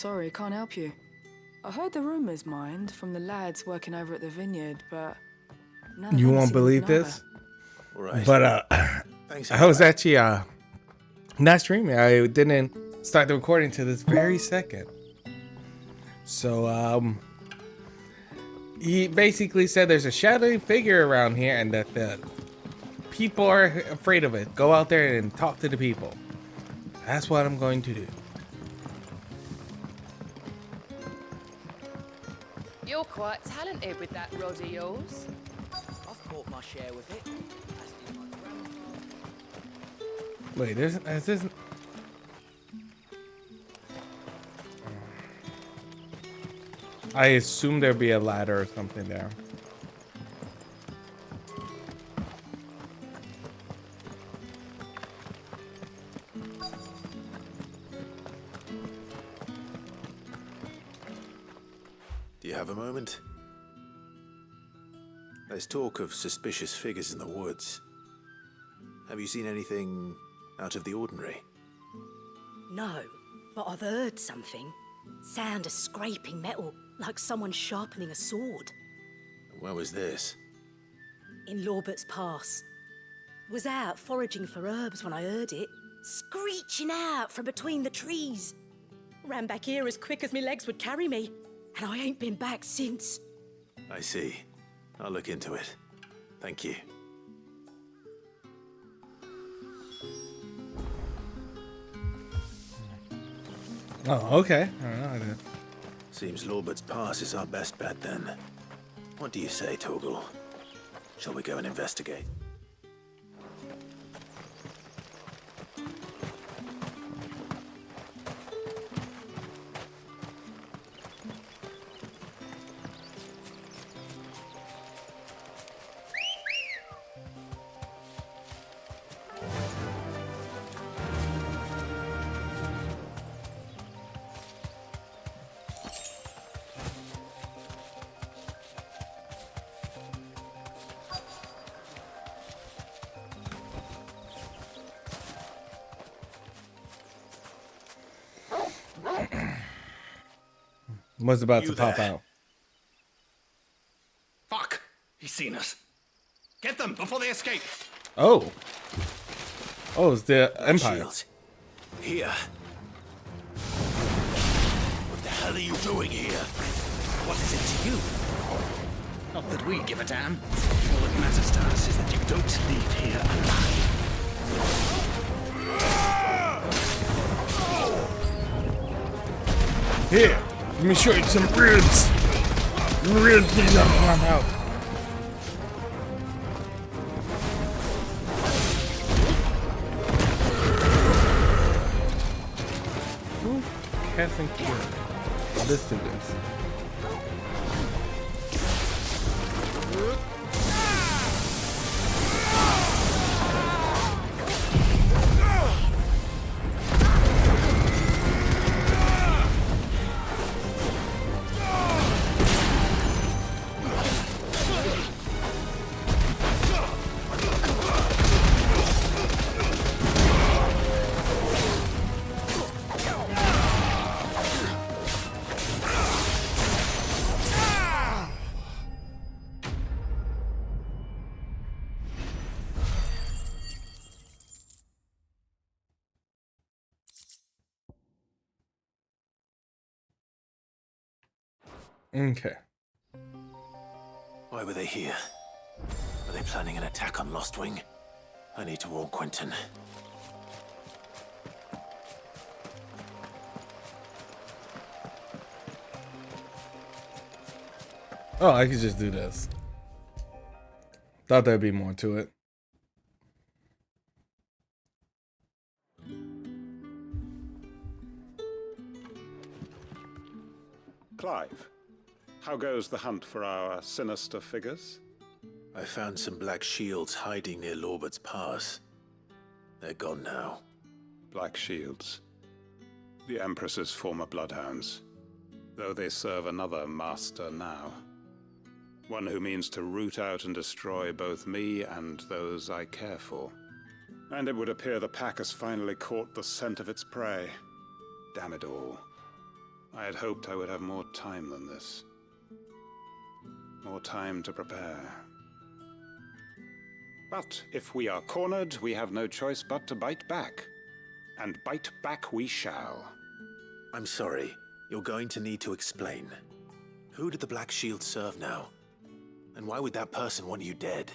sorry, can't help you. I heard the rumors, mind, from the lads working over at the vineyard, but none of You them won't seem to believe know this, Right. but Thanks. I was actually not streaming. I didn't start the recording to this very second. So he basically said there's a shadowy figure around here and that the people are afraid of it. Go out there and talk to the people. That's what I'm going to do. You're quite talented with that rod of yours. I've caught my share with it. As did my grandfather. Wait, there's this. I assume there'd be a ladder or something there. Do you have a moment? There's talk of suspicious figures in the woods. Have you seen anything out of the ordinary? No, but I've heard something. Sound of scraping metal, like someone sharpening a sword. Where was this? In Lorbert's Pass. Was out foraging for herbs when I heard it, screeching out from between the trees. Ran back here as quick as my legs would carry me, and I ain't been back since. I see. I'll look into it. Thank you. Oh, okay. I don't know. Seems Lorbert's Pass is our best bet then. What do you say, Torgal? Shall we go and investigate? What's about You to pop there. out? Fuck! He's seen us. Get them before they escape. Oh. Oh, it's the Empire. Shields. Here. What the hell are you doing here? What is it to you? Not that we give a damn. All that matters to us is that you don't leave here alive. Here, let me show you some ribs. Ribs in my mouth. Casting cure. This to this. Okay. Why were they here? Are they planning an attack on Lostwing? I need to warn Quentin. Oh, I could just do this. Thought there'd be more to it. Clive, how goes the hunt for our sinister figures? I found some black shields hiding near Lorbert's Pass. They're gone now. Black Shields. The Empress's former bloodhounds. Though they serve another master now. One who means to root out and destroy both me and those I care for. And it would appear the pack has finally caught the scent of its prey. Damn it all. I had hoped I would have more time than this. More time to prepare. But if we are cornered, we have no choice but to bite back. And bite back we shall. I'm sorry. You're going to need to explain. Who did the Black Shield serve now? And why would that person want you dead?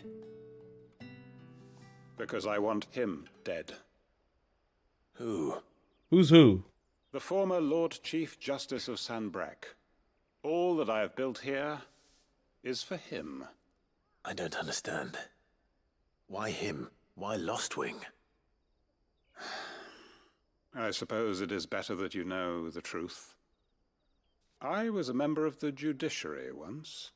Because I want him dead. Who? Who's who? The former Lord Chief Justice of Sanbreque. All that I have built here is for him. I don't understand. Why him? Why Lostwing? I suppose it is better that you know the truth. I was a member of the judiciary once.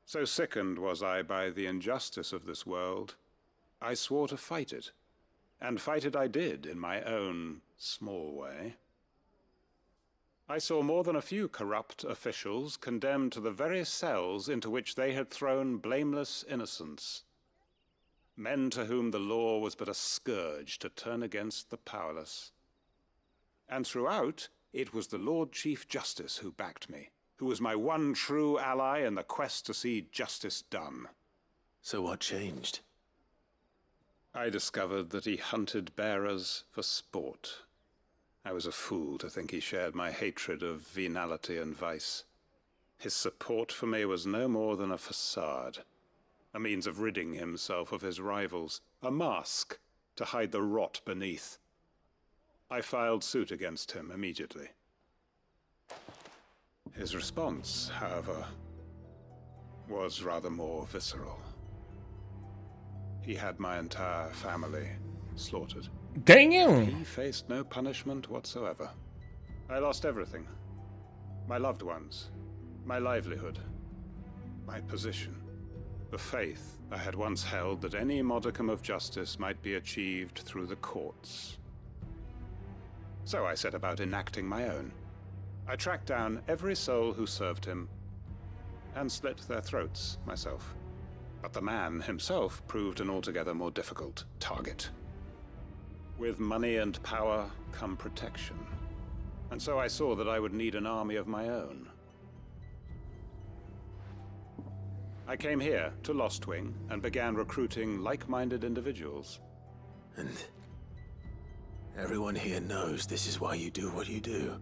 So sickened was I by the injustice of this world, I swore to fight it. And fight it I did in my own small way. I saw more than a few corrupt officials condemned to the very cells into which they had thrown blameless innocents. Men to whom the law was but a scourge to turn against the powerless. And throughout, it was the Lord Chief Justice who backed me, who was my one true ally in the quest to see justice done. So what changed? I discovered that he hunted bearers for sport. I was a fool to think he shared my hatred of venality and vice. His support for me was no more than a facade, a means of ridding himself of his rivals, a mask to hide the rot beneath. I filed suit against him immediately. His response, however, was rather more visceral. He had my entire family slaughtered. Damn! He faced no punishment whatsoever. I lost everything. My loved ones, my livelihood, my position, the faith I had once held that any modicum of justice might be achieved through the courts. So I set about enacting my own. I tracked down every soul who served him and slit their throats myself. But the man himself proved an altogether more difficult target. With money and power come protection. And so I saw that I would need an army of my own. I came here to Lostwing and began recruiting like-minded individuals. And everyone here knows this is why you do what you do.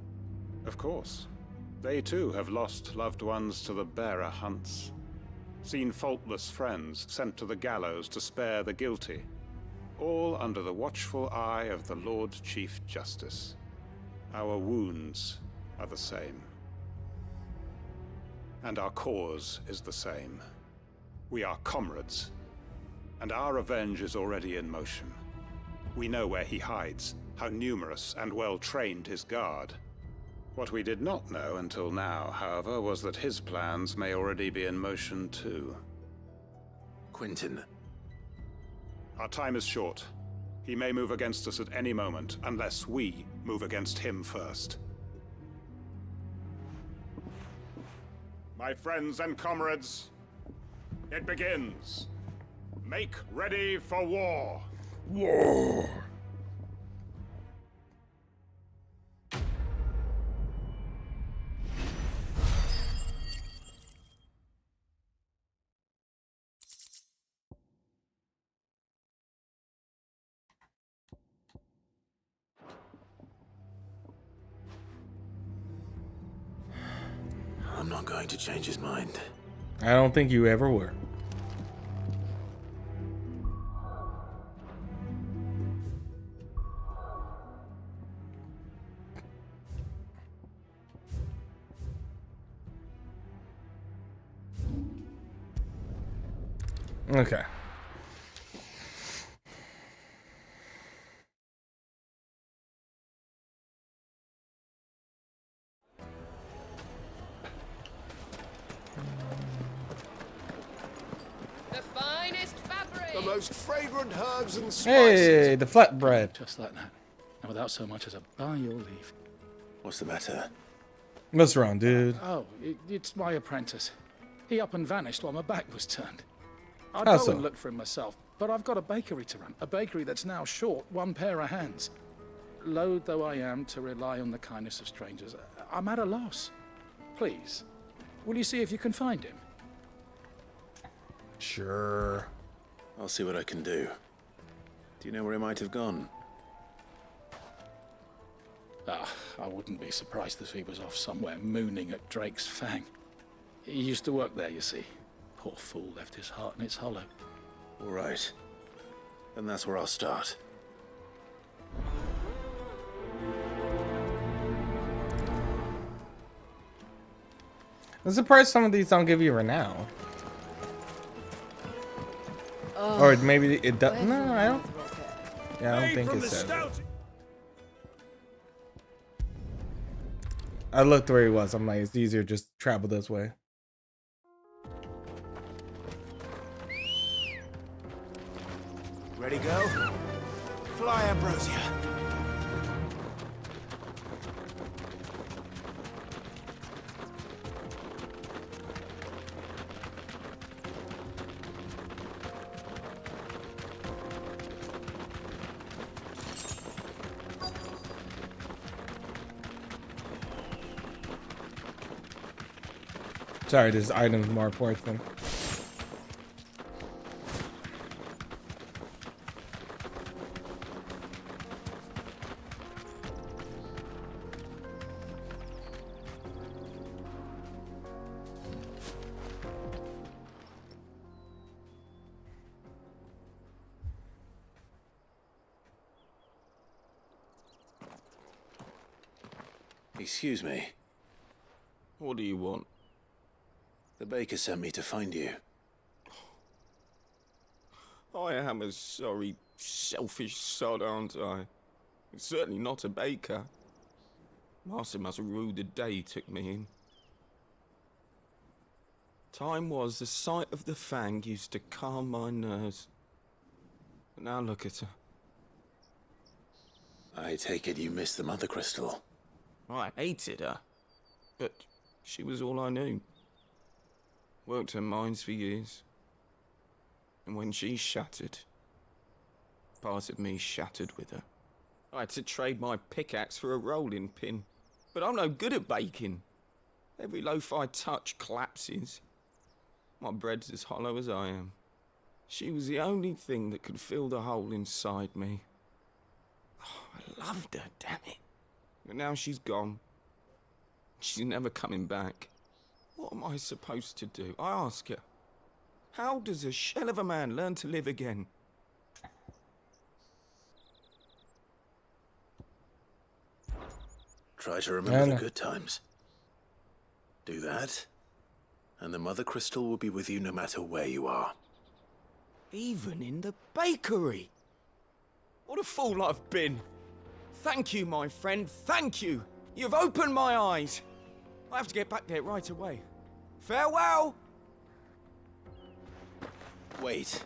Of course. They too have lost loved ones to the bearer hunts. Seen faultless friends sent to the gallows to spare the guilty. All under the watchful eye of the Lord Chief Justice. Our wounds are the same. And our cause is the same. We are comrades. And our revenge is already in motion. We know where he hides, how numerous and well-trained his guard. What we did not know until now, however, was that his plans may already be in motion too. Quentin. Our time is short. He may move against us at any moment, unless we move against him first. My friends and comrades, it begins. Make ready for war. War! I'm not going to change his mind. I don't think you ever were. Okay. The finest fabric. The most fragrant herbs and spices. Hey, the flatbread. Just like that. And without so much as a by your leave. What's the matter? What's wrong, dude? Oh, it's my apprentice. He up and vanished while my back was turned. I'd How go so? and look for him myself, but I've got a bakery to run. A bakery that's now short one pair of hands. loath though I am to rely on the kindness of strangers, I'm at a loss. Please, will you see if you can find him? Sure. I'll see what I can do. Do you know where he might have gone? I wouldn't be surprised if he was off somewhere mooning at Drake's Fang. He used to work there, you see. Poor fool left his heart in its hollow. All right. Then that's where I'll start. I'm surprised some of these don't give you renown. Or maybe it does. No, I don't. Yeah, I don't think it says it. I looked where he was. I'm like, it's easier just to travel this way. Ready, go? Fly, Ambrosia. Sorry, this item's more important. Excuse me. What do you want? The baker sent me to find you. I am a sorry, selfish sod, aren't I? Certainly not a baker. Master must rue the day he took me in. Time was the sight of the Fang used to calm my nerves. But now look at her. I take it you missed the Mother Crystal. I hated her, but she was all I knew. Worked her mines for years. And when she shattered, part of me shattered with her. I had to trade my pickaxe for a rolling pin, but I'm no good at baking. Every loaf I touch collapses. My bread's as hollow as I am. She was the only thing that could fill the hole inside me. Oh, I loved her, damn it. But now she's gone. She's never coming back. What am I supposed to do? I ask her. How does a shell of a man learn to live again? Try to remember the good times. Do that, and the Mother Crystal will be with you no matter where you are. Even in the bakery. What a fool I've been. Thank you, my friend, thank you. You've opened my eyes. I have to get back there right away. Farewell! Wait.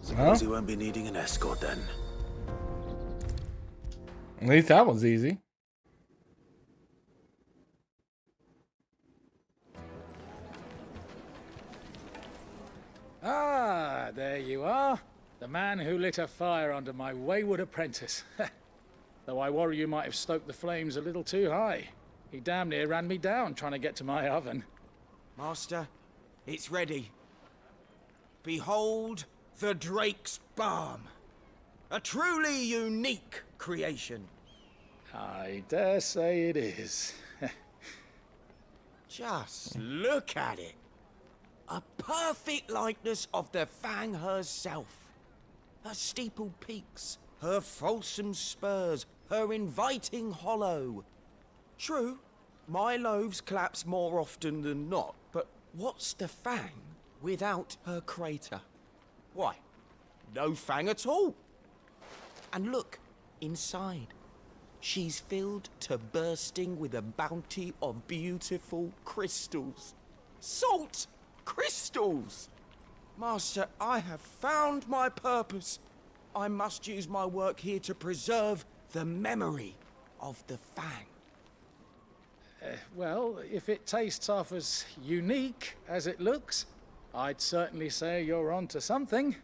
Suppose you won't be needing an escort then. At least that was easy. Ah, there you are. The man who lit a fire under my wayward apprentice. Though I worry you might have stoked the flames a little too high. He damn near ran me down trying to get to my oven. Master, it's ready. Behold the Drake's Balm. A truly unique creation. I dare say it is. Just look at it. A perfect likeness of the Fang herself. Her steepled peaks, her fulsome spurs, her inviting hollow. True, my loaves collapse more often than not, but what's the Fang without her crater? Why, no Fang at all. And look, inside. She's filled to bursting with a bounty of beautiful crystals. Salt crystals! Master, I have found my purpose. I must use my work here to preserve the memory of the Fang. Well, if it tastes half as unique as it looks, I'd certainly say you're onto something.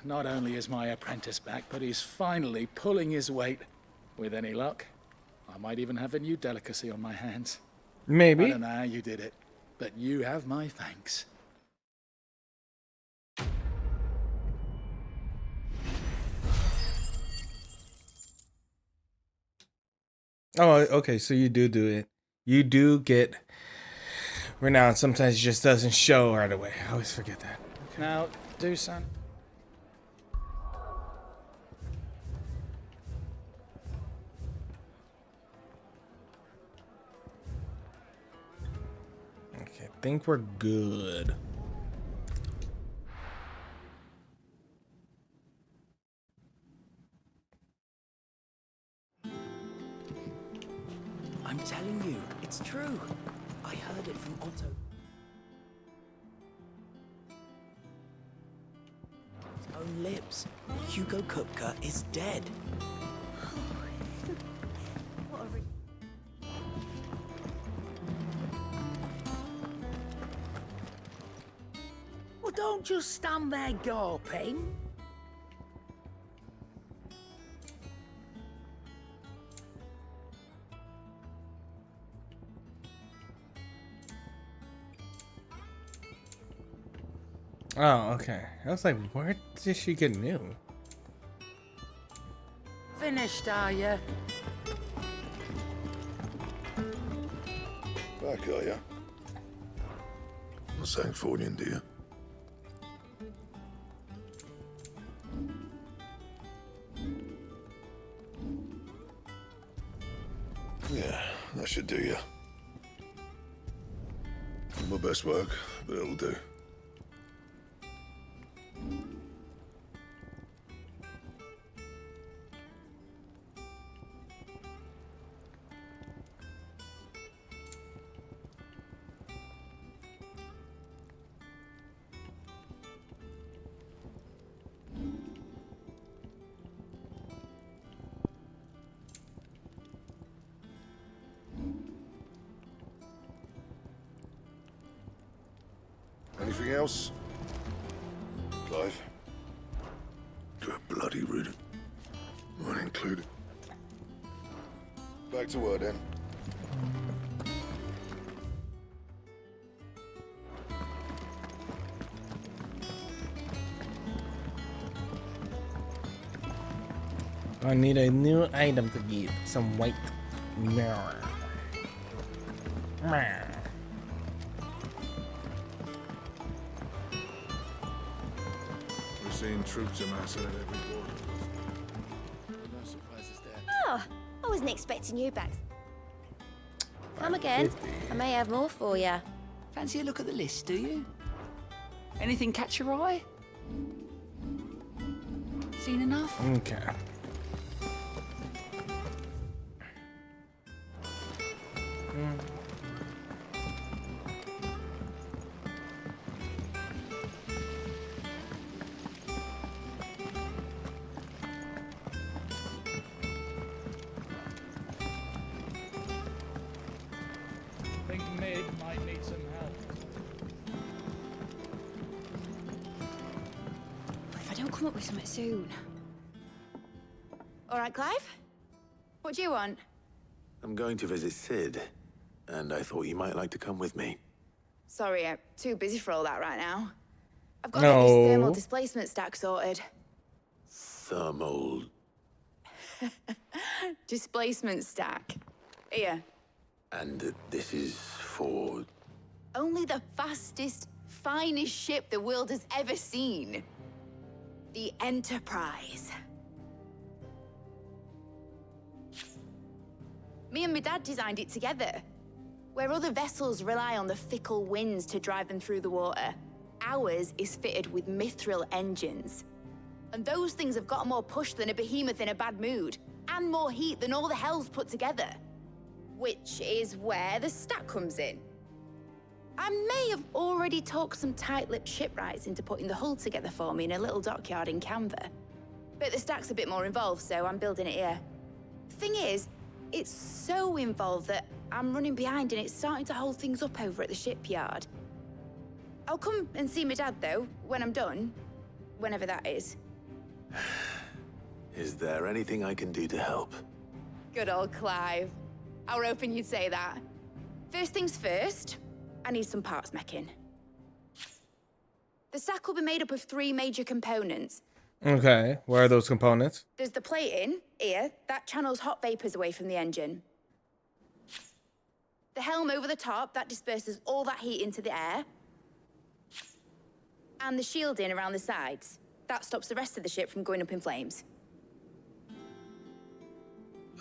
Not only is my apprentice back, but he's finally pulling his weight. With any luck, I might even have a new delicacy on my hands. Maybe. I don't know how you did it, but you have my thanks. Oh, okay. So you do it. You do get renowned. Sometimes it just doesn't show right away. I always forget that. Now, do son. Okay, I think we're good. I'm telling you, it's true. I heard it from Otto. His own lips. Hugo Kupka is dead. Well, don't just stand there gawping. Oh, okay. I was like, where did she get new? Finished, are you? Back, are ya? Not saying fortune, do you? Yeah, that should do you. Not my best work, but it'll do. Anything else? Clive? Good bloody rude. Mine included. Back to work then. I need a new item to give. Some white mirror. We're seeing troops amassing at every border. No surprises there. Oh, I wasn't expecting you back. Come again. I may have more for you. Fancy a look at the list, do you? Anything catch your eye? Seen enough? Okay. I think Mid might need some help. If I don't come up with something soon. All right, Clive? What do you want? I'm going to visit Sid, and I thought you might like to come with me. Sorry, I'm too busy for all that right now. I've got No. to get this thermal displacement stack sorted. Thermal... Displacement stack. Here. And this is for... Only the fastest, finest ship the world has ever seen. The Enterprise. Me and my dad designed it together. Where other vessels rely on the fickle winds to drive them through the water, ours is fitted with mithril engines. And those things have got more push than a behemoth in a bad mood, and more heat than all the hells put together. Which is where the stack comes in. I may have already talked some tight-lipped shipwrights into putting the hull together for me in a little dockyard in Canva. But the stack's a bit more involved, so I'm building it here. Thing is, it's so involved that I'm running behind and it's starting to hold things up over at the shipyard. I'll come and see my dad, though, when I'm done. Whenever that is. Is there anything I can do to help? Good old Clive. I were hoping you'd say that. First things first, I need some parts making. The stack will be made up of 3 major components. Okay, where are those components? There's the plating, here, that channels hot vapors away from the engine. The helm over the top, that disperses all that heat into the air. And the shielding around the sides. That stops the rest of the ship from going up in flames.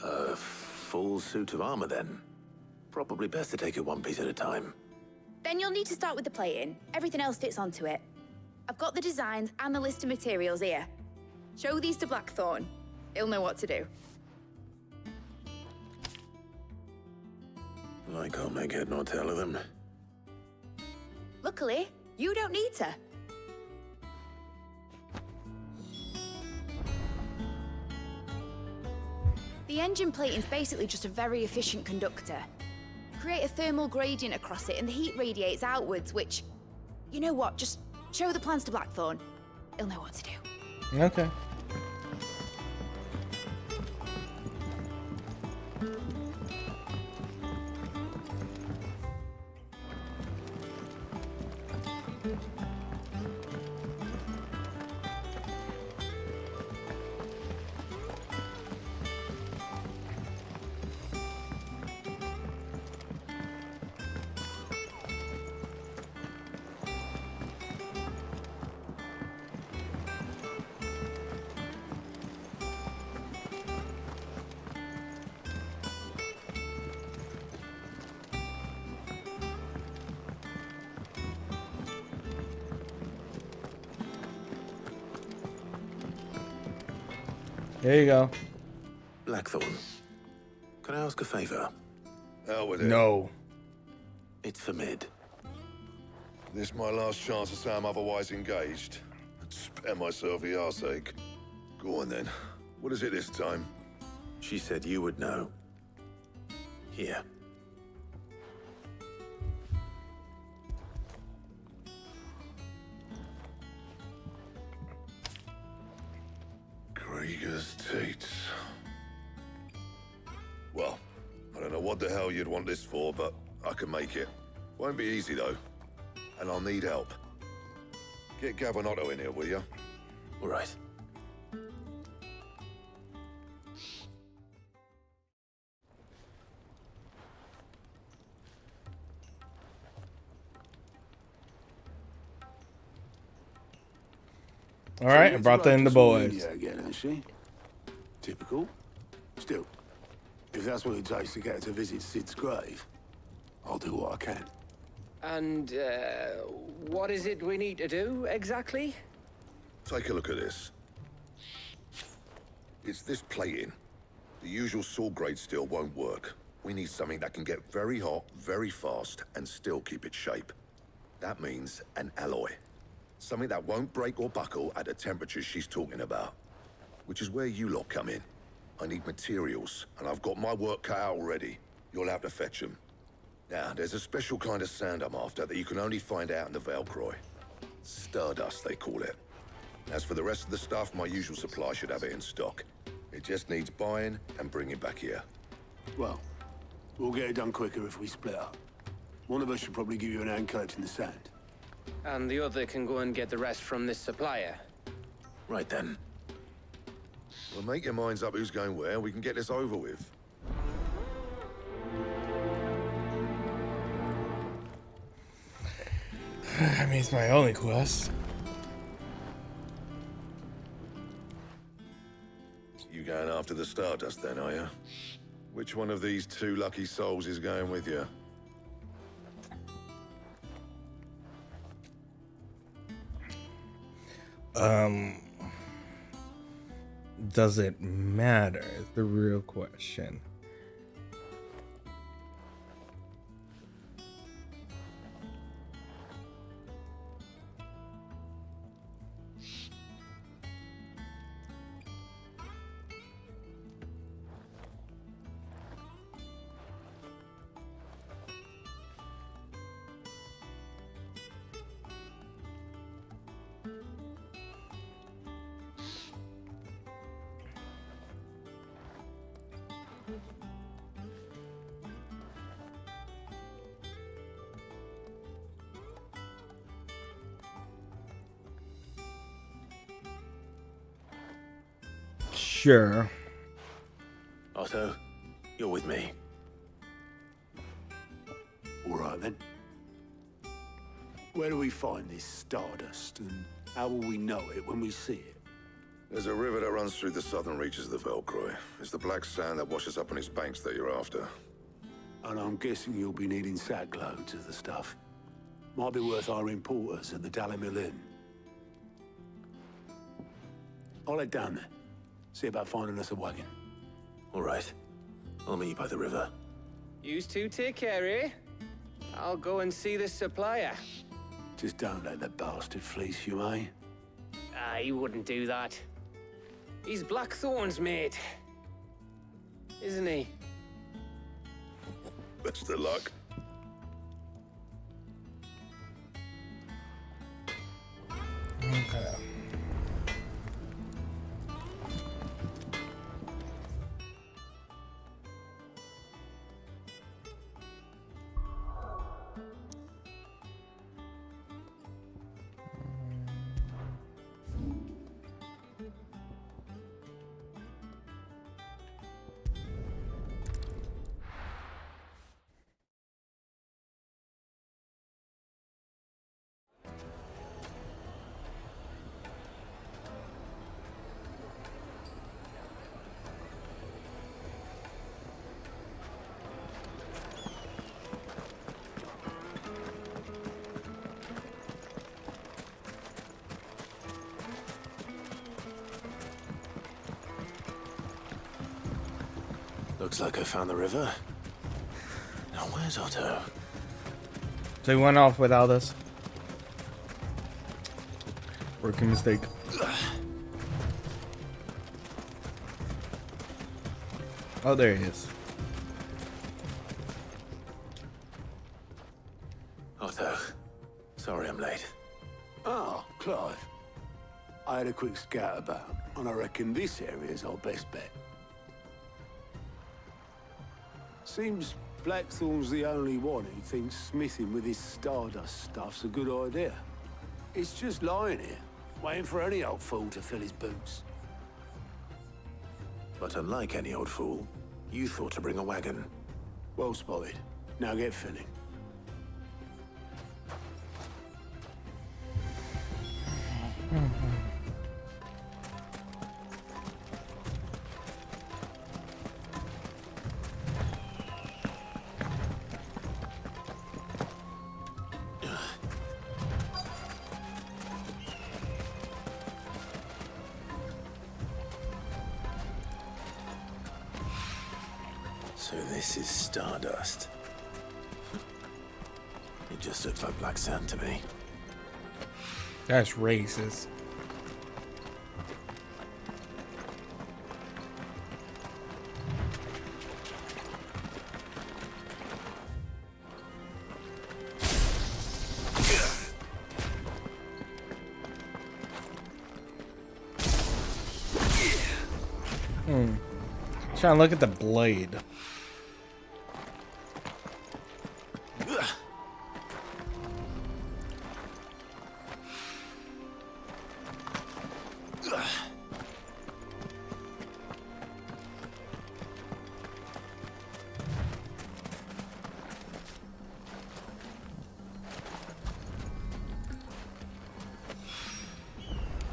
A full suit of armor, then. Probably best to take it one piece at a time. Then you'll need to start with the plating. Everything else fits onto it. I've got the designs and the list of materials here. Show these to Blackthorn. He'll know what to do. I can't make head nor tail of them. Luckily, you don't need to. The engine plating's basically just a very efficient conductor. Create a thermal gradient across it and the heat radiates outwards, which... You know what, just show the plans to Blackthorn. He'll know what to do. Okay. There you go. Blackthorn, can I ask a favor? Out with it. No. It's for Mid. This my last chance to say I'm otherwise engaged. Spare myself the arseache. Go on then. What is it this time? She said you would know. Here. Krieger's Teats. Well, I don't know what the hell you'd want this for, but I can make it. Won't be easy, though. And I'll need help. Get Gavin-Otto in here, will you? All right. All right, I brought in the boys. Yeah, again, ain't she? Typical. Still, if that's what it takes to get her to visit Sid's grave, I'll do what I can. And, what is it we need to do, exactly? Take a look at this. It's this plating. The usual sword grade steel won't work. We need something that can get very hot, very fast, and still keep its shape. That means an alloy. Something that won't break or buckle at the temperatures she's talking about. Which is where you lot come in. I need materials, and I've got my work cut out already. You'll have to fetch them. Now, there's a special kind of sand I'm after that you can only find out in the Valcroy. Stardust, they call it. As for the rest of the stuff, my usual supply should have it in stock. It just needs buying and bringing back here. Well, we'll get it done quicker if we split up. One of us should probably give you an hand coat in the sand. And the other can go and get the rest from this supplier. Right then. Well, make your minds up who's going where, and we can get this over with. I mean, it's my only quest. You going after the Stardust then, are you? Which one of these 2 lucky souls is going with you? Does it matter? Is the real question. Sure. Otto, you're with me. All right, then. Where do we find this stardust, and how will we know it when we see it? There's a river that runs through the southern reaches of the Velcroy. It's the black sand that washes up on its banks that you're after. And I'm guessing you'll be needing sack loads of the stuff. Might be worth hiring porters at the Dalimil Inn. I'll head down there. See about finding us a wagon. All right. I'll meet you by the river. Yous two take care, eh? I'll go and see the supplier. Just don't let that bastard fleece you, eh? He wouldn't do that. He's Blackthorn's mate. Isn't he? Best of luck. Okay. Looks like I found the river. Now where's Otto? So he went off without us. Rookie mistake. Oh, there he is. Otto, sorry I'm late. Ah, Clive. I had a quick scout about, and I reckon this area's our best bet. Seems Blackthorn's the only one who thinks smithing with his stardust stuff's a good idea. It's just lying here, waiting for any old fool to fill his boots. But unlike any old fool, you thought to bring a wagon. Well spotted. Now get filling. So this is stardust. It just looks like black sand to me. That's racist. Trying to look at the blade.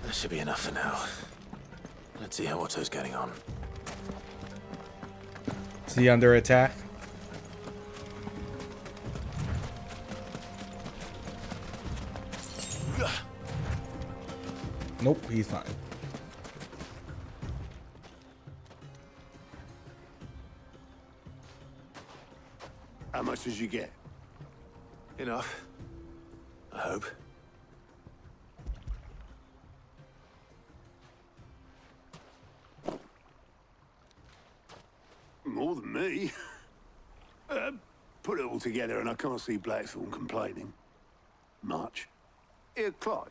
That should be enough for now. Let's see how Otto's getting on. Is he under attack? Nope, he's fine. How much did you get? Enough. I hope. More than me. Put it all together and I can't see Blackthorn complaining. Much. Here, Clive.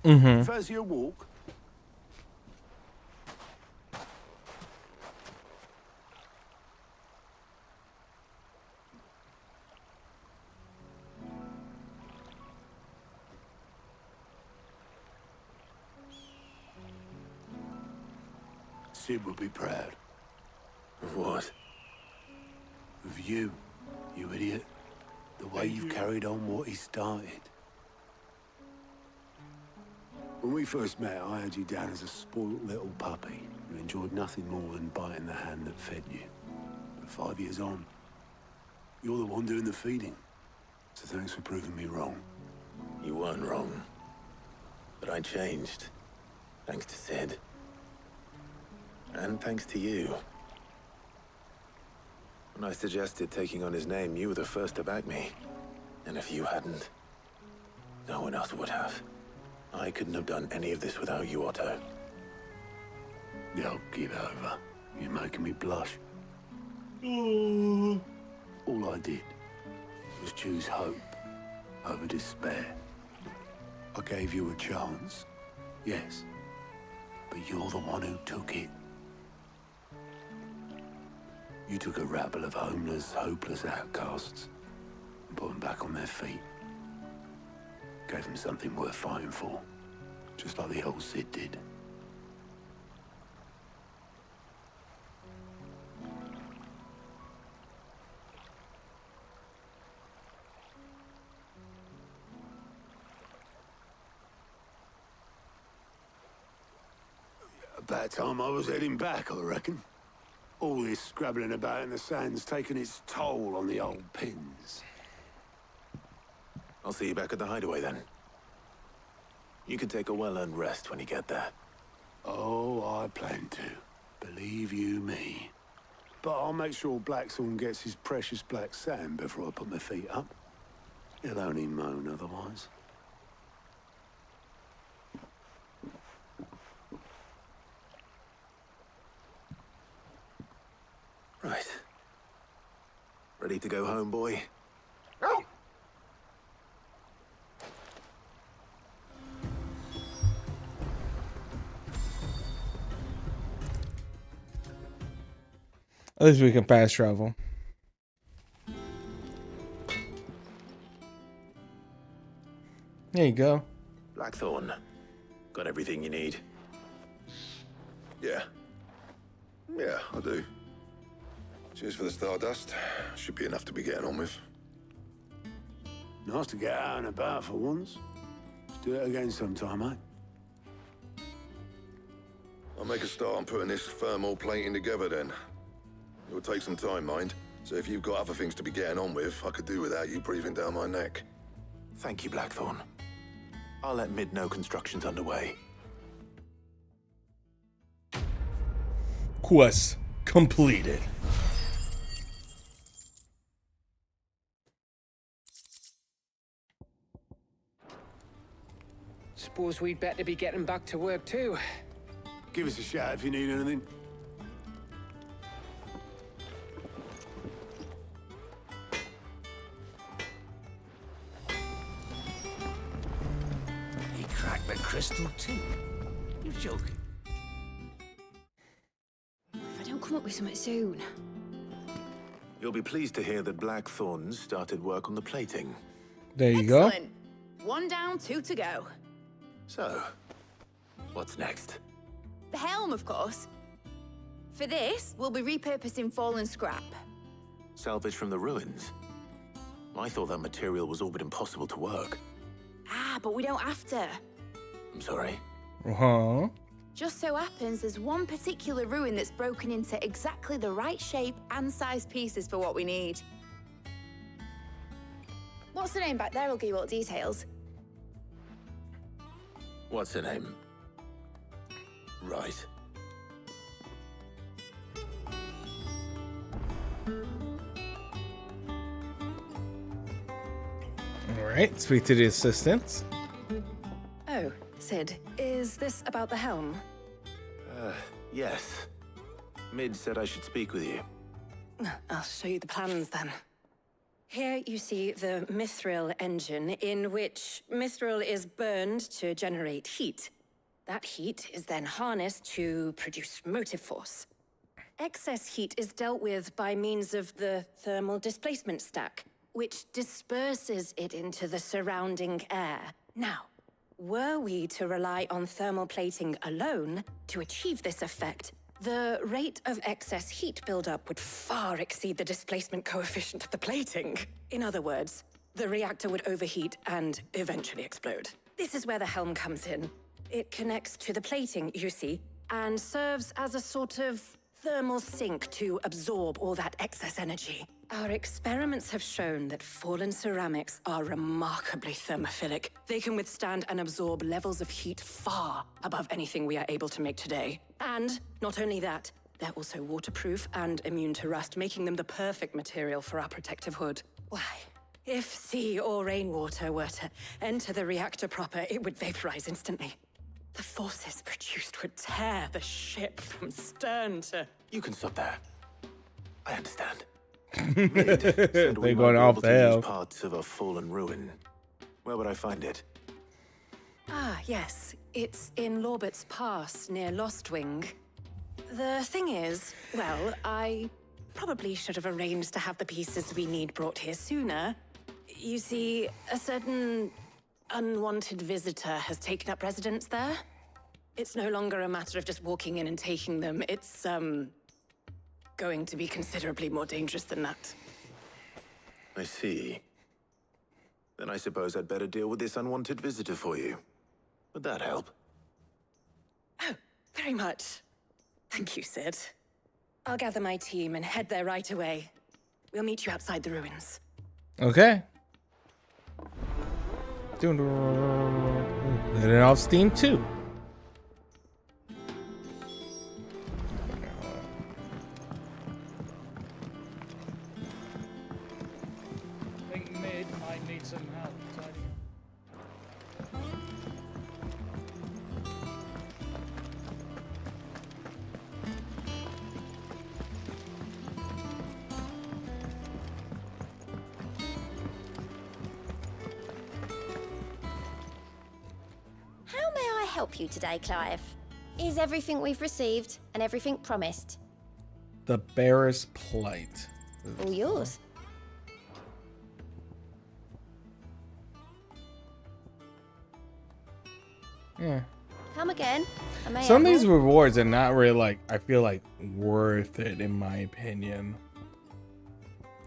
Fancy a walk? Sid would be proud. Of what? Of you, you idiot. The way you've carried on what he started. When we first met, I had you down as a spoilt little puppy who enjoyed nothing more than biting the hand that fed you. But 5 years on, you're the one doing the feeding. So thanks for proving me wrong. You weren't wrong. But I changed. Thanks to Sid. And thanks to you. When I suggested taking on his name, you were the first to back me. And if you hadn't, no one else would have. I couldn't have done any of this without you, Otto. Yo, give over. You're making me blush. All I did was choose hope over despair. I gave you a chance, yes, but you're the one who took it. You took a rabble of homeless, hopeless outcasts and put them back on their feet. Gave them something worth fighting for, just like the old Sid did. About time I was heading back, I reckon. All this scrabbling about in the sand's taken its toll on the old pins. I'll see you back at the hideaway then. You can take a well-earned rest when you get there. Oh, I plan to. Believe you me. But I'll make sure Blackthorn gets his precious black sand before I put my feet up. He'll only moan otherwise. Right. Ready to go home, boy? At least we can fast travel. There you go. Blackthorn. Got everything you need? Yeah. Yeah, I do. Cheers for the stardust. Should be enough to be getting on with. Nice to get out and about for once. Let's do it again sometime, eh? I'll make a start on putting this thermal plating together then. It'll take some time, mind. So if you've got other things to be getting on with, I could do without you breathing down my neck. Thank you, Blackthorn. I'll let Mid know construction's underway. Quest completed. Suppose we'd better be getting back to work too. Give us a shout if you need anything. He cracked the crystal too. You're joking. If I don't come up with something soon. You'll be pleased to hear that Blackthorn's started work on the plating. There you go. Excellent. 1 down, 2 to go. So, what's next? The helm, of course. For this, we'll be repurposing fallen scrap. Salvage from the ruins? I thought that material was all but impossible to work. Ah, but we don't have to. I'm sorry. Uh-huh. Just so happens there's one particular ruin that's broken into exactly the right shape and size pieces for what we need. What's the name back there? I'll give you all the details. What's her name? Right. All right, speak to the assistants. Oh, Sid, is this about the helm? Yes. Mid said I should speak with you. I'll show you the plans then. Here you see the mithril engine, in which mithril is burned to generate heat. That heat is then harnessed to produce motive force. Excess heat is dealt with by means of the thermal displacement stack, which disperses it into the surrounding air. Now, were we to rely on thermal plating alone to achieve this effect, The rate of excess heat buildup would far exceed the displacement coefficient of the plating. In other words, the reactor would overheat and eventually explode. This is where the helm comes in. It connects to the plating, you see, and serves as a sort of thermal sink to absorb all that excess energy. Our experiments have shown that fallen ceramics are remarkably thermophilic. They can withstand and absorb levels of heat far above anything we are able to make today. And not only that, they're also waterproof and immune to rust, making them the perfect material for our protective hood. Why, if sea or rainwater were to enter the reactor proper, it would vaporize instantly. The forces produced would tear the ship from stern to... You can stop there. I understand. They're going off the hell. Parts of a fallen ruin. Where would I find it? Ah, yes. It's in Lorbert's Pass, near Lostwing. The thing is, well, I probably should have arranged to have the pieces we need brought here sooner. You see, a certain unwanted visitor has taken up residence there. It's no longer a matter of just walking in and taking them. It's, going to be considerably more dangerous than that. I see. Then I suppose I'd better deal with this unwanted visitor for you. Would that help? Oh, very much. Thank you, Sid. I'll gather my team and head there right away. We'll meet you outside the ruins. Okay. Letting off steam too. I think Mid might need some help tidying up. How may I help you today, Clive? Is everything we've received and everything promised? The bearer's plight. All yours. Yeah. Come again. I may Some of have these more. rewards are not really like, I feel like, worth it in my opinion.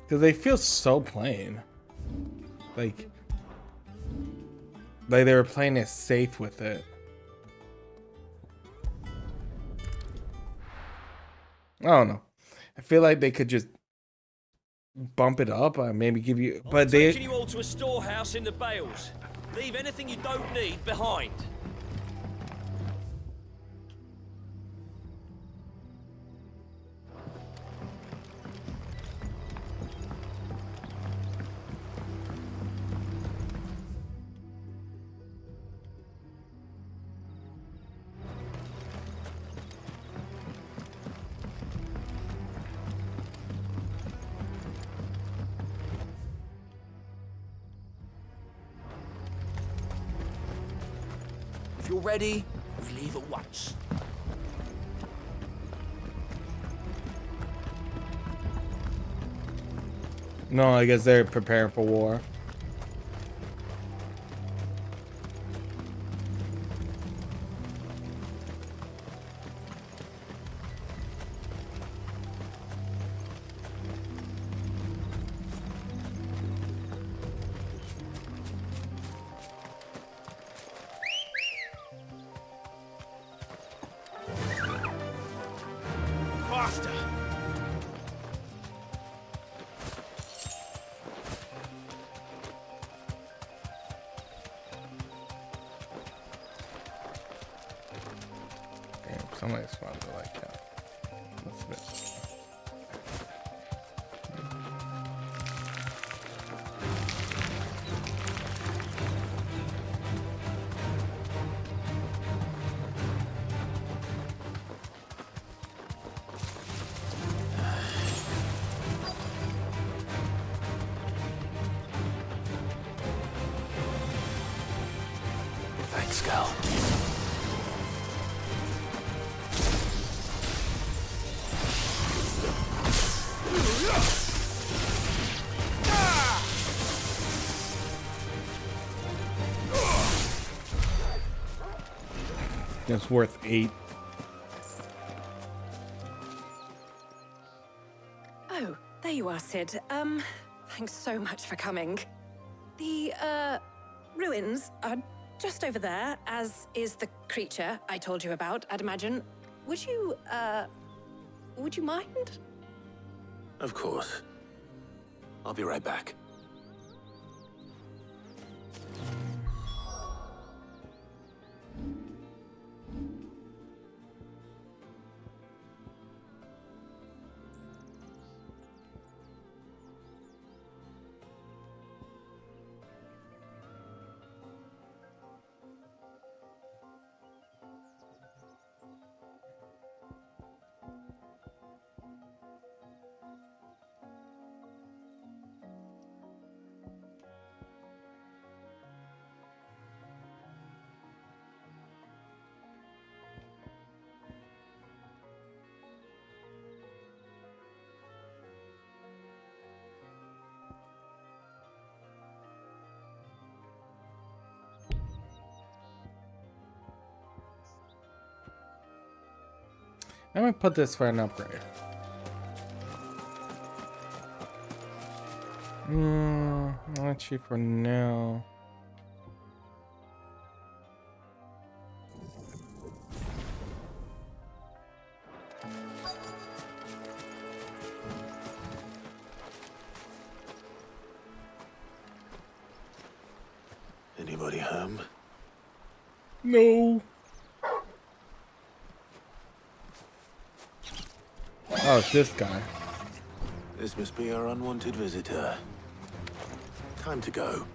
Because they feel so plain. Like they were playing it safe with it. I don't know. I feel like they could just bump it up, maybe give you, but Taking you all to a storehouse in the bales. Leave anything you don't need behind. If you're ready, we leave at once. No, I guess they're preparing for war. Faster! Damn, somebody spotted it like that. That's a bit. Thanks, Gal. It's worth 8. you are, Sid. Thanks so much for coming. The, ruins are just over there, as is the creature I told you about, I'd imagine. Would you mind? Of course. I'll be right back. I'm gonna put this for an upgrade. Actually, for now. Anybody home? No. Oh, it's this guy. This must be our unwanted visitor. Time to go.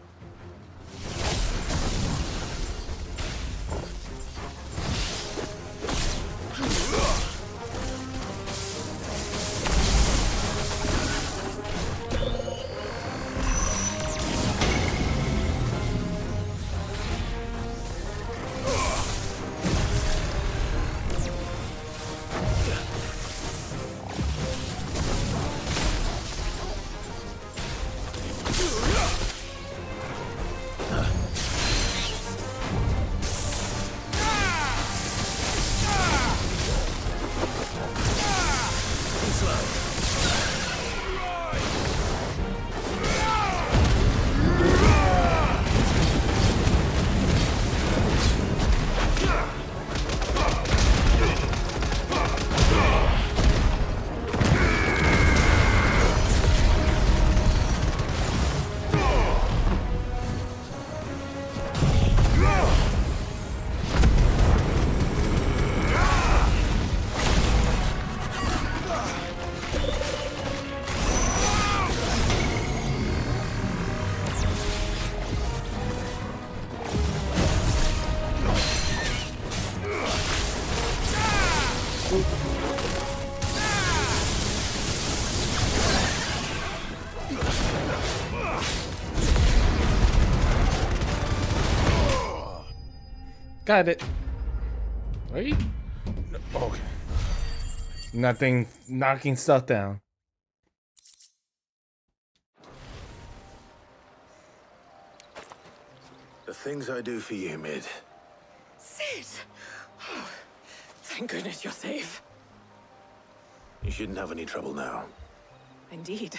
Got it. Wait. Okay. Nothing. Knocking stuff down. The things I do for you, Mid. Sid! Oh, thank goodness you're safe. You shouldn't have any trouble now. Indeed.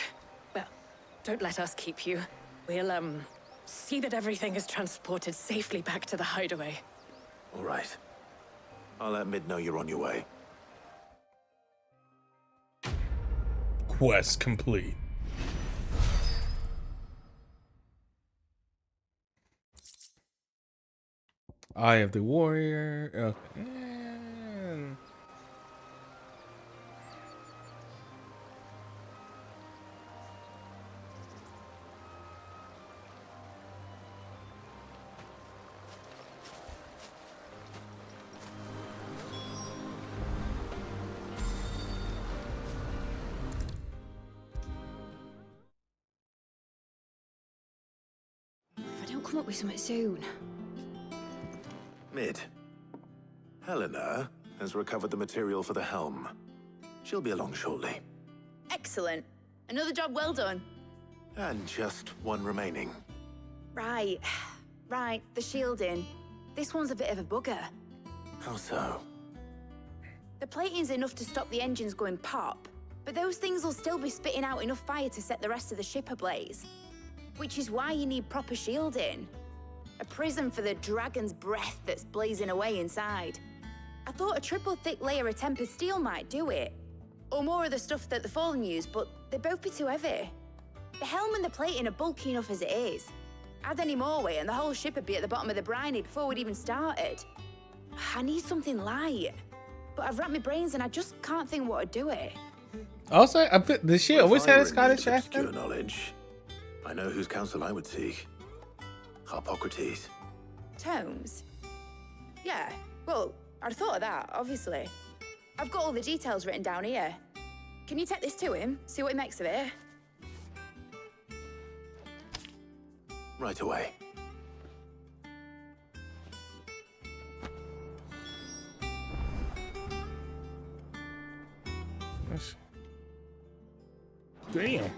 Well, don't let us keep you. We'll, see that everything is transported safely back to the hideaway. All right. I'll let Mid know you're on your way. Quest complete. Eye of the Warrior. Okay. If I don't come up with something soon. Mid. Helena has recovered the material for the helm. She'll be along shortly. Excellent. Another job well done. And just one remaining. Right. Right, the shielding. This one's a bit of a bugger. How so? The plating's enough to stop the engines going pop, But those things will still be spitting out enough fire to set the rest of the ship ablaze. Which is why you need proper shielding. A prison for the dragon's breath that's blazing away inside. I thought a triple thick layer of tempered steel might do it. Or more of the stuff that the Fallen use, but they'd both be too heavy. The helm and the plating are bulky enough as it is. Add any more weight and the whole ship would be at the bottom of the briny before we'd even started. I need something light. But I've racked my brains and I just can't think what would do it. Also, the ship always had a Scottish accent. Knowledge. I know whose counsel I would seek. Hippocrates. Tomes? Yeah, well, I'd thought of that, obviously. I've got all the details written down here. Can you take this to him, see what he makes of it? Right away. Damn. I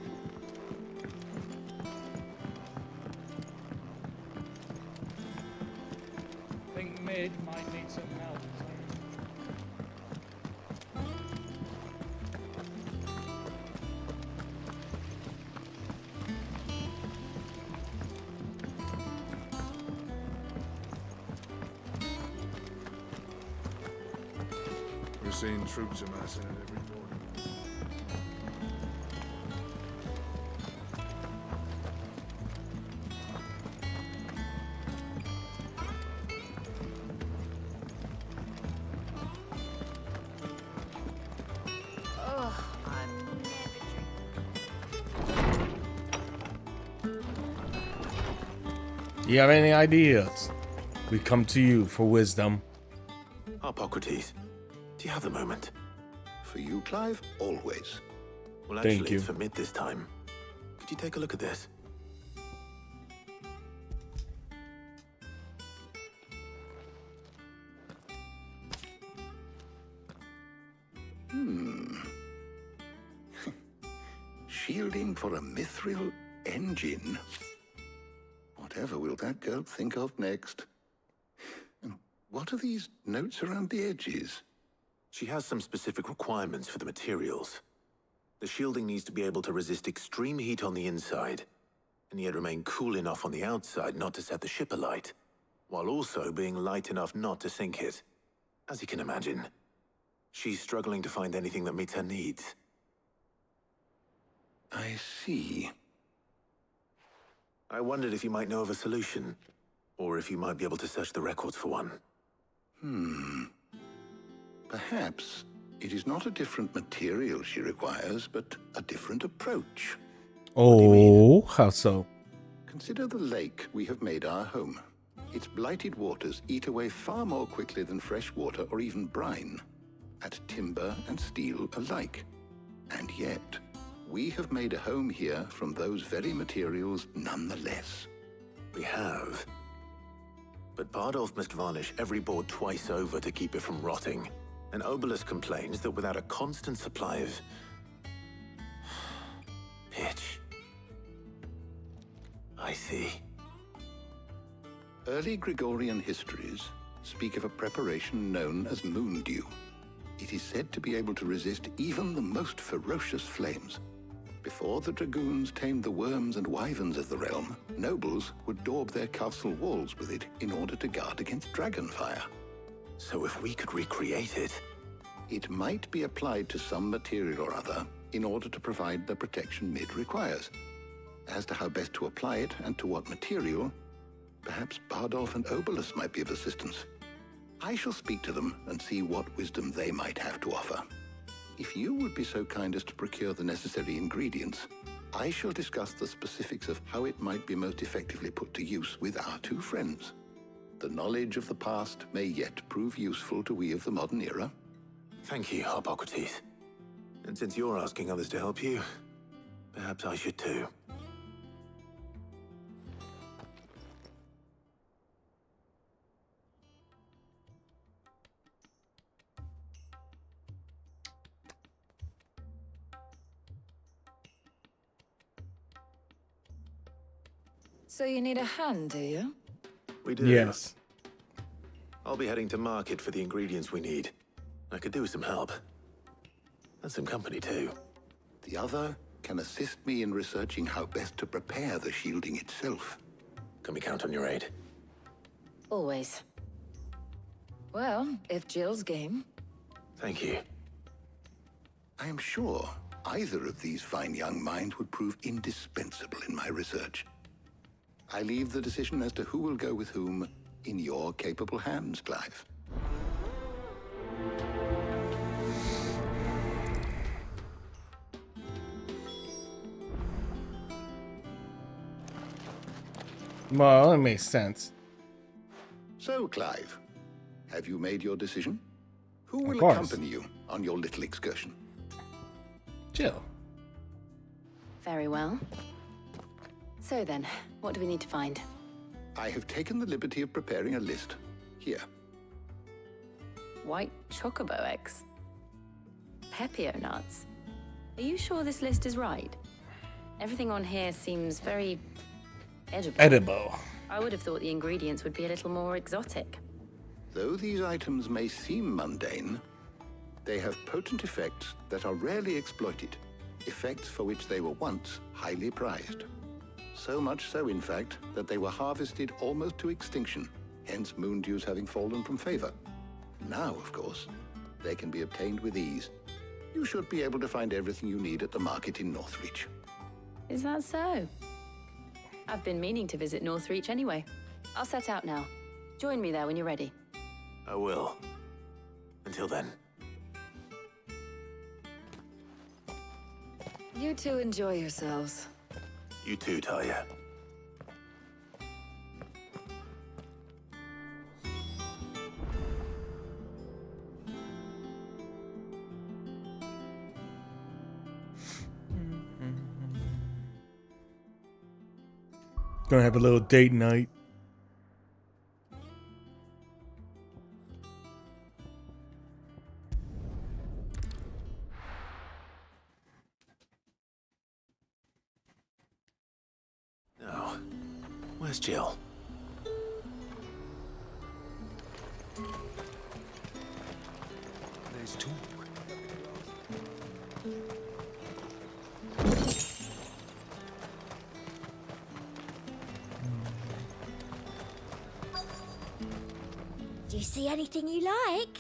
think Mid might need some help. We're seeing troops amassing at every port. You have any ideas? We come to you for wisdom. Hippocrates, do you have a moment? For you, Clive? Always. Well, Thank actually, you. it's for Mid this time. Could you take a look at this? Shielding for a mithril engine. Whatever will that girl think of next? And what are these notes around the edges? She has some specific requirements for the materials. The shielding needs to be able to resist extreme heat on the inside, and yet remain cool enough on the outside not to set the ship alight, while also being light enough not to sink it. As you can imagine, she's struggling to find anything that meets her needs. I see. I wondered if you might know of a solution, or if you might be able to search the records for one. Perhaps it is not a different material she requires, but a different approach. Oh, how so? Consider the lake we have made our home. Its blighted waters eat away far more quickly than fresh water or even brine, at timber and steel alike. And yet, we have made a home here from those very materials nonetheless. We have. But Bardolph must varnish every board twice over to keep it from rotting. And Obelus complains that without a constant supply of pitch. I see. Early Gregorian histories speak of a preparation known as moon dew. It is said to be able to resist even the most ferocious flames. Before the dragoons tamed the worms and wyverns of the realm, nobles would daub their castle walls with it in order to guard against dragonfire. So if we could recreate it... It might be applied to some material or other in order to provide the protection Mid requires. As to how best to apply it and to what material, perhaps Bardolph and Obelus might be of assistance. I shall speak to them and see what wisdom they might have to offer. If you would be so kind as to procure the necessary ingredients, I shall discuss the specifics of how it might be most effectively put to use with our two friends. The knowledge of the past may yet prove useful to we of the modern era. Thank you, Hippocrates. And since you're asking others to help you, perhaps I should too. So you need a hand, do you? We do. Yes. I'll be heading to market for the ingredients we need. I could do with some help. And some company too. The other can assist me in researching how best to prepare the shielding itself. Can we count on your aid? Always. Well, if Jill's game. Thank you. I am sure either of these fine young minds would prove indispensable in my research. I leave the decision as to who will go with whom in your capable hands, Clive. Well, it makes sense. So, Clive, have you made your decision? Who will course. accompany you on your little excursion? Jill. Very well. So then, what do we need to find? I have taken the liberty of preparing a list. Here. White chocobo eggs. Pepio nuts. Are you sure this list is right? Everything on here seems very edible. I would have thought the ingredients would be a little more exotic. Though these items may seem mundane, they have potent effects that are rarely exploited, effects for which they were once highly prized. So much so, in fact, that they were harvested almost to extinction, hence moon dews having fallen from favor. Now, of course, they can be obtained with ease. You should be able to find everything you need at the market in Northreach. Is that so? I've been meaning to visit Northreach anyway. I'll set out now. Join me there when you're ready. I will. Until then. You two enjoy yourselves. You too, Talia. Gonna have a little date night. Now, where's Jill? There's two. Do you see anything you like?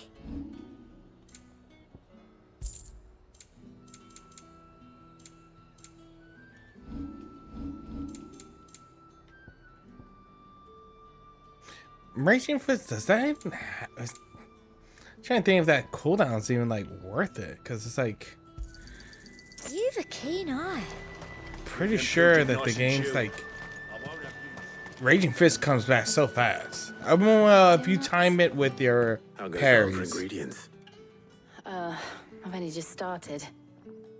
Raging Fist, does that even I'm trying to think if that cooldown's even like worth it, because it's like You've a keen eye. pretty sure that the game's like Raging Fist comes back so fast. I mean, if you time it with your parries. Ingredients. I've only just started.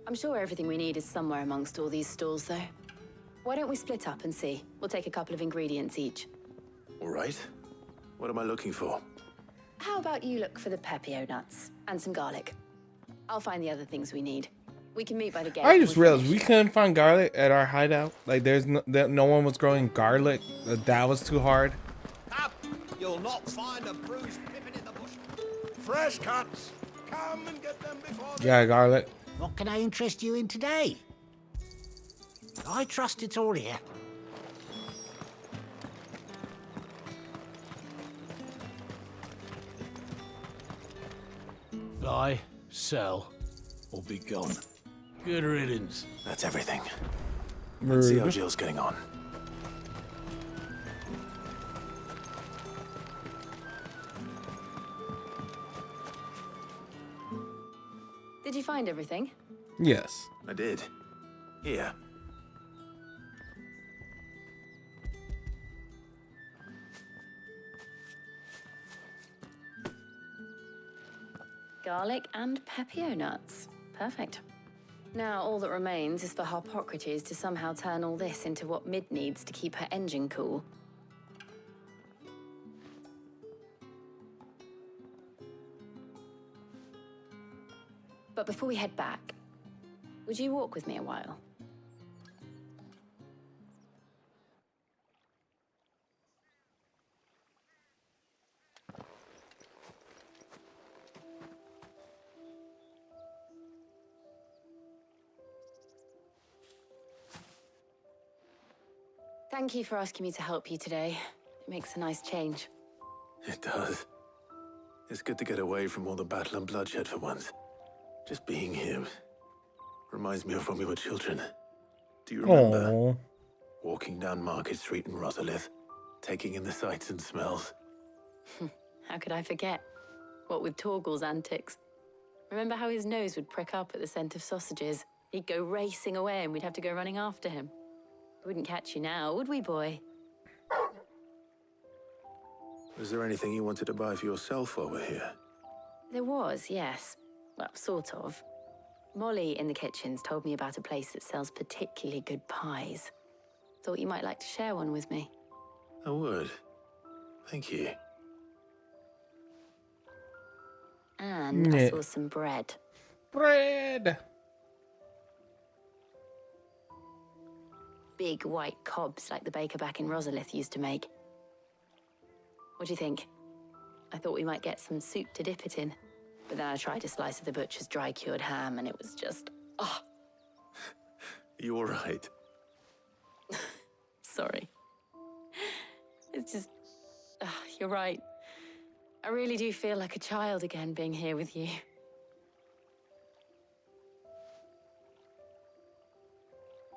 I'm sure everything we need is somewhere amongst all these stalls, though. Why don't we split up and see? We'll take a couple of ingredients each. All right. What am I looking for? How about you look for the pepio nuts and some garlic? I'll find the other things we need. We can meet by the gate. I just realized we couldn't find garlic at our hideout. Like, there's no one was growing garlic. That was too hard. Up! You'll not find a bruised pippin in the bush. Fresh cuts! Come and get them before Yeah, garlic. What can I interest you in today? I trust it's all here. Buy, sell, or be gone. Good riddance. That's everything. Let's see how Rude. Jill's getting on. Did you find everything? Yes. I did. Here. Garlic and pepio nuts. Perfect. Now all that remains is for Harpocrates to somehow turn all this into what Mid needs to keep her engine cool. But before we head back, would you walk with me a while? Thank you for asking me to help you today. It makes a nice change. It does. It's good to get away from all the battle and bloodshed for once. Just being here reminds me of when we were children. Do you remember? Aww. Walking down Market Street in Rosalith, taking in the sights and smells. How could I forget? What with Torgal's antics. Remember how his nose would prick up at the scent of sausages? He'd go racing away and we'd have to go running after him. We wouldn't catch you now, would we, boy? Was there anything you wanted to buy for yourself while we're here? There was, yes. Well, sort of. Molly in the kitchens told me about a place that sells particularly good pies. Thought you might like to share one with me. I would. Thank you. And I saw some bread. Bread! Big white cobs like the baker back in Rosalith used to make. What do you think? I thought we might get some soup to dip it in. But then I tried a slice of the butcher's dry-cured ham and it was just... oh. You all right? Sorry. It's just... you're right. I really do feel like a child again being here with you.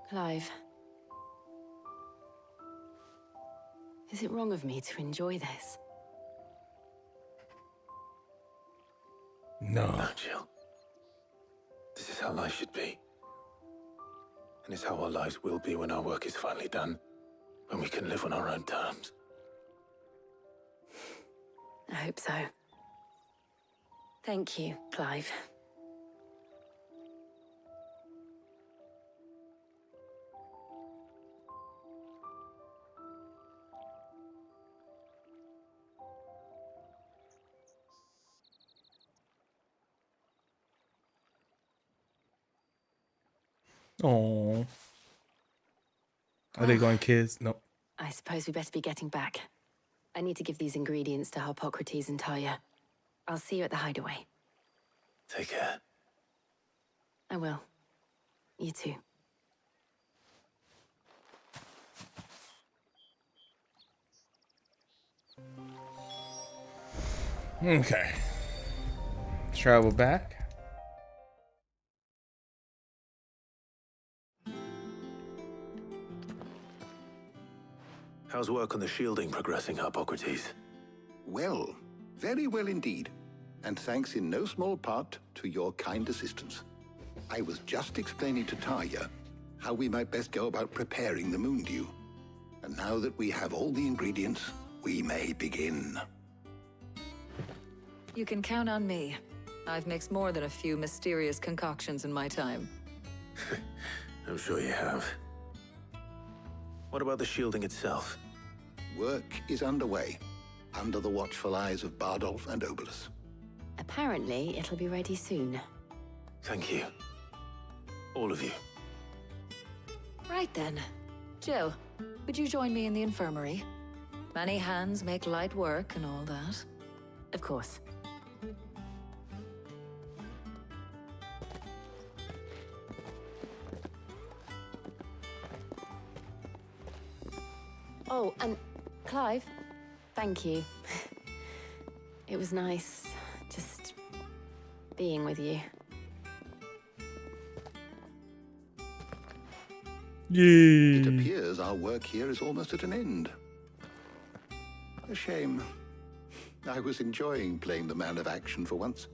Clive. Is it wrong of me to enjoy this? No. No, Jill. This is how life should be. And it's how our lives will be when our work is finally done. When we can live on our own terms. I hope so. Thank you, Clive. Oh. Are they going kids? Nope. I suppose we better be getting back. I need to give these ingredients to Harpocrates and Talia. I'll see you at the hideaway. Take care. I will. You too. Okay. Travel back. How's work on the shielding progressing, Harpocrates? Well, very well indeed. And thanks in no small part to your kind assistance. I was just explaining to Talia how we might best go about preparing the moon dew. And now that we have all the ingredients, we may begin. You can count on me. I've mixed more than a few mysterious concoctions in my time. I'm sure you have. What about the shielding itself? Work is underway, under the watchful eyes of Bardolph and Obolus. Apparently, it'll be ready soon. Thank you. All of you. Right then. Jill, would you join me in the infirmary? Many hands make light work and all that. Of course. Oh, and Clive, thank you. It was nice just being with you. Yay. It appears our work here is almost at an end. A shame. I was enjoying playing the man of action for once.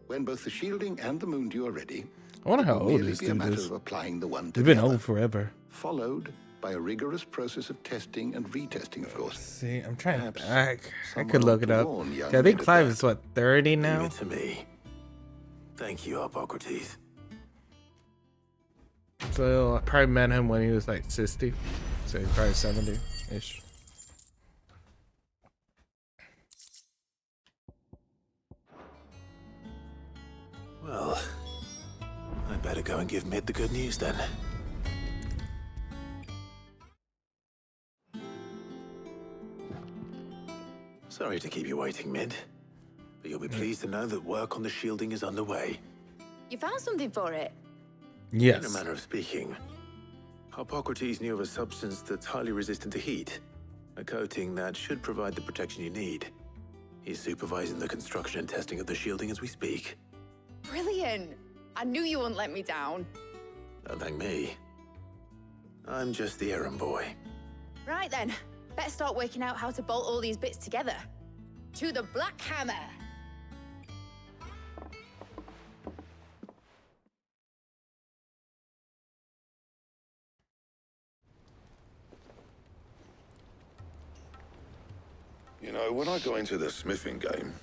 When both the shielding and the moon dew are ready, I wonder how it will old merely this be a dude matter is. of applying the one to They've been the old other, forever. followed by a rigorous process of testing and retesting, of course. See, I'm trying to. Perhaps I someone could look it ought to up. warn young Yeah, I think men of Clive that. is what, 30 Leave now? it to me. Thank you, Harpocrates. So I probably met him when he was like 60, so he's probably 70-ish. Well, I better go and give Mid the good news then. Sorry to keep you waiting, Mid, but you'll be pleased to know that work on the shielding is underway. You found something for it? Yes. In a manner of speaking, Hippocrates knew of a substance that's highly resistant to heat. A coating that should provide the protection you need. He's supervising the construction and testing of the shielding as we speak. Brilliant! I knew you wouldn't let me down. Don't thank me. I'm just the errand boy. Right then, better start working out how to bolt all these bits together. To the Black Hammer! You know, when I got into the smithing game,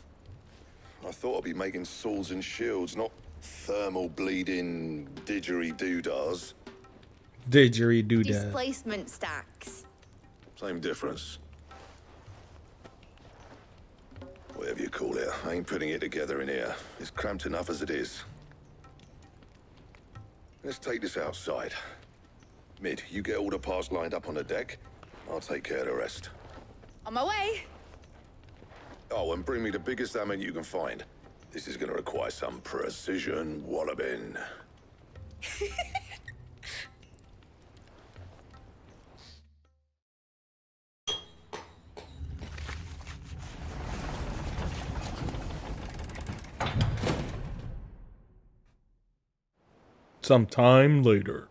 I thought I'd be making swords and shields, not thermal bleeding didgeridoo-dahs. Didgeridoo-dah. Displacement stacks. Same difference. Whatever you call it, I ain't putting it together in here. It's cramped enough as it is. Let's take this outside. Mid, you get all the parts lined up on the deck. I'll take care of the rest. On my way! Oh, and bring me the biggest hammer you can find. This is gonna require some precision walloping. Sometime later.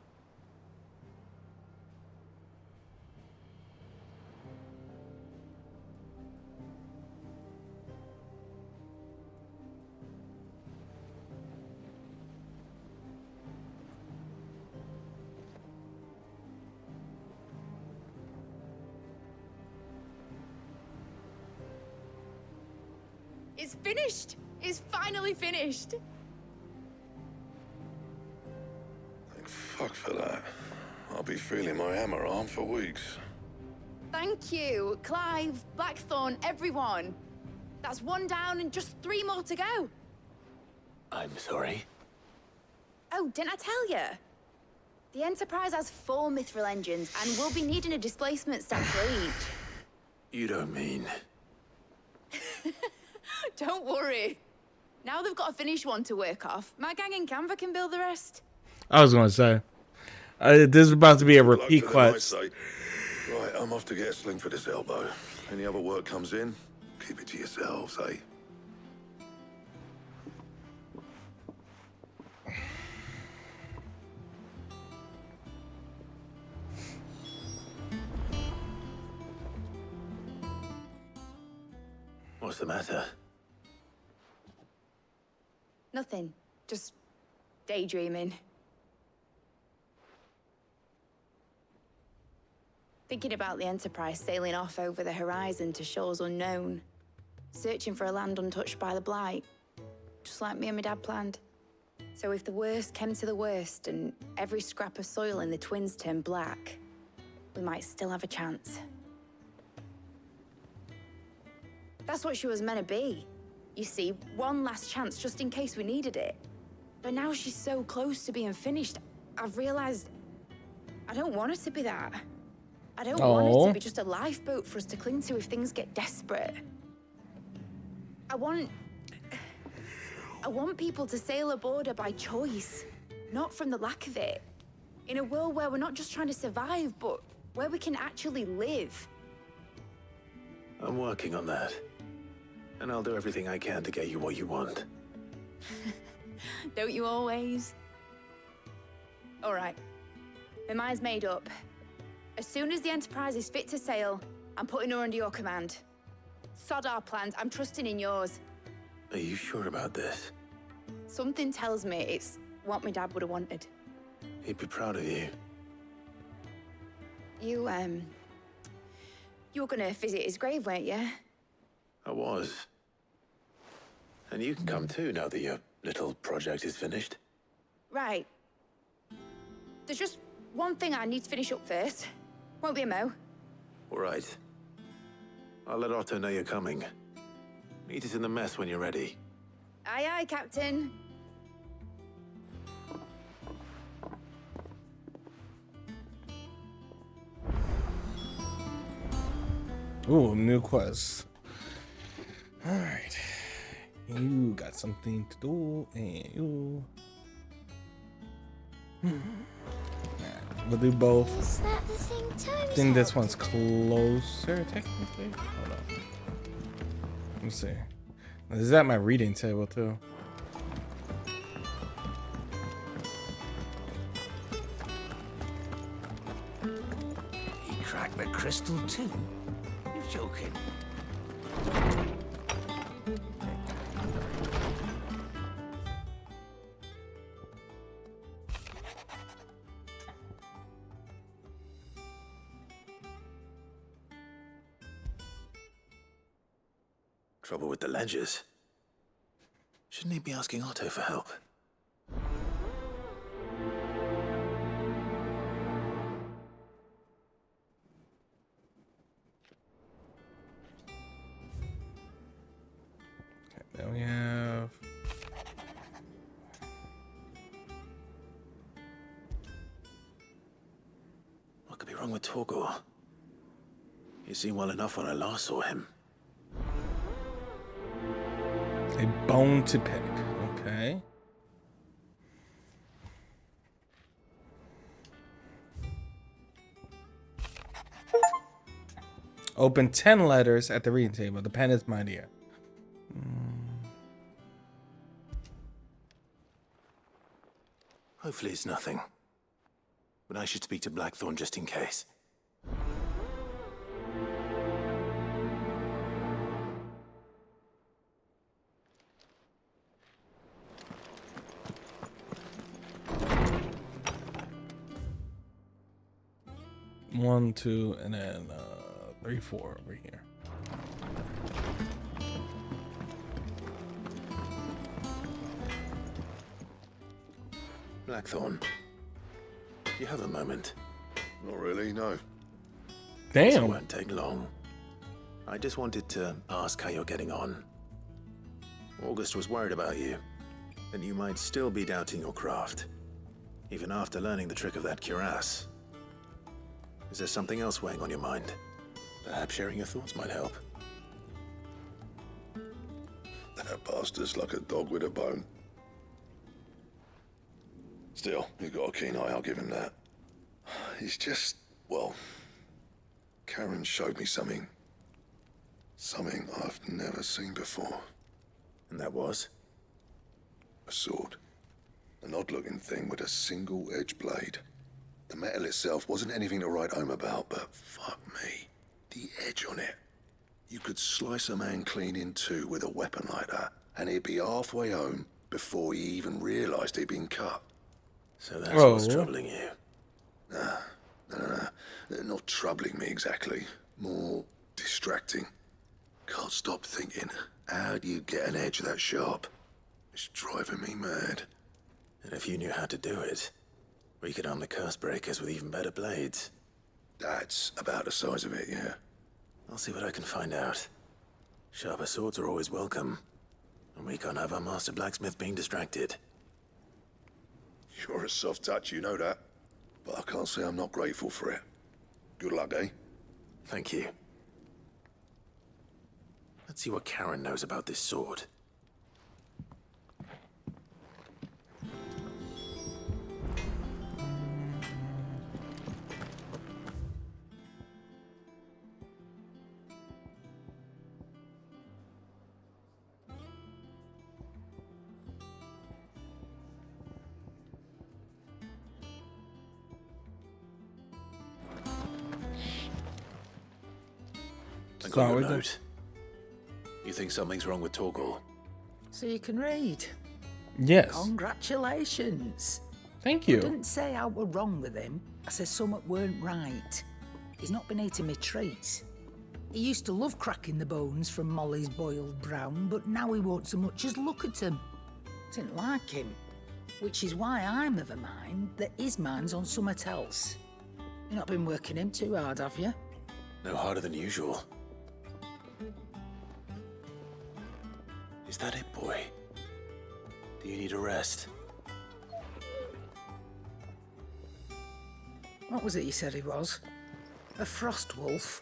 It's finished! It's finally finished! Thank fuck for that. I'll be feeling my hammer arm for weeks. Thank you, Clive, Blackthorn, everyone. That's one down and just 3 more to go. I'm sorry. Oh, didn't I tell you? The Enterprise has 4 mithril engines and we'll be needing a displacement stack for each. You don't mean... Don't worry. Now they've got a finished one to work off. My gang in Canva can build the rest. I was gonna say, this is about to be a repeat quest. Right, I'm off to get a sling for this elbow. Any other work comes in, keep it to yourselves, eh? What's the matter? Nothing. Just daydreaming. Thinking about the Enterprise sailing off over the horizon to shores unknown. Searching for a land untouched by the Blight. Just like me and my dad planned. So if the worst came to the worst and every scrap of soil in the Twins turned black, we might still have a chance. That's what she was meant to be. You see, one last chance just in case we needed it. But now she's so close to being finished, I've realized I don't want her to be that. I don't want her to be just a lifeboat for us to cling to if things get desperate. I want people to sail aboard her by choice, not from the lack of it. In a world where we're not just trying to survive, but where we can actually live. I'm working on that. And I'll do everything I can to get you what you want. Don't you always? All right. My mind's made up. As soon as the Enterprise is fit to sail, I'm putting her under your command. Sod our plans. I'm trusting in yours. Are you sure about this? Something tells me it's what my dad would have wanted. He'd be proud of you. You were gonna visit his grave, weren't you? I was. And you can come too now that your little project is finished. Right. There's just one thing I need to finish up first. Won't be a mo. All right. I'll let Otto know you're coming. Meet us in the mess when you're ready. Aye, aye, Captain. Ooh, new quest. Alright. You got something to do, and you... We'll do both. Is that the thing Tomes I think this helped one's closer, technically. Hold on. Let's see. This is at my reading table, too. He cracked the crystal too. You're joking. Trouble with the ledgers. Shouldn't he be asking Otto for help? Then we have... What could be wrong with Torgor? He seemed well enough when I last saw him. A bone to pick. Okay. Open 10 letters at the reading table. The pen is mightier. Hopefully it's nothing. But I should speak to Blackthorn just in case. One, two, and then 3, 4 over here. Blackthorn, do you have a moment? Not really, no. Damn. It won't take long. I just wanted to ask how you're getting on. August was worried about you, that you might still be doubting your craft, even after learning the trick of that cuirass. Is there something else weighing on your mind? Perhaps sharing your thoughts might help. That bastard's like a dog with a bone. Still, he's got a keen eye, I'll give him that. He's just, well, Karen showed me something. Something I've never seen before. And that was? A sword. An odd-looking thing with a single-edged blade. The metal itself wasn't anything to write home about, but fuck me, the edge on it. You could slice a man clean in two with a weapon like that, and he'd be halfway home before he even realized he'd been cut. So that's what's troubling you? Nah, no. Not troubling me exactly. More distracting. Can't stop thinking, how do you get an edge that sharp? It's driving me mad. And if you knew how to do it, we could arm the curse breakers with even better blades. That's about the size of it, yeah. I'll see what I can find out. Sharper swords are always welcome. And we can't have our master blacksmith being distracted. You're a soft touch, you know that. But I can't say I'm not grateful for it. Good luck, eh? Thank you. Let's see what Karen knows about this sword. I got your note. You think something's wrong with Torgor? So you can read? Yes. Congratulations. Thank you. I didn't say I were wrong with him. I said something weren't right. He's not been eating me treats. He used to love cracking the bones from Molly's boiled brown, but now he won't so much as look at them. Didn't like him. Which is why I'm of a mind that his mind's on something else. You've not been working him too hard, have you? No harder than usual. Is that it, boy? Do you need a rest? What was it you said he was? A frost wolf?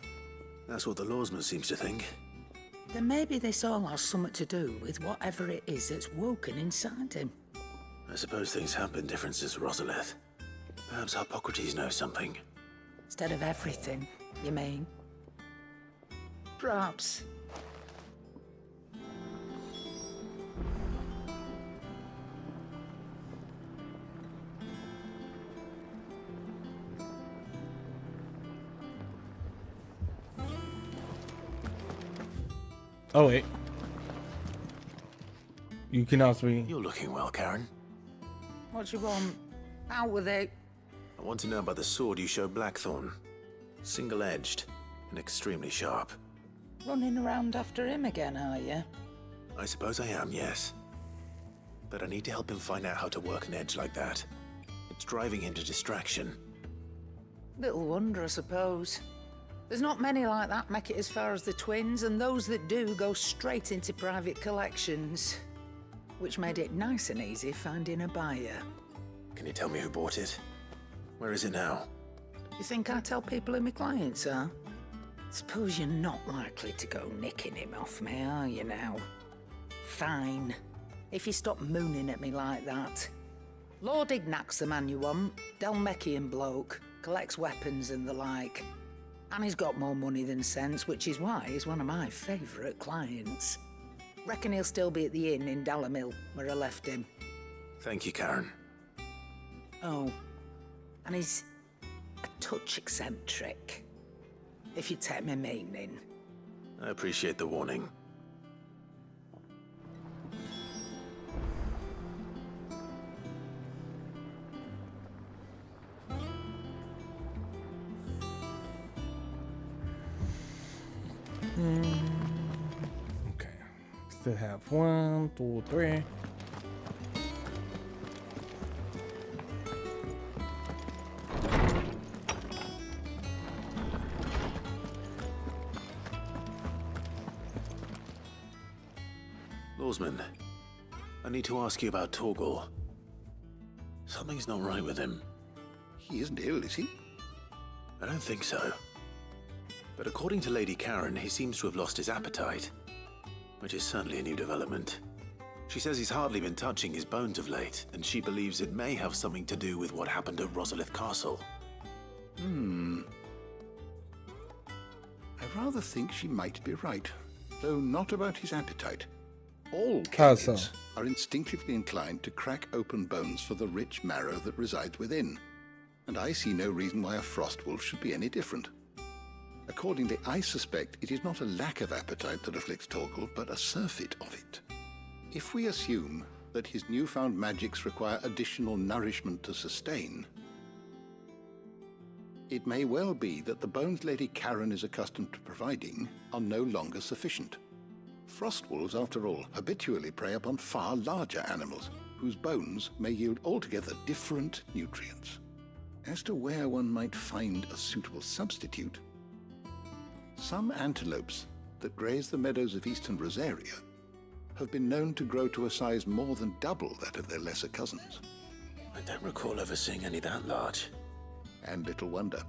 That's what the lawsman seems to think. Then maybe this all has something to do with whatever it is that's woken inside him. I suppose things have been different since Rosalith. Perhaps Hippocrates knows something. Instead of everything, you mean? Perhaps. Oh wait. You can also be. You're looking well, Karen. What do you want? Out with it. I want to know about the sword you showed Blackthorn. Single-edged and extremely sharp. Running around after him again, are you? I suppose I am, yes. But I need to help him find out how to work an edge like that. It's driving him to distraction. Little wonder, I suppose. There's not many like that make it as far as the twins, and those that do go straight into private collections. Which made it nice and easy finding a buyer. Can you tell me who bought it? Where is it now? You think I tell people who my clients are? Suppose you're not likely to go nicking him off me, are you now? Fine. If you stop mooning at me like that. Lord Ignac's the man you want. Dalmekian bloke. Collects weapons and the like. And he's got more money than sense, which is why he's one of my favourite clients. Reckon he'll still be at the inn in Dalamil, where I left him. Thank you, Karen. Oh, and he's a touch eccentric, if you take my meaning. I appreciate the warning. Okay. Still have 1, 2, 3. Lawsman, I need to ask you about Torgal. Something's not right with him. He isn't ill, is he? I don't think so. But according to Lady Karen, he seems to have lost his appetite, which is certainly a new development. She says he's hardly been touching his bones of late, and she believes it may have something to do with what happened at Rosalith Castle. I rather think she might be right, though not about his appetite. All How so? canids are instinctively inclined to crack open bones for the rich marrow that resides within, and I see no reason why a frost wolf should be any different. Accordingly, I suspect it is not a lack of appetite that afflicts Torgal, but a surfeit of it. If we assume that his newfound magics require additional nourishment to sustain, it may well be that the bones Lady Karen is accustomed to providing are no longer sufficient. Frost wolves, after all, habitually prey upon far larger animals, whose bones may yield altogether different nutrients. As to where one might find a suitable substitute, some antelopes that graze the meadows of eastern Rosaria have been known to grow to a size more than double that of their lesser cousins. I don't recall ever seeing any that large. And little wonder.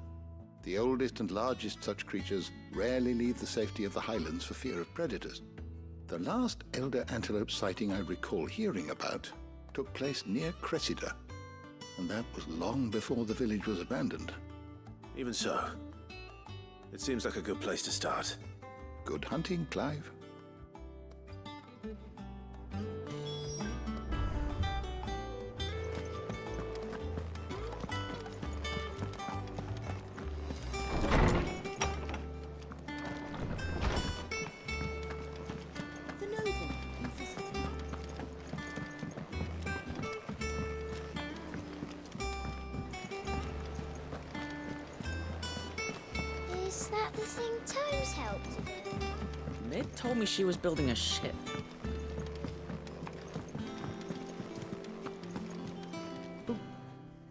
The oldest and largest such creatures rarely leave the safety of the highlands for fear of predators. The last elder antelope sighting I recall hearing about took place near Cressida, and that was long before the village was abandoned. Even so, it seems like a good place to start. Good hunting, Clive. The noble you visited. Is that the thing Tomes helped to do? Mid told me she was building a ship.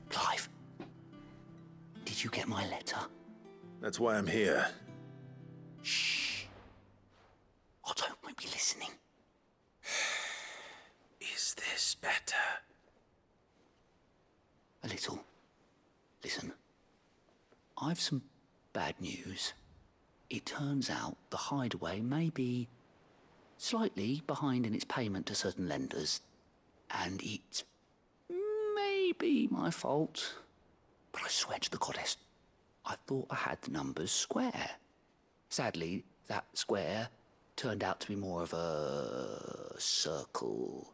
Clive, did you get my letter? That's why I'm here. Shh. I don't want me listening. Is this better? A little. Listen, I've some bad news. It turns out the hideaway may be slightly behind in its payment to certain lenders, and it may be my fault. but I swear to the goddess, I thought I had the numbers square. Sadly, that square turned out to be more of a circle.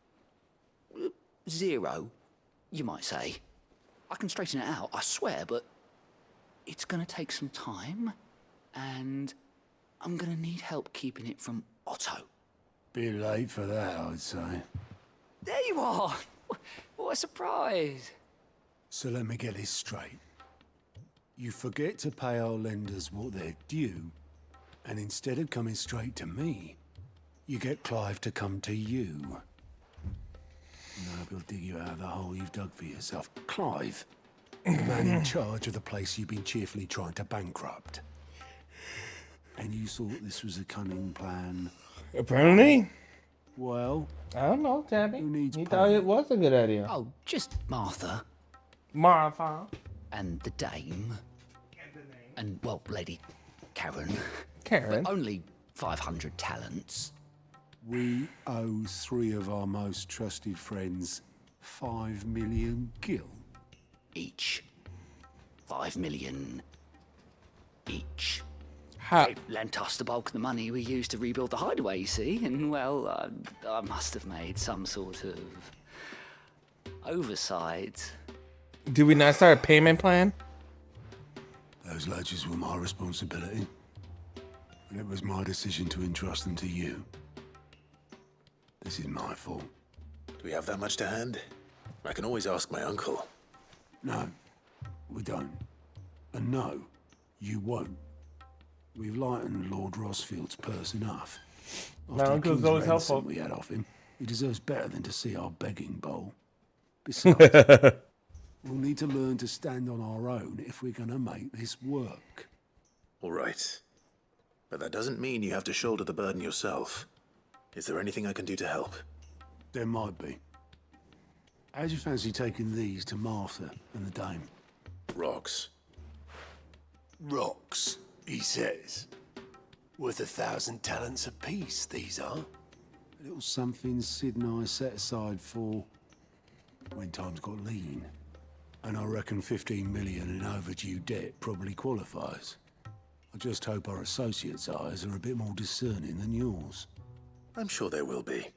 0, you might say. I can straighten it out, I swear, but it's gonna take some time, and I'm gonna need help keeping it from Otto. Bit late for that, I'd say. There you are! What a surprise! So let me get this straight. You forget to pay our lenders what they're due, and instead of coming straight to me, you get Clive to come to you. Now we'll dig you out of the hole you've dug for yourself. Clive, the man in charge of the place you've been cheerfully trying to bankrupt. And you thought this was a cunning plan? Apparently. Well, I don't know, Tabby. Who needs You thought it was a good idea. Oh, just Martha. Martha. And the dame. And, well, Lady Karen. Karen? But only 500 talents. We owe 3 of our most trusted friends 5 million gil. Each. 5 million each. How? They lent us the bulk of the money we used to rebuild the hideaway, you see, and, well, I must have made some sort of oversight. Do we not start a payment plan? Those ledgers were my responsibility. And it was my decision to entrust them to you. This is my fault. Do we have that much to hand? I can always ask my uncle. No, we don't. And no, you won't. We've lightened Lord Rosfield's purse enough. My After the uncle's king's always ransom helpful. we had off him, he deserves better than to see our begging bowl. Besides, we'll need to learn to stand on our own if we're going to make this work. All right. But that doesn't mean you have to shoulder the burden yourself. Is there anything I can do to help? There might be. How'd you fancy taking these to Martha and the dame? Rocks. Rocks, he says. Worth 1,000 talents apiece, these are. A little something Sid and I set aside for when times got lean. And I reckon 15 million in overdue debt probably qualifies. I just hope our associates' eyes are a bit more discerning than yours. I'm sure there will be.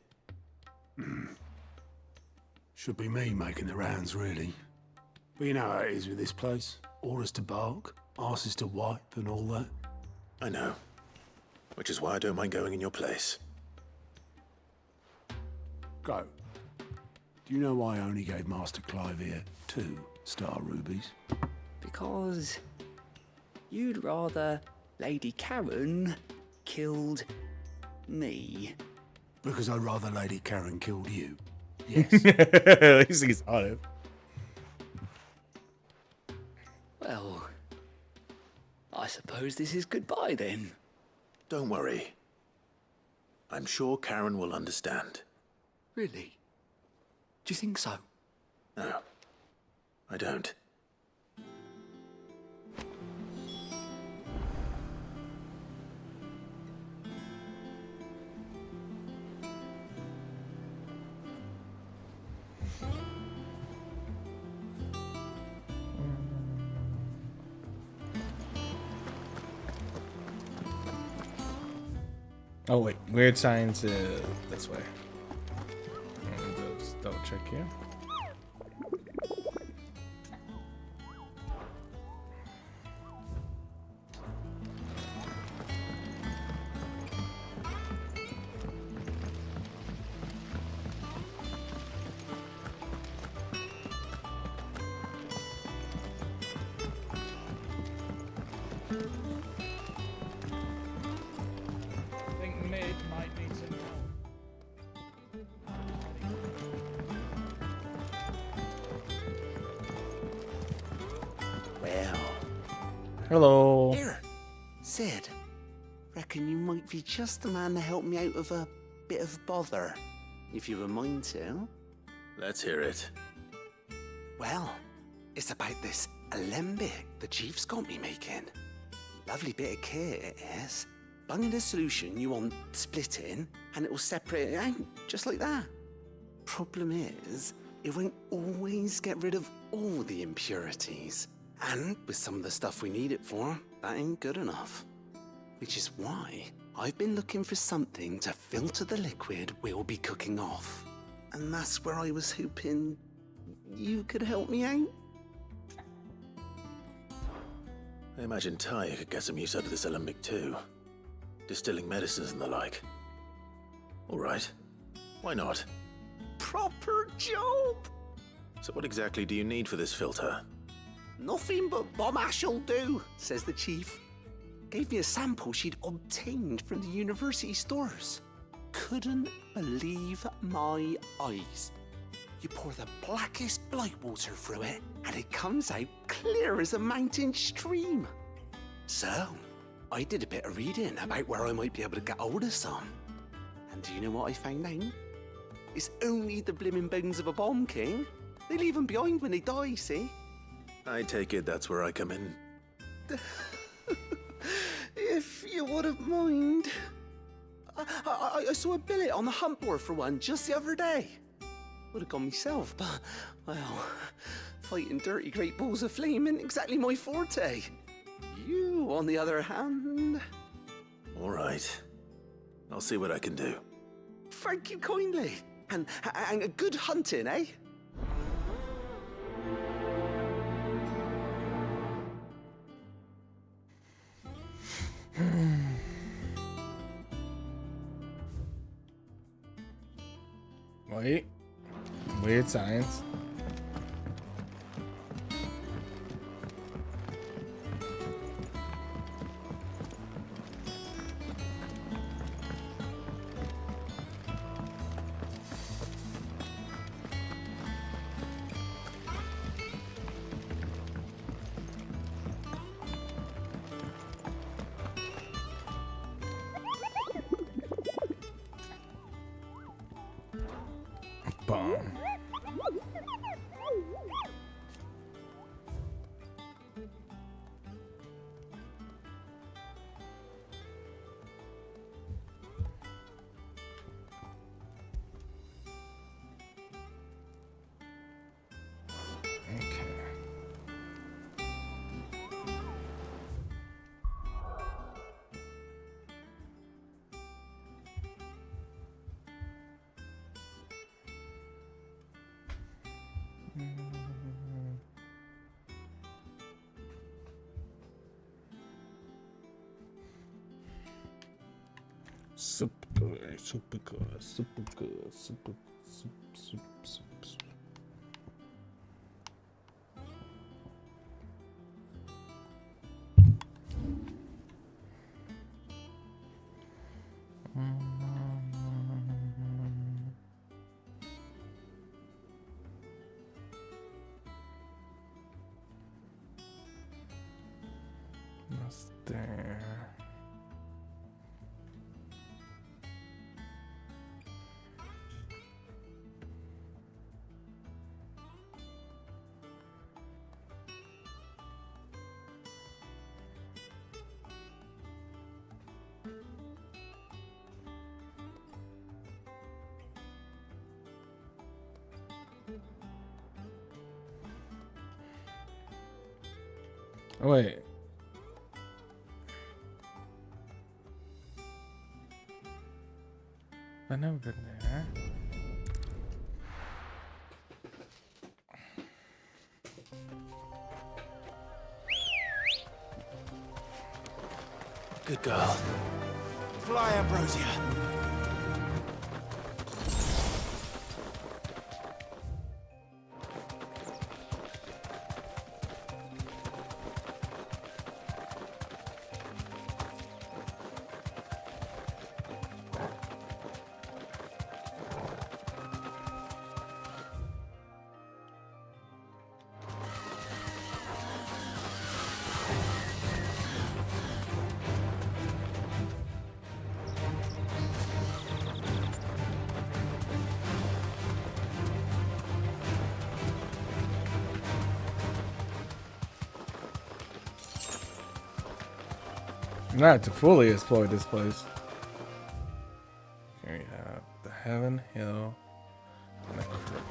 Should be me making the rounds, really. But you know how it is with this place. Orders to bark, arses to wipe, and all that. I know. Which is why I don't mind going in your place. Go. Do you know why I only gave Master Clive here 2 star rubies? Because you'd rather Lady Karen killed me. Because I'd rather Lady Karen killed you. Yes. At least he's on it. Well, I suppose this is goodbye then. Don't worry. I'm sure Karen will understand. Really? Do you think so? No, I don't. Oh wait, weird signs this way. And just double check here. I think mid might need some help. Well. Hello. Here, Sid. Reckon you might be just the man to help me out of a bit of bother, if you were mind to. Let's hear it. Well, it's about this alembic the chief's got me making. Lovely bit of kit it is. Bung in a solution you want splitting, and it'll separate it out, just like that. Problem is, it won't always get rid of all the impurities. And with some of the stuff we need it for, that ain't good enough. Which is why I've been looking for something to filter the liquid we'll be cooking off. And that's where I was hoping you could help me out. I imagine Tyre could get some use out of this alembic too. Distilling medicines and the like. All right. Why not? Proper job! So what exactly do you need for this filter? Nothing but bomb ash'll do, says the chief. Gave me a sample she'd obtained from the university stores. Couldn't believe my eyes. You pour the blackest blight water through it, and it comes out clear as a mountain stream. So, I did a bit of reading about where I might be able to get hold of some. And do you know what I found out? It's only the blimmin' bones of a bomb king. They leave them behind when they die, see? I take it that's where I come in. If you wouldn't mind. I saw a billet on the hunt board for one just the other day. Would have gone myself, but, well, fighting dirty great balls of flame isn't exactly my forte. You, on the other hand... All right. I'll see what I can do. Thank you kindly. And a good hunting, eh? Wait. Weird science. Bomb. Super good, super good, super good, super. What's there? Oh, wait. I've never been there. Good girl. Fly, Ambrosia. Not to fully exploit this place. Here we have the Heaven Hill and the Crook.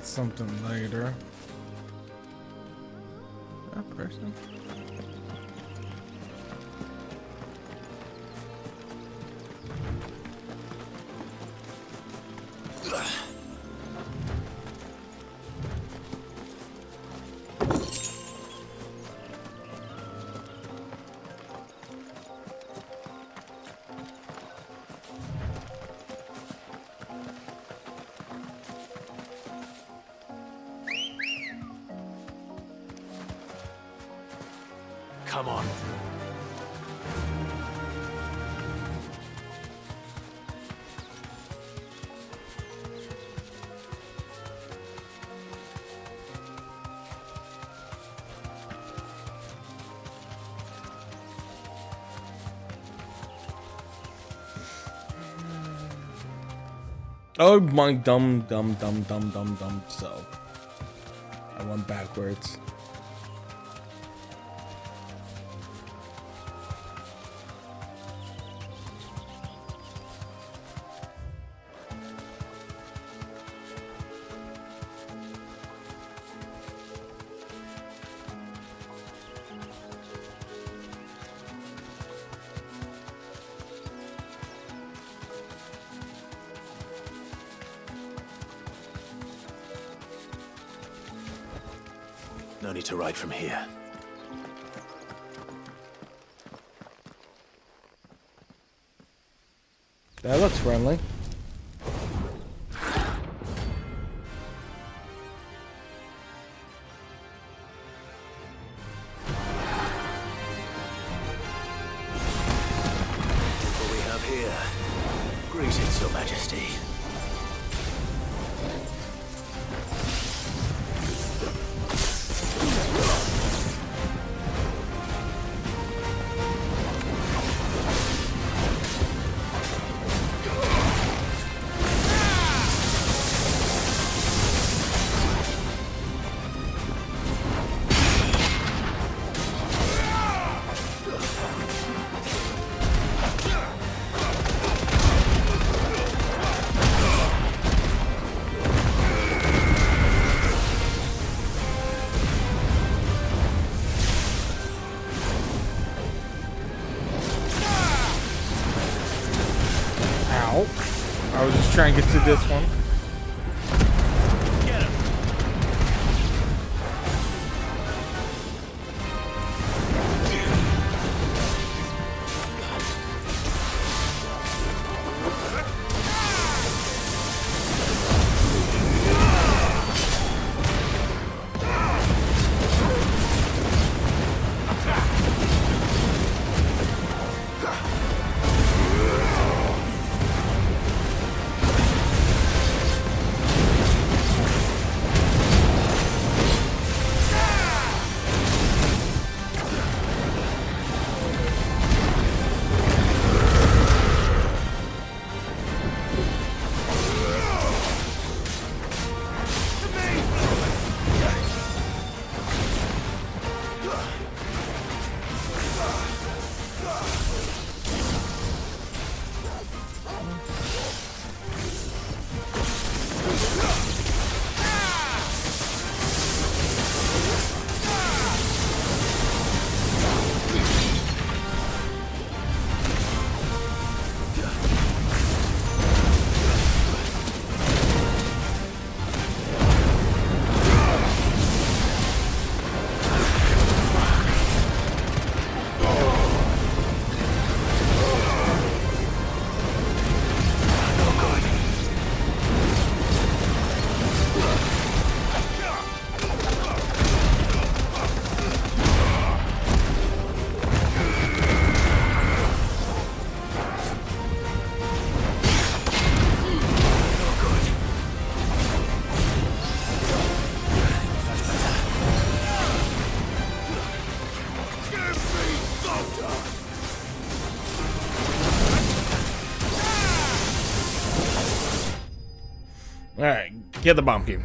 That's something later. That person. Come on. Oh my dumb self. I went backwards. No need to ride from here. That looks friendly. What we have here. Greetings, Your Majesty. I was just trying to get to this one. Alright, get the bomb cube.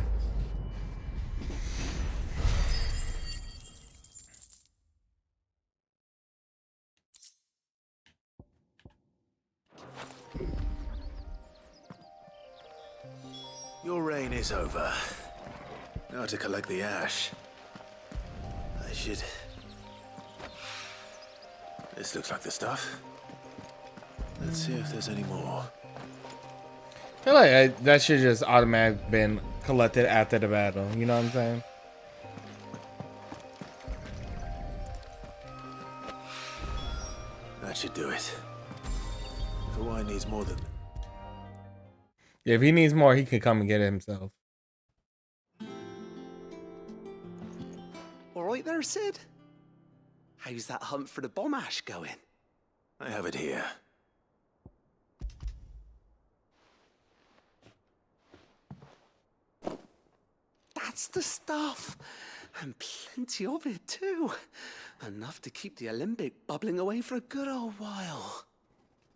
Your reign is over. Now to collect the ash. I should... This looks like the stuff. Let's see if there's any more. I feel like that should just automatically been collected after the battle. You know what I'm saying? That should do it. If the wine needs more than... Yeah, if he needs more, he can come and get it himself. All right there, Sid. How's that hunt for the bomb ash going? I have it here. That's the stuff. And plenty of it, too. Enough to keep the alembic bubbling away for a good old while.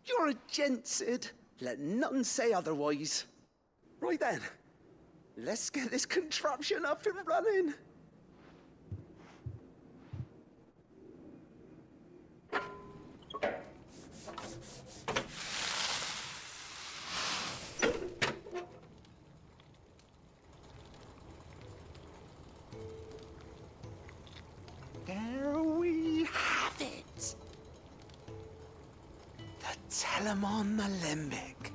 You're a gent, Sid. Let nothing say otherwise. Right then, let's get this contraption up and running. There we have it. The Telemon Alembic.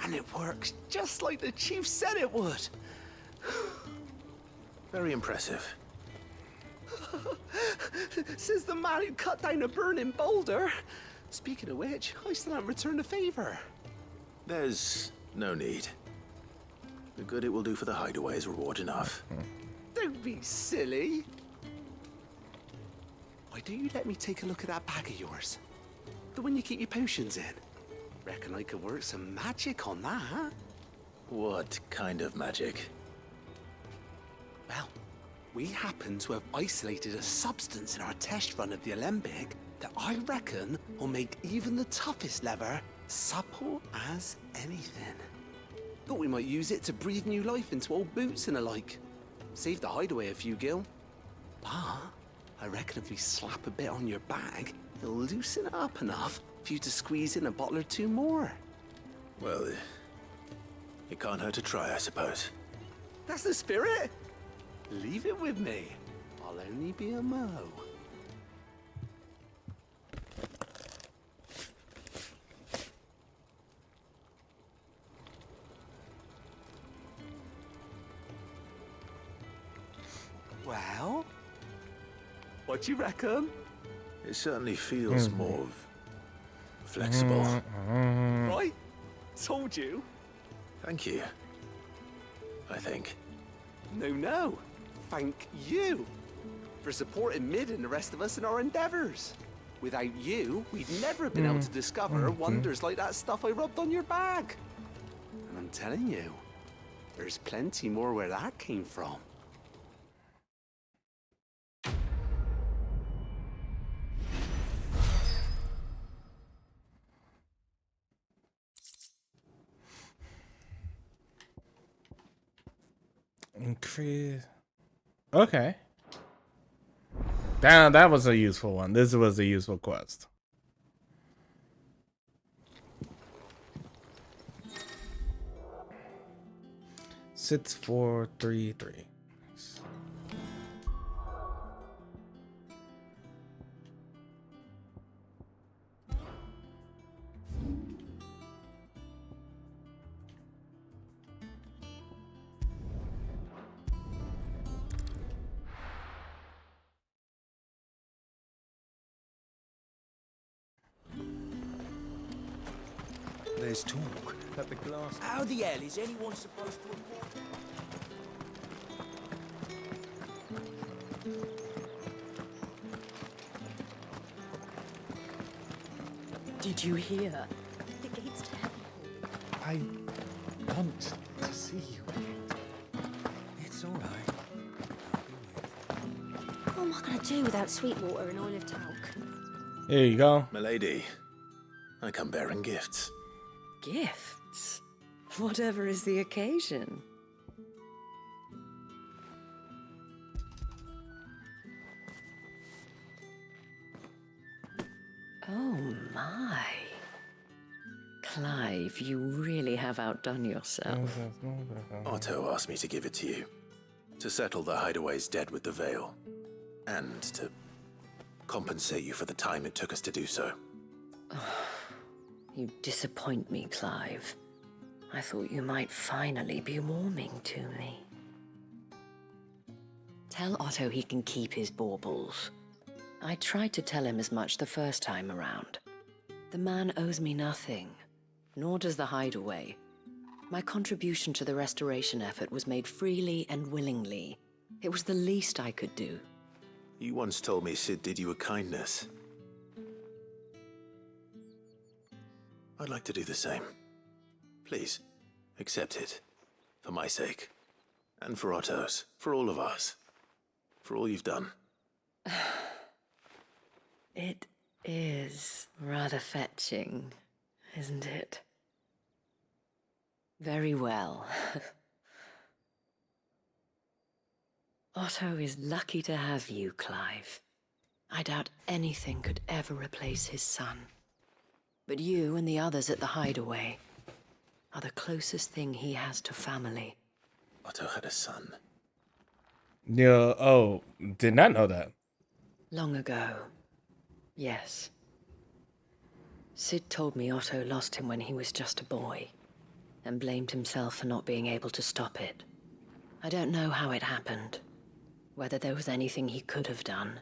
And it works just like the chief said it would. Very impressive. Says the man who cut down a burning boulder. Speaking of which, I still haven't returned the favor. There's no need. The good it will do for the hideaway is reward enough. Don't be silly. Why don't you let me take a look at that bag of yours? The one you keep your potions in. Reckon I could work some magic on that, huh? What kind of magic? Well, we happen to have isolated a substance in our test run of the alembic that I reckon will make even the toughest lever supple as anything. Thought we might use it to breathe new life into old boots and the like. Save the hideaway a few gil. But I reckon if we slap a bit on your bag, it'll loosen it up enough for you to squeeze in a bottle or two more. Well, it can't hurt to try, I suppose. That's the spirit. Leave it with me. I'll only be a mo. Well, what you reckon? It certainly feels more flexible. Right? Told you. Thank you. I think. No. Thank you for supporting Mid and the rest of us in our endeavors. Without you, we'd never have been able to discover wonders like that stuff I rubbed on your bag. And I'm telling you, there's plenty more where that came from. Increase. Okay. Damn, that was a useful one. This was a useful quest. Six, 4, 3, 3. There's talk that the glass... How the hell is anyone supposed to afford... Did you hear? The gates to heaven. I want to see you again. It's all right. What am I going to do without Sweetwater and Olive Talc? Here you go. Milady, I come bearing gifts. Gifts? Whatever is the occasion. Oh my. Clive, you really have outdone yourself. Otto asked me to give it to you. To settle the Hideaway's debt with the Veil. And to compensate you for the time it took us to do so. You disappoint me, Clive. I thought you might finally be warming to me. Tell Otto he can keep his baubles. I tried to tell him as much the first time around. The man owes me nothing, nor does the Hideaway. My contribution to the restoration effort was made freely and willingly. It was the least I could do. You once told me Sid did you a kindness. I'd like to do the same. Please, accept it. For my sake. And for Otto's. For all of us. For all you've done. It is rather fetching, isn't it? Very well. Otto is lucky to have you, Clive. I doubt anything could ever replace his son. But you and the others at the Hideaway are the closest thing he has to family. Otto had a son. Yeah, oh, did not know that. Long ago, yes. Sid told me Otto lost him when he was just a boy, and blamed himself for not being able to stop it. I don't know how it happened, whether there was anything he could have done,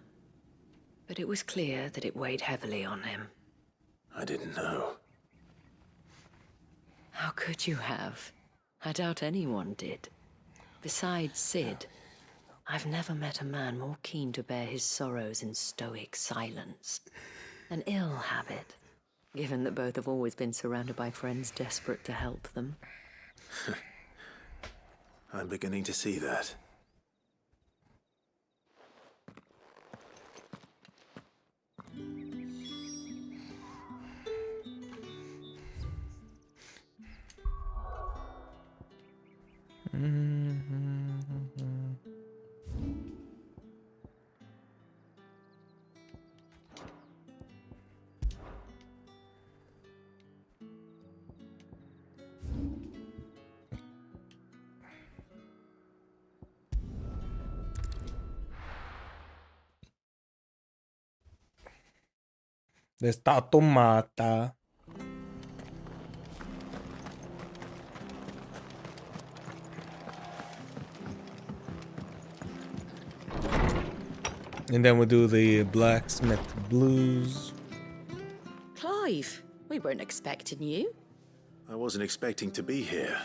but it was clear that it weighed heavily on him. I didn't know. How could you have? I doubt anyone did. Besides Sid, I've never met a man more keen to bear his sorrows in stoic silence. An ill habit, given that both have always been surrounded by friends desperate to help them. I'm beginning to see that. È stato matta. And then we'll do the blacksmith blues. Clive, we weren't expecting you. I wasn't expecting to be here,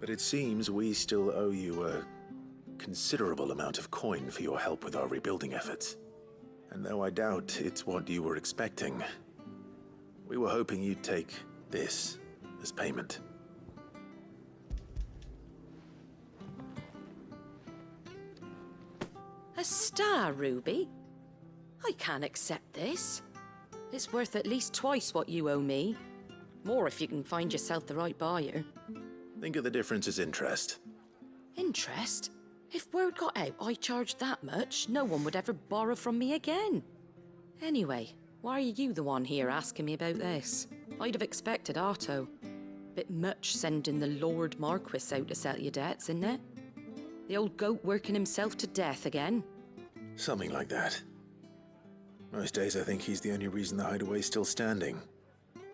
but it seems we still owe you a considerable amount of coin for your help with our rebuilding efforts. And though I doubt it's what you were expecting, we were hoping you'd take this as payment. A star ruby? I can't accept this. It's worth at least twice what you owe me. More if you can find yourself the right buyer. Think of the difference as interest. Interest? If word got out I charged that much, no one would ever borrow from me again. Anyway, why are you the one here asking me about this? I'd have expected Otto. Bit much sending the Lord Marquis out to settle your debts, isn't it? The old goat working himself to death again? Something like that. Most days I think he's the only reason the Hideaway's still standing.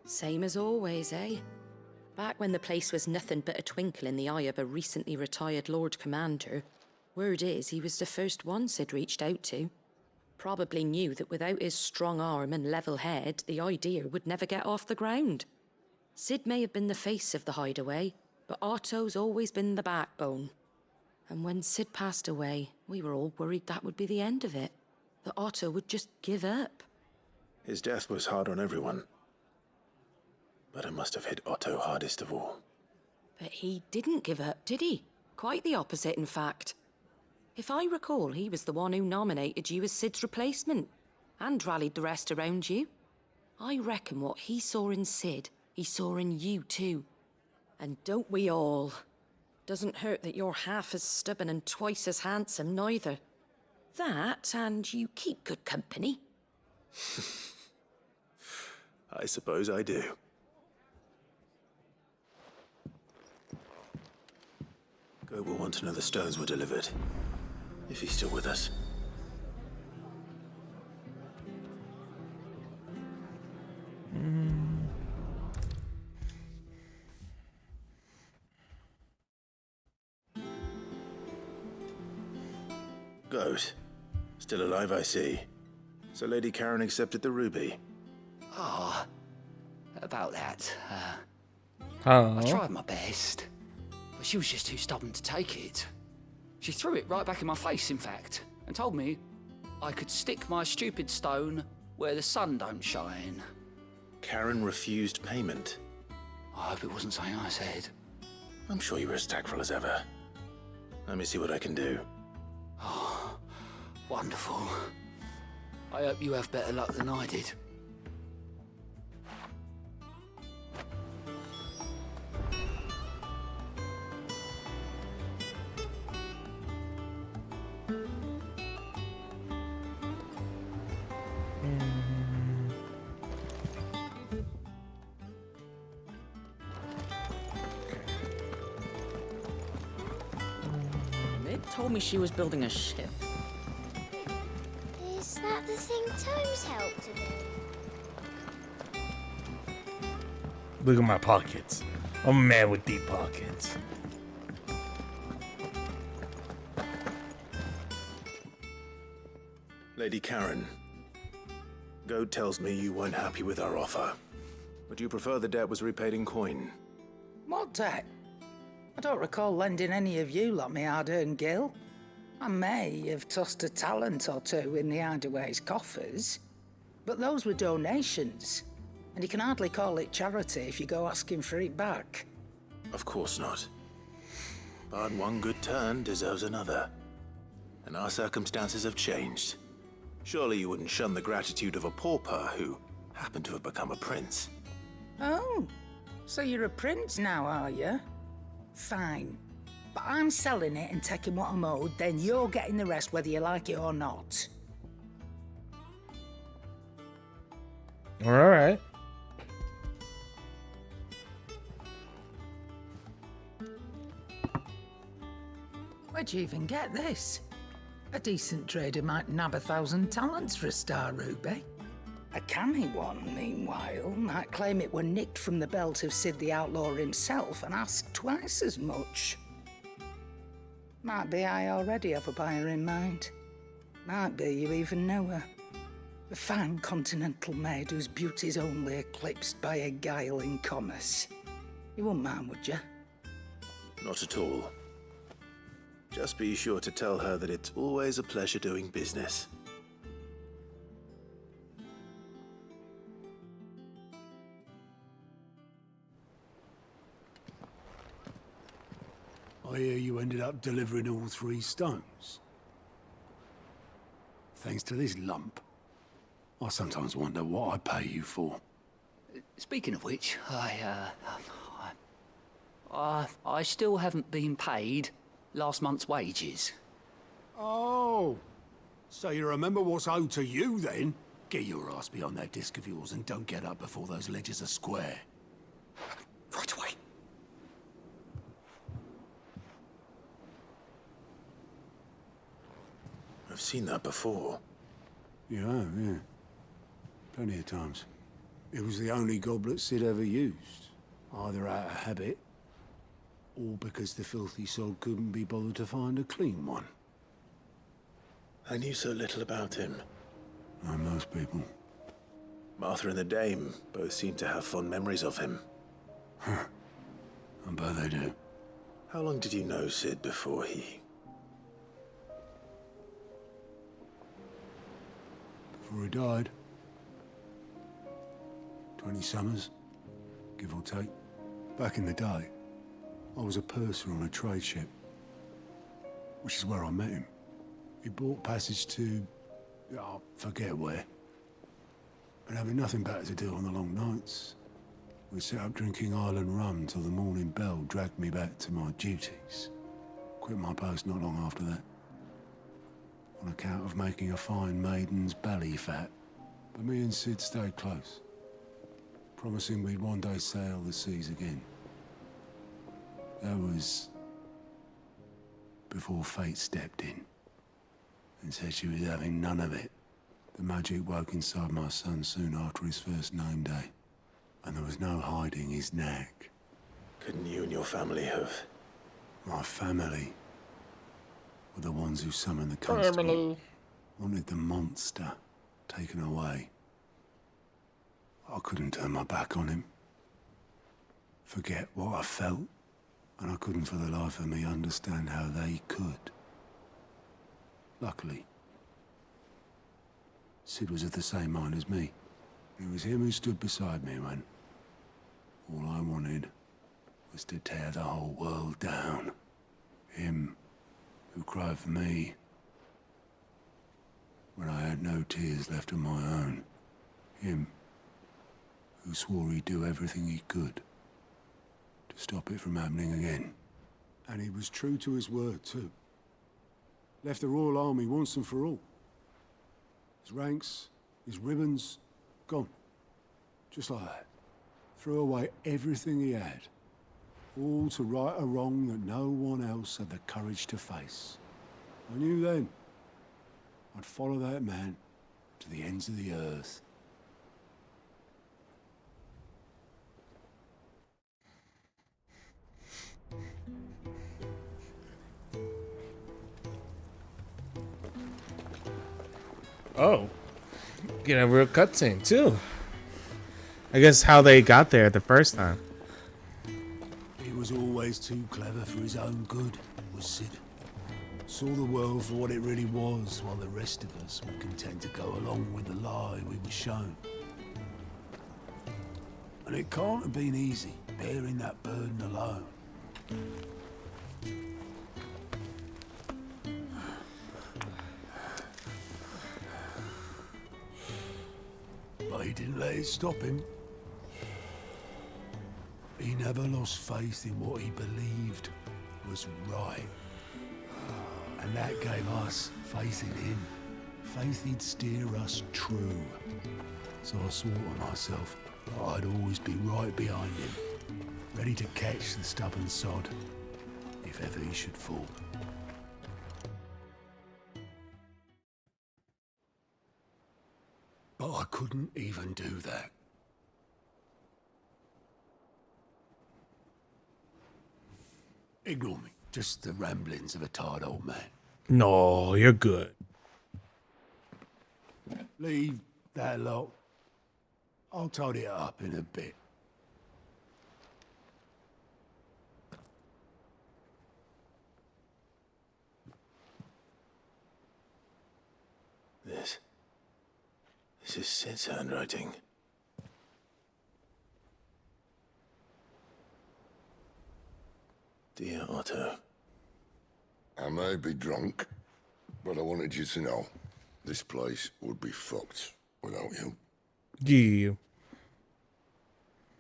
Same as always, eh? Back when the place was nothing but a twinkle in the eye of a recently retired Lord Commander, word is he was the first one Sid reached out to. Probably knew that without his strong arm and level head, the idea would never get off the ground. Sid may have been the face of the Hideaway, but Otto's always been the backbone. And when Sid passed away, we were all worried that would be the end of it. That Otto would just give up. His death was hard on everyone. But it must have hit Otto hardest of all. But he didn't give up, did he? Quite the opposite, in fact. If I recall, he was the one who nominated you as Sid's replacement, and rallied the rest around you. I reckon what he saw in Sid, he saw in you too. And don't we all? Doesn't hurt that you're half as stubborn and twice as handsome, neither. That, and you keep good company. I suppose I do. Goat will want to know the stones were delivered. If he's still with us. Goat. Still alive, I see. So Lady Karen accepted the ruby. Ah, about that. Oh. I tried my best, but she was just too stubborn to take it. She threw it right back in my face, in fact, and told me I could stick my stupid stone where the sun don't shine. Karen refused payment. I hope it wasn't something I said. I'm sure you were as tactful as ever. Let me see what I can do. Oh, wonderful. I hope you have better luck than I did. They told me she was building a ship. Is that the thing Tomes helped to do? Look at my pockets. I'm a man with deep pockets. Lady Karen, Goat tells me you weren't happy with our offer. Would you prefer the debt was repaid in coin? What debt? I don't recall lending any of you lot me hard-earned gil. I may have tossed a talent or two in the Hideaway's coffers, but those were donations, and you can hardly call it charity if you go asking for it back. Of course not. But one good turn deserves another. And our circumstances have changed. Surely you wouldn't shun the gratitude of a pauper who happened to have become a prince. Oh, so you're a prince now, are you? Fine. But I'm selling it and taking what I'm owed, then you're getting the rest whether you like it or not. All right. Where'd you even get this? A decent trader might nab 1,000 talents for a star ruby. A canny one, meanwhile, might claim it were nicked from the belt of Sid the Outlaw himself and ask twice as much. Might be I already have a buyer in mind. Might be you even know her. A fine continental maid whose beauty's only eclipsed by a guile in commerce. You wouldn't mind, would you? Not at all. Just be sure to tell her that it's always a pleasure doing business. I hear you ended up delivering all 3 stones. Thanks to this lump. I sometimes wonder what I pay you for. Speaking of which, I still haven't been paid last month's wages. Oh, so you remember what's owed to you then? Get your ass behind that disc of yours and don't get up before those ledgers are square. Right away. I've seen that before. You have, yeah. Plenty of times. It was the only goblet Sid ever used. Either out of habit, or because the filthy sod couldn't be bothered to find a clean one. I knew so little about him. Like most people. Martha and the Dame both seem to have fond memories of him. Huh. I bet they do. How long did you know Sid before he... Before he died. 20 summers, give or take. Back in the day, I was a purser on a trade ship, which is where I met him. He bought passage to... I forget where. But having nothing better to do on the long nights, we set up drinking island rum till the morning bell dragged me back to my duties. Quit my post not long after that. On account of making a fine maiden's belly fat. But me and Sid stayed close, promising we'd one day sail the seas again. That was before fate stepped in and said she was having none of it. The magic woke inside my son soon after his first name day, and there was no hiding his knack. Couldn't you and your family have? My family were the ones who summoned the constable. Wanted the monster taken away. I couldn't turn my back on him. Forget what I felt, and I couldn't for the life of me understand how they could. Luckily, Sid was of the same mind as me. It was him who stood beside me when all I wanted was to tear the whole world down. Him who cried for me when I had no tears left of my own. Him who swore he'd do everything he could to stop it from happening again. And he was true to his word, too. Left the Royal Army once and for all. His ranks, his ribbons, gone. Just like that. Threw away everything he had. All to right a wrong that no one else had the courage to face. I knew then I'd follow that man to the ends of the earth. Oh, get a real cutscene too. I guess how they got there the first time. He was always too clever for his own good, was Sid. Saw the world for what it really was, while the rest of us were content to go along with the lie we were shown. And it can't have been easy, bearing that burden alone. But he didn't let it stop him. He never lost faith in what he believed was right. And that gave us faith in him. Faith he'd steer us true. So I swore to myself that I'd always be right behind him, ready to catch the stubborn sod, if ever he should fall. But I couldn't even do that. Ignore me. Just the ramblings of a tired old man. No, you're good. Leave that lot. I'll tidy it up in a bit. This is Sid's handwriting. Dear Otto. I may be drunk, but I wanted you to know this place would be fucked without you. Yeah.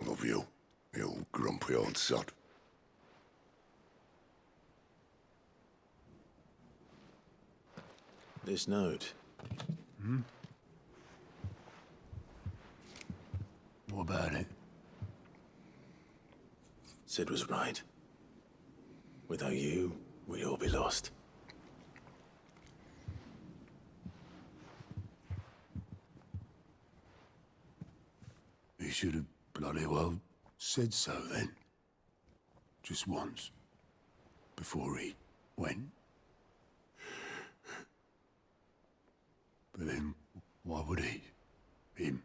Love you, you grumpy old sod. This note. What about it? Sid was right. Without you, we'd all be lost. He should have bloody well said so then. Just once. Before he went. But then, why would he? Him,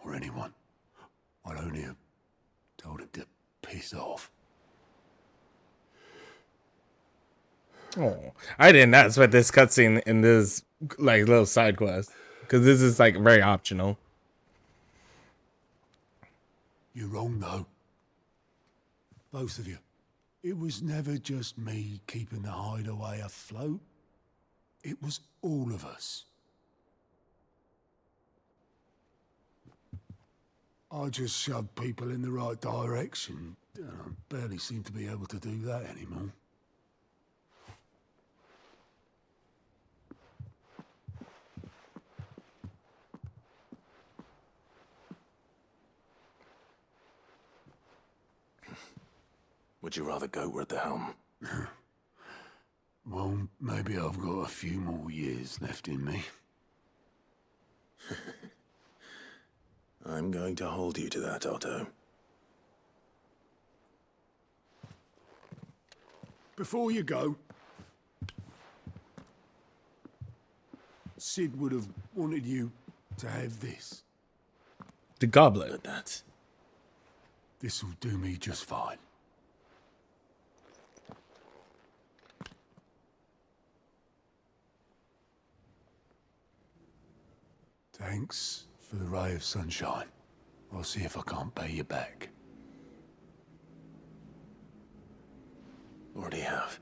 or anyone? I'd only have told him to piss off. Oh, I did not expect this cutscene in this like little side quest because this is like very optional. You're wrong, though. Both of you. It was never just me keeping the hideaway afloat. It was all of us. I just shoved people in the right direction. I barely seem to be able to do that anymore. Would you rather go at the helm? Well, maybe I've got a few more years left in me. I'm going to hold you to that, Otto. Before you go, Sid would have wanted you to have this. The goblet. This'll do me just fine. Thanks for the ray of sunshine. I'll see if I can't pay you back. Already have.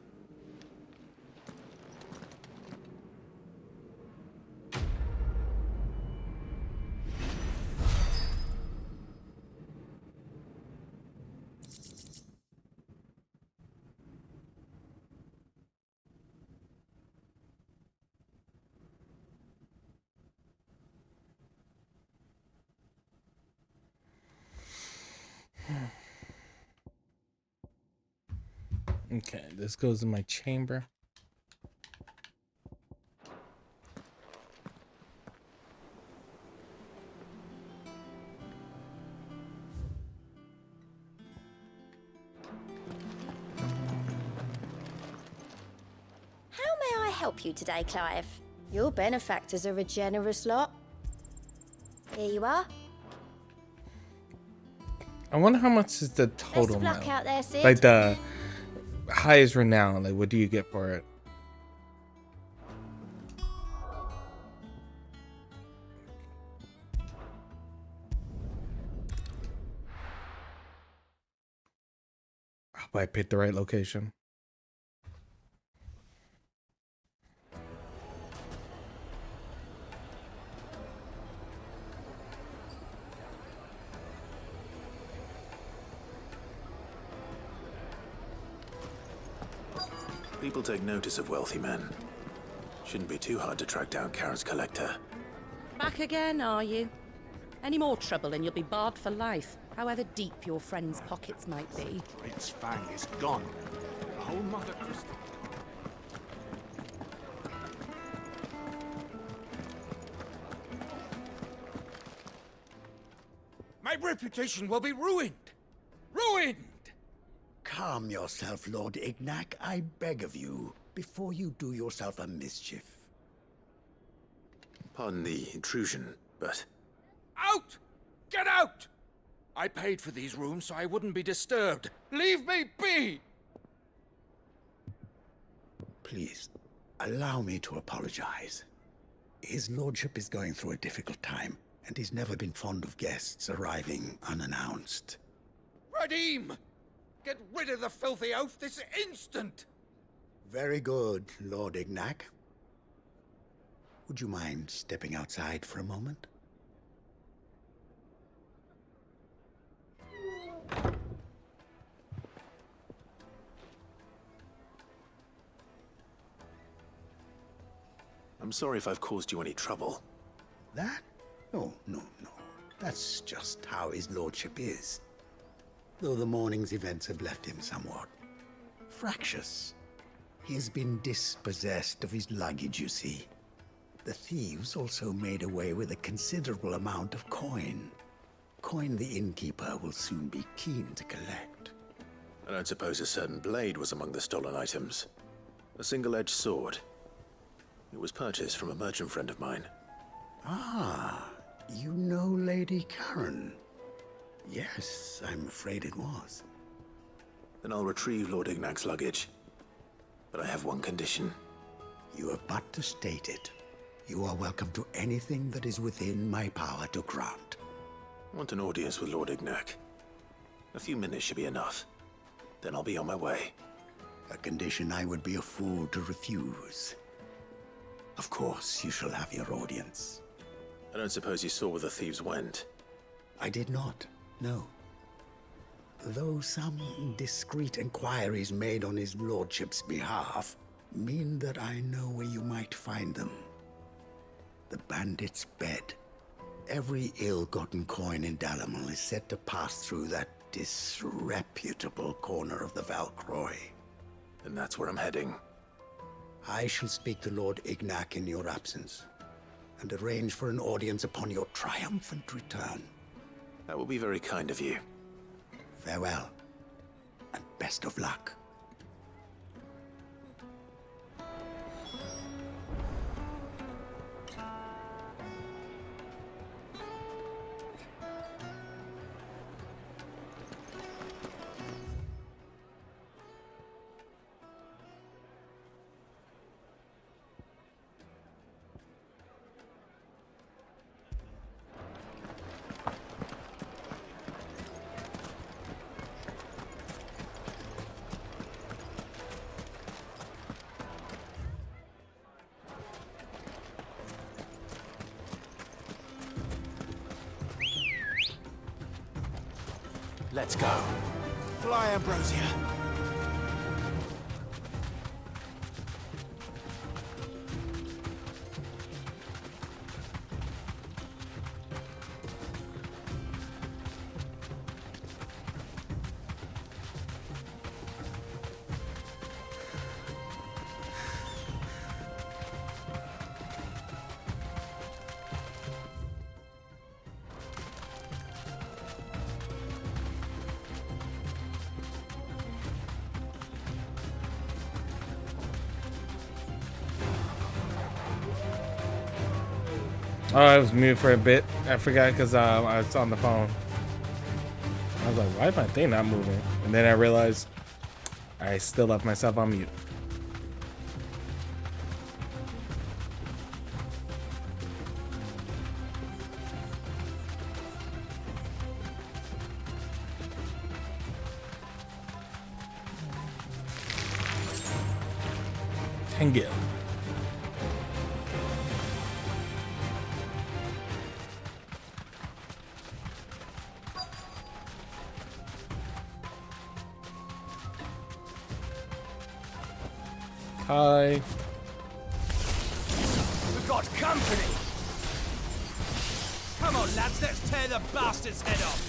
Okay, this goes in my chamber. How may I help you today, Clive? Your benefactors are a generous lot. Here you are. I wonder how much is the Best total of luck amount. out there, Sid. Like the highest renown. Like, what do you get for it? I hope I picked the right location. People take notice of wealthy men. Shouldn't be too hard to track down Karen's collector. Back again, are you? Any more trouble and you'll be barred for life, however deep your friend's pockets might be. Prince Fang is gone. The whole Mother Crystal. My reputation will be ruined! Ruined! Calm yourself, Lord Ignac, I beg of you, before you do yourself a mischief. Pardon the intrusion, but... Out! Get out! I paid for these rooms so I wouldn't be disturbed. Leave me be! Please, allow me to apologize. His lordship is going through a difficult time, and he's never been fond of guests arriving unannounced. Radim! Get rid of the filthy oaf this instant! Very good, Lord Ignac. Would you mind stepping outside for a moment? I'm sorry if I've caused you any trouble. That? Oh, no. That's just how his lordship is. Though the morning's events have left him somewhat fractious. He has been dispossessed of his luggage, you see. The thieves also made away with a considerable amount of coin. Coin the innkeeper will soon be keen to collect. I don't suppose a certain blade was among the stolen items. A single-edged sword. It was purchased from a merchant friend of mine. Ah, you know Lady Karen. Yes, I'm afraid it was. Then I'll retrieve Lord Ignac's luggage. But I have one condition. You have but to state it. You are welcome to anything that is within my power to grant. I want an audience with Lord Ignac. A few minutes should be enough. Then I'll be on my way. A condition I would be a fool to refuse. Of course, you shall have your audience. I don't suppose you saw where the thieves went. I did not, no. Though some discreet inquiries made on his lordship's behalf mean that I know where you might find them. The bandit's bed. Every ill-gotten coin in Dalamil is said to pass through that disreputable corner of the Valcroy. And that's where I'm heading. I shall speak to Lord Ignac in your absence, and arrange for an audience upon your triumphant return. That will be very kind of you. Farewell, and best of luck. Let's go. Fly, Ambrosia. Oh, I was mute for a bit. I forgot because I was on the phone. I was like, why is my thing not moving? And then I realized I still left myself on mute. Tango. Hi. We've got company! Come on, lads, let's tear the bastard's head off!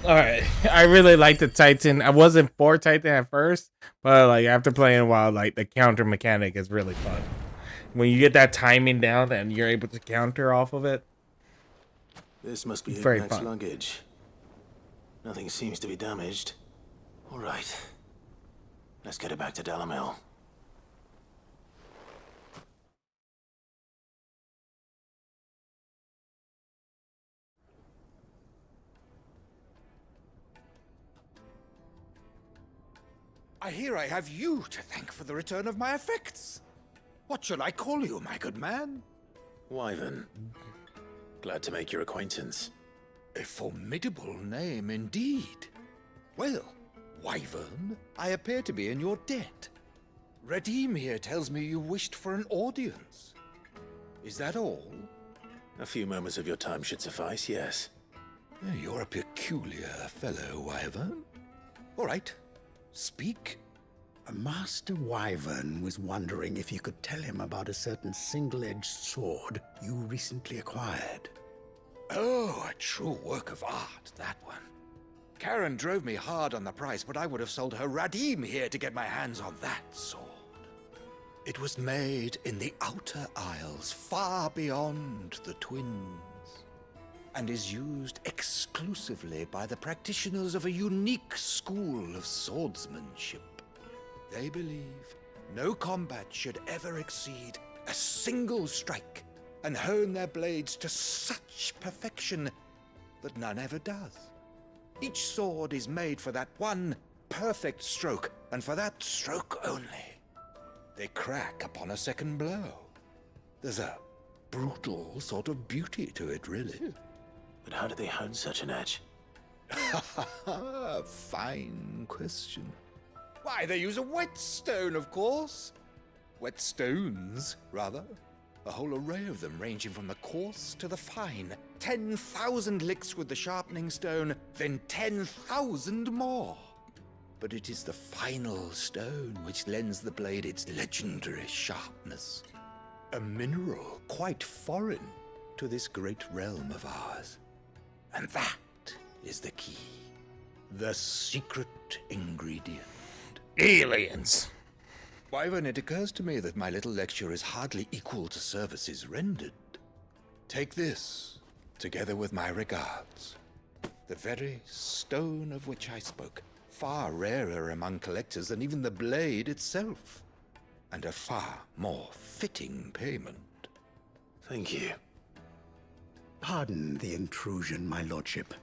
Alright, I really like the Titan. I wasn't for Titan at first, but like after playing a while, like the counter mechanic is really fun. When you get that timing down and you're able to counter off of it. This must be Very Ignac's fun. luggage. Nothing seems to be damaged. All right. Let's get it back to Dalamel. I hear I have you to thank for the return of my effects. What shall I call you, my good man? Wyvern. Glad to make your acquaintance. A formidable name indeed. Well, Wyvern, I appear to be in your debt. Redeem here tells me you wished for an audience. Is that all? A few moments of your time should suffice, yes. You're a peculiar fellow, Wyvern. All right. Speak. Master Wyvern was wondering if you could tell him about a certain single-edged sword you recently acquired. Oh, a true work of art, that one. Karen drove me hard on the price, but I would have sold her Radim here to get my hands on that sword. It was made in the Outer Isles, far beyond the Twins, and is used exclusively by the practitioners of a unique school of swordsmanship. They believe no combat should ever exceed a single strike, and hone their blades to such perfection that none ever does. Each sword is made for that one perfect stroke, and for that stroke only. They crack upon a second blow. There's a brutal sort of beauty to it, really. But how do they hone such an edge? Fine question. Why, they use a whetstone, of course. Whetstones, rather. A whole array of them, ranging from the coarse to the fine. 10,000 licks with the sharpening stone, then 10,000 more. But it is the final stone which lends the blade its legendary sharpness. A mineral quite foreign to this great realm of ours. And that is the key. The secret ingredient. Aliens. Wyvern, it occurs to me that my little lecture is hardly equal to services rendered. Take this, together with my regards. The very stone of which I spoke, far rarer among collectors than even the blade itself, and a far more fitting payment. Thank you. Pardon the intrusion, my lordship.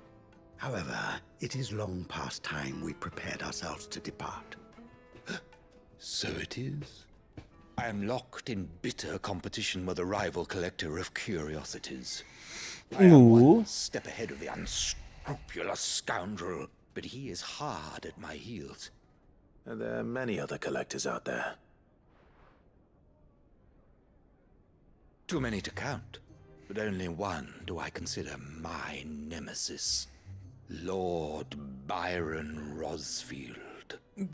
However, it is long past time we prepared ourselves to depart. So it is. I am locked in bitter competition with a rival collector of curiosities. I am one step ahead of the unscrupulous scoundrel, but he is hard at my heels. Are there many other collectors out there? Too many to count, but only one do I consider my nemesis. Lord Byron Rosfield.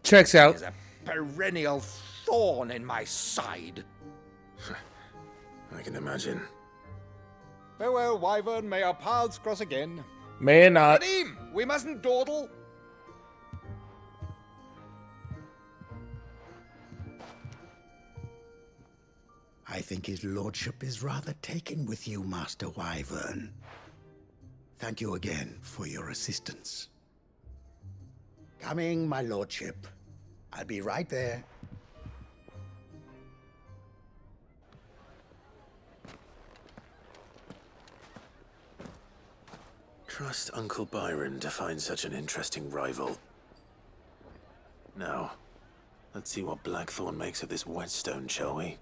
Checks out. Perennial thorn in my side. I can imagine. Farewell, Wyvern. May our paths cross again. May not. Radim, we mustn't dawdle. I think his lordship is rather taken with you, Master Wyvern. Thank you again for your assistance. Coming, my lordship. I'll be right there. Trust Uncle Byron to find such an interesting rival. Now, let's see what Blackthorn makes of this whetstone, shall we?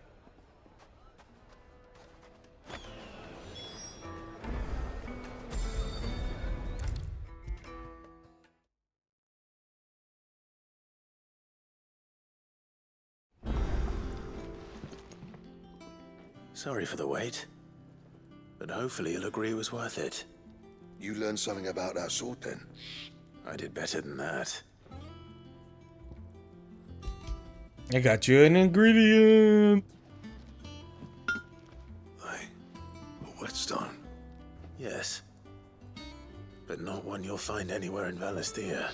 Sorry for the wait, but hopefully you'll agree it was worth it. You learned something about that sword, then? I did better than that. I got you an ingredient. A whetstone? Yes. But not one you'll find anywhere in Valisthea.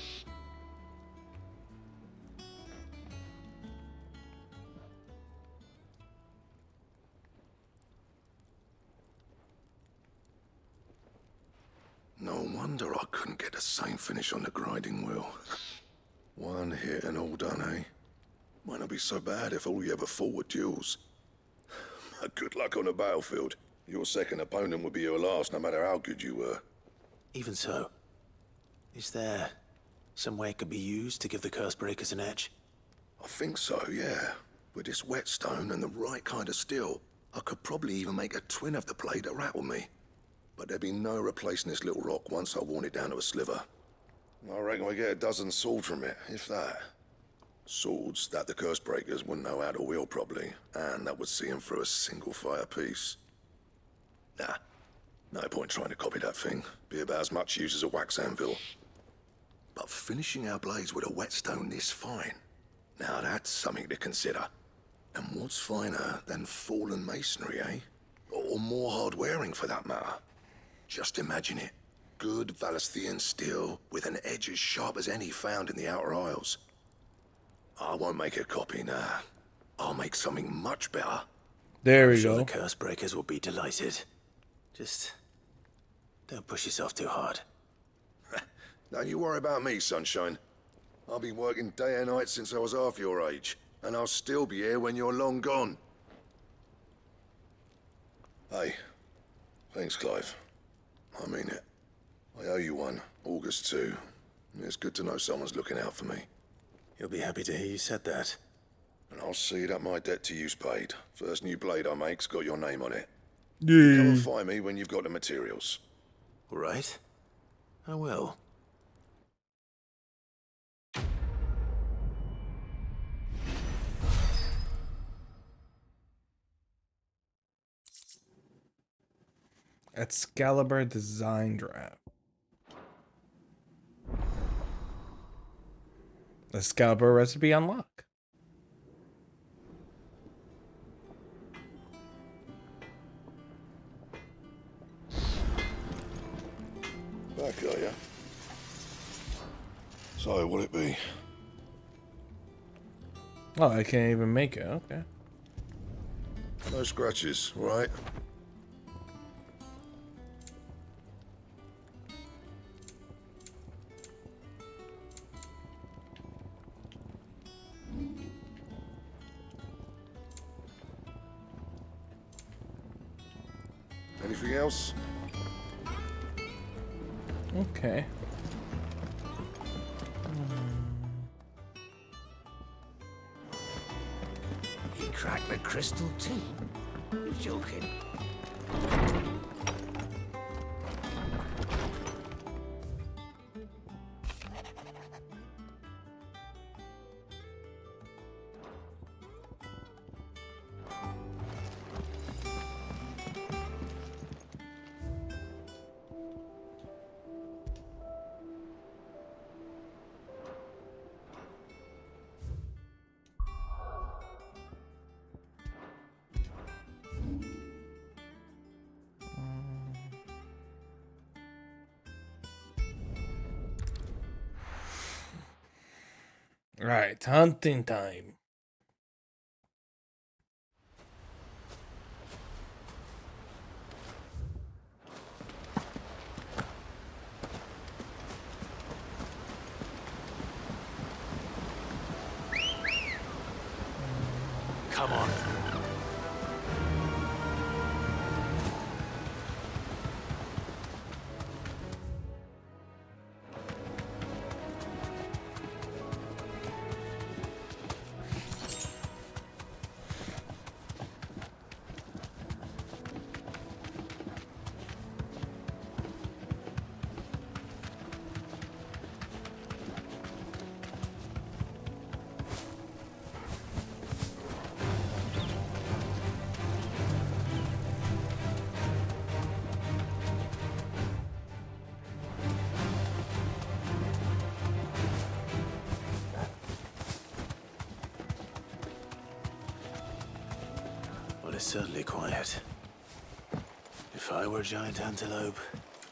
No wonder I couldn't get the same finish on the grinding wheel. One hit and all done, eh? Might not be so bad if all you ever fought were duels. Good luck on the battlefield. Your second opponent would be your last, no matter how good you were. Even so, is there some way it could be used to give the Cursebreakers an edge? I think so, yeah. With this whetstone and the right kind of steel, I could probably even make a twin of the blade that rattled me. But there'd be no replacing this little rock once I worn it down to a sliver. I reckon we get a dozen swords from it, if that. Swords that the Cursebreakers wouldn't know how to wield properly, and that would see them through a single fire piece. Nah, no point trying to copy that thing. Be about as much use as a wax anvil. But finishing our blades with a whetstone this fine, now that's something to consider. And what's finer than fallen masonry, eh? Or more hard-wearing, for that matter. Just imagine it. Good Valesthian steel with an edge as sharp as any found in the Outer Isles. I won't make a copy now. I'll make something much better. There we I'm sure go. the curse breakers will be delighted. Just don't push yourself too hard. Don't you worry about me, sunshine. I've been working day and night since I was half your age, and I'll still be here when you're long gone. Hey, thanks, Clive. I mean it. I owe you one, August too. It's good to know someone's looking out for me. You'll be happy to hear you said that. And I'll see that my debt to you's paid. First new blade I make's got your name on it. Yeah. Come and find me when you've got the materials. All right. I will. Excalibur design draft. Excalibur recipe unlock. Back, are ya? So, what'll it be? Oh, I can't even make it. Okay. No scratches, right? Anything else? Okay. He cracked the crystal too. You're joking. Right, hunting time. Come on. Well, it's certainly quiet. If I were a giant antelope,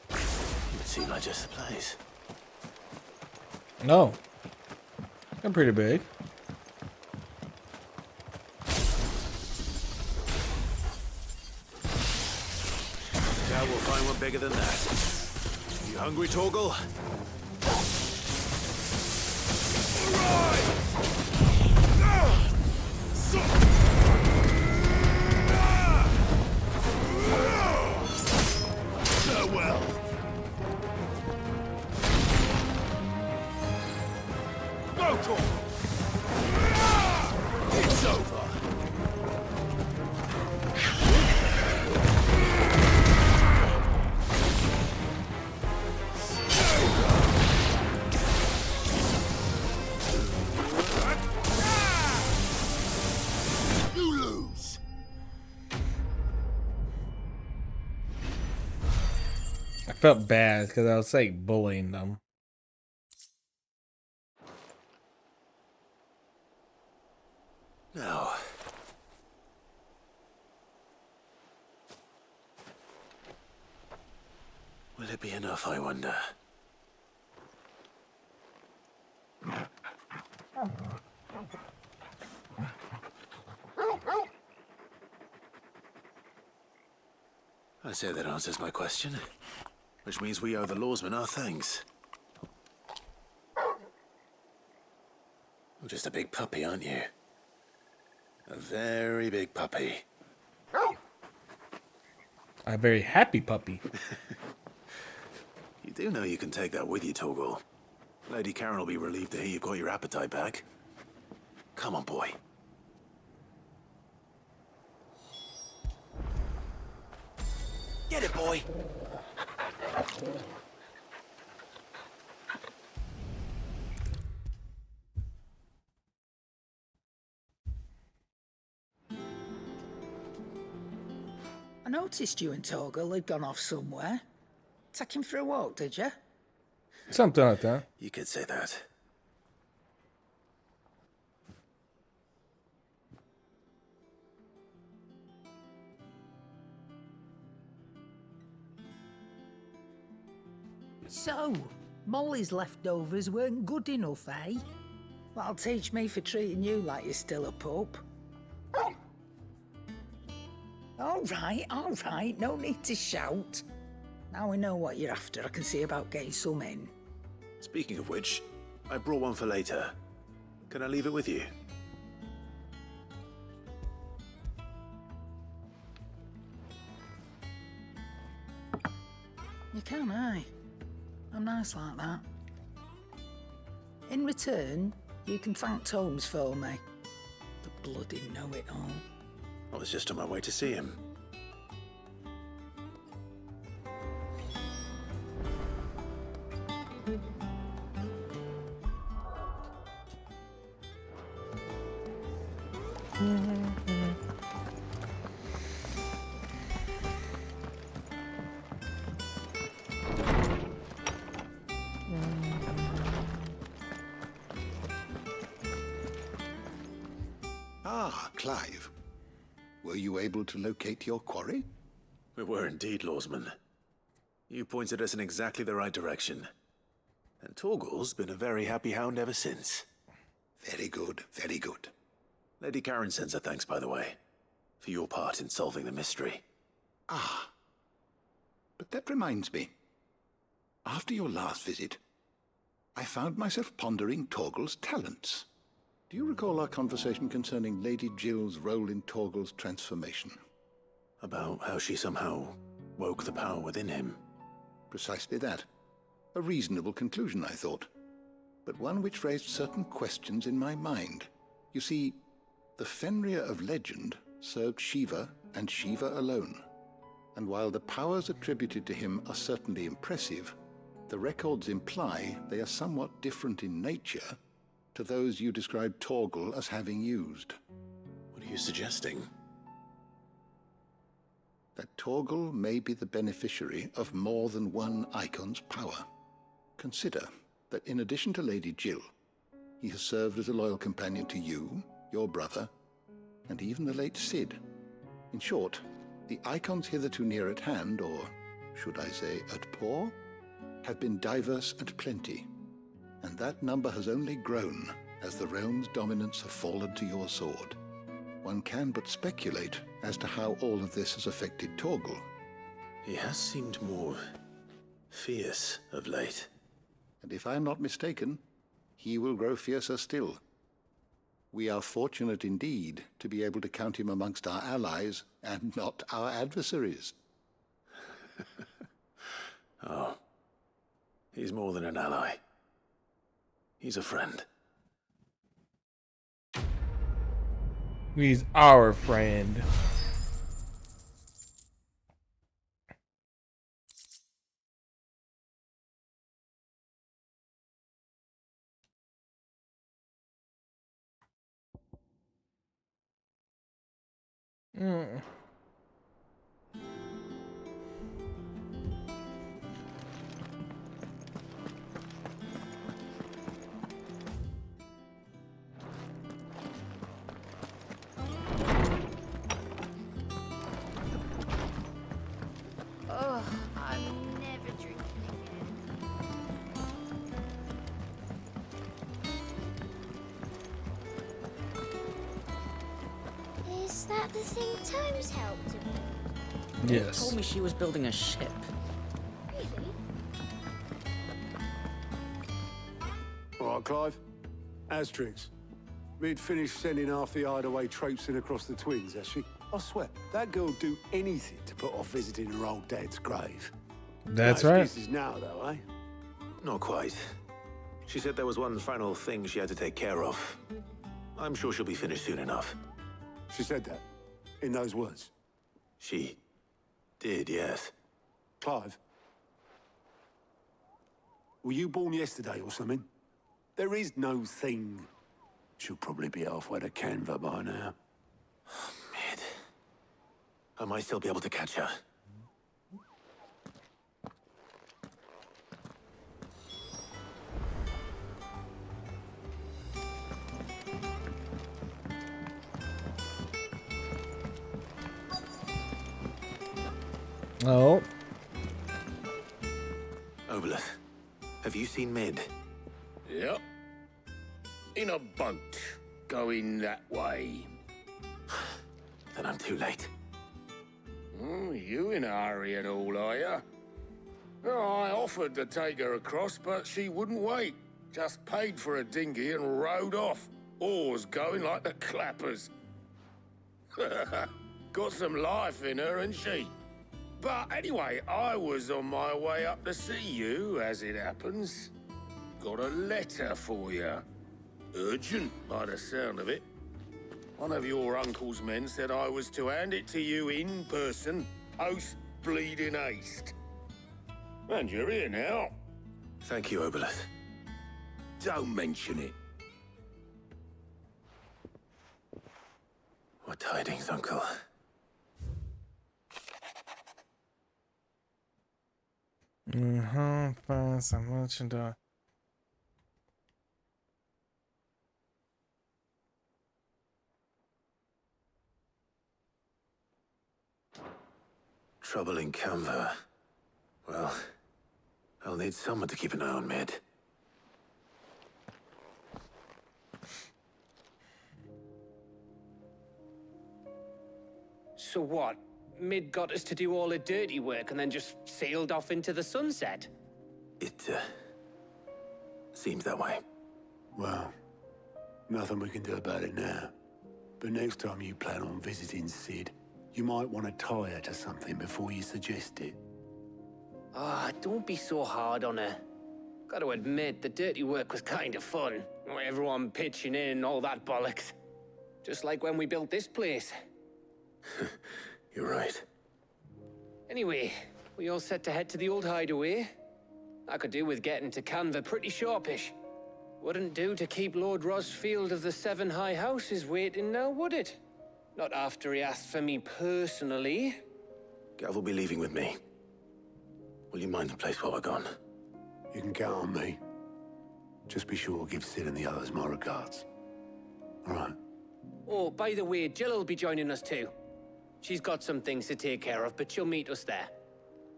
it would seem like just the place. No. I'm pretty big. Doubt we'll find one bigger than that. You hungry, Torgal? Farewell. No talk. It's over. You lose. I felt bad because I was like bullying them. Now, will it be enough, I wonder? I say that answers my question, which means we owe the lawsmen our thanks. You're just a big puppy, aren't you? A very big puppy. A very happy puppy. You do know you can take that with you, Torgal. Lady Karen will be relieved to hear you've got your appetite back. Come on, boy. Get it, boy! I noticed you and Torgal had gone off somewhere. Take him for a walk, did you? Something like that. You could say that. So, Molly's leftovers weren't good enough, eh? That'll teach me for treating you like you're still a pup. All right, no need to shout. Now we know what you're after, I can see about getting some in. Speaking of which, I brought one for later. Can I leave it with you? You can, eh? I'm nice like that. In return, you can thank Tomes for me. The bloody know-it-all. I was just on my way to see him. Ah, Clive. Were you able to locate your quarry? We were indeed, Lawsman. You pointed us in exactly the right direction. And Torgal's been a very happy hound ever since. Very good, very good. Lady Karen sends her thanks, by the way, for your part in solving the mystery. Ah. But that reminds me. After your last visit, I found myself pondering Torgal's talents. Do you recall our conversation concerning Lady Jill's role in Torgal's transformation? About how she somehow woke the power within him. Precisely that. A reasonable conclusion, I thought. But one which raised certain questions in my mind. You see, the Fenrir of legend served Shiva and Shiva alone. And while the powers attributed to him are certainly impressive, the records imply they are somewhat different in nature to those you described Torgal as having used. What are you suggesting? That Torgal may be the beneficiary of more than one icon's power. Consider that in addition to Lady Jill, he has served as a loyal companion to you, your brother, and even the late Cid. In short, the icons hitherto near at hand, or should I say at paw, have been diverse and plenty, and that number has only grown as the realm's dominance have fallen to your sword. One can but speculate as to how all of this has affected Torgal. He has seemed more fierce of late. And if I am not mistaken, he will grow fiercer still. We are fortunate indeed to be able to count him amongst our allies and not our adversaries. Oh, he's more than an ally. He's a friend. He's our friend. Is that the thing Tomes helped him with? They Yes. told me she was building a ship. Really? All right, Clive. Asterix. We'd finished sending half the hideaway traipsing across the twins, has she? I swear, that girl'd do anything to put off visiting her old dad's grave. That's no right. excuses now, though, eh? Not quite. She said there was one final thing she had to take care of. I'm sure she'll be finished soon enough. She said that? In those words? She did, yes. Clive? Were you born yesterday or something? There is no thing. She'll probably be halfway to Canva by now. Mid. I might still be able to catch her. Oh. Obolus, have you seen Mid? Yep. In a boat, going that way. Then I'm too late. You in a hurry and all, are you? Oh, I offered to take her across, but she wouldn't wait. Just paid for a dinghy and rowed off. Oars going like the clappers. Got some life in her, ain't she? But anyway, I was on my way up to see you, as it happens. Got a letter for you. Urgent, by the sound of it. One of your uncle's men said I was to hand it to you in person, post bleeding haste. And you're here now. Thank you, Obolus. Don't mention it. What tidings, Uncle? Find some merchandise. Trouble in Canva. Well, I'll need someone to keep an eye on Mid. So what? Mid got us to do all the dirty work and then just sailed off into the sunset? It, seems that way. Well, nothing we can do about it now. But next time you plan on visiting Sid, you might want to tie her to something before you suggest it. Ah, don't be so hard on her. Gotta admit, the dirty work was kind of fun. Everyone pitching in and all that bollocks. Just like when we built this place. You're right. Anyway, we all set to head to the old hideaway. I could do with getting to Canva pretty sharpish. Wouldn't do to keep Lord Rosfield of the Seven High Houses waiting now, would it? Not after he asked for me personally. Gav will be leaving with me. Will you mind the place while we're gone? You can count on me. Just be sure to give Sid and the others my regards. All right. Oh, by the way, Jill will be joining us too. She's got some things to take care of, but she'll meet us there.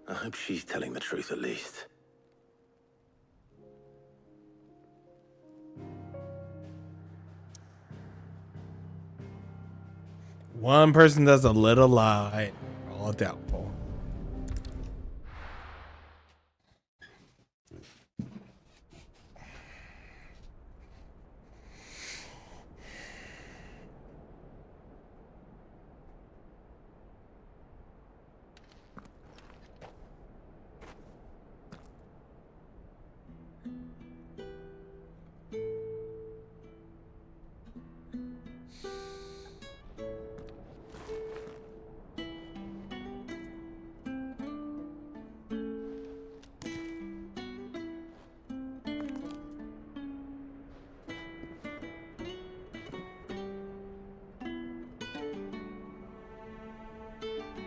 I hope she's telling the truth at least. One person does a little lie. All doubtful.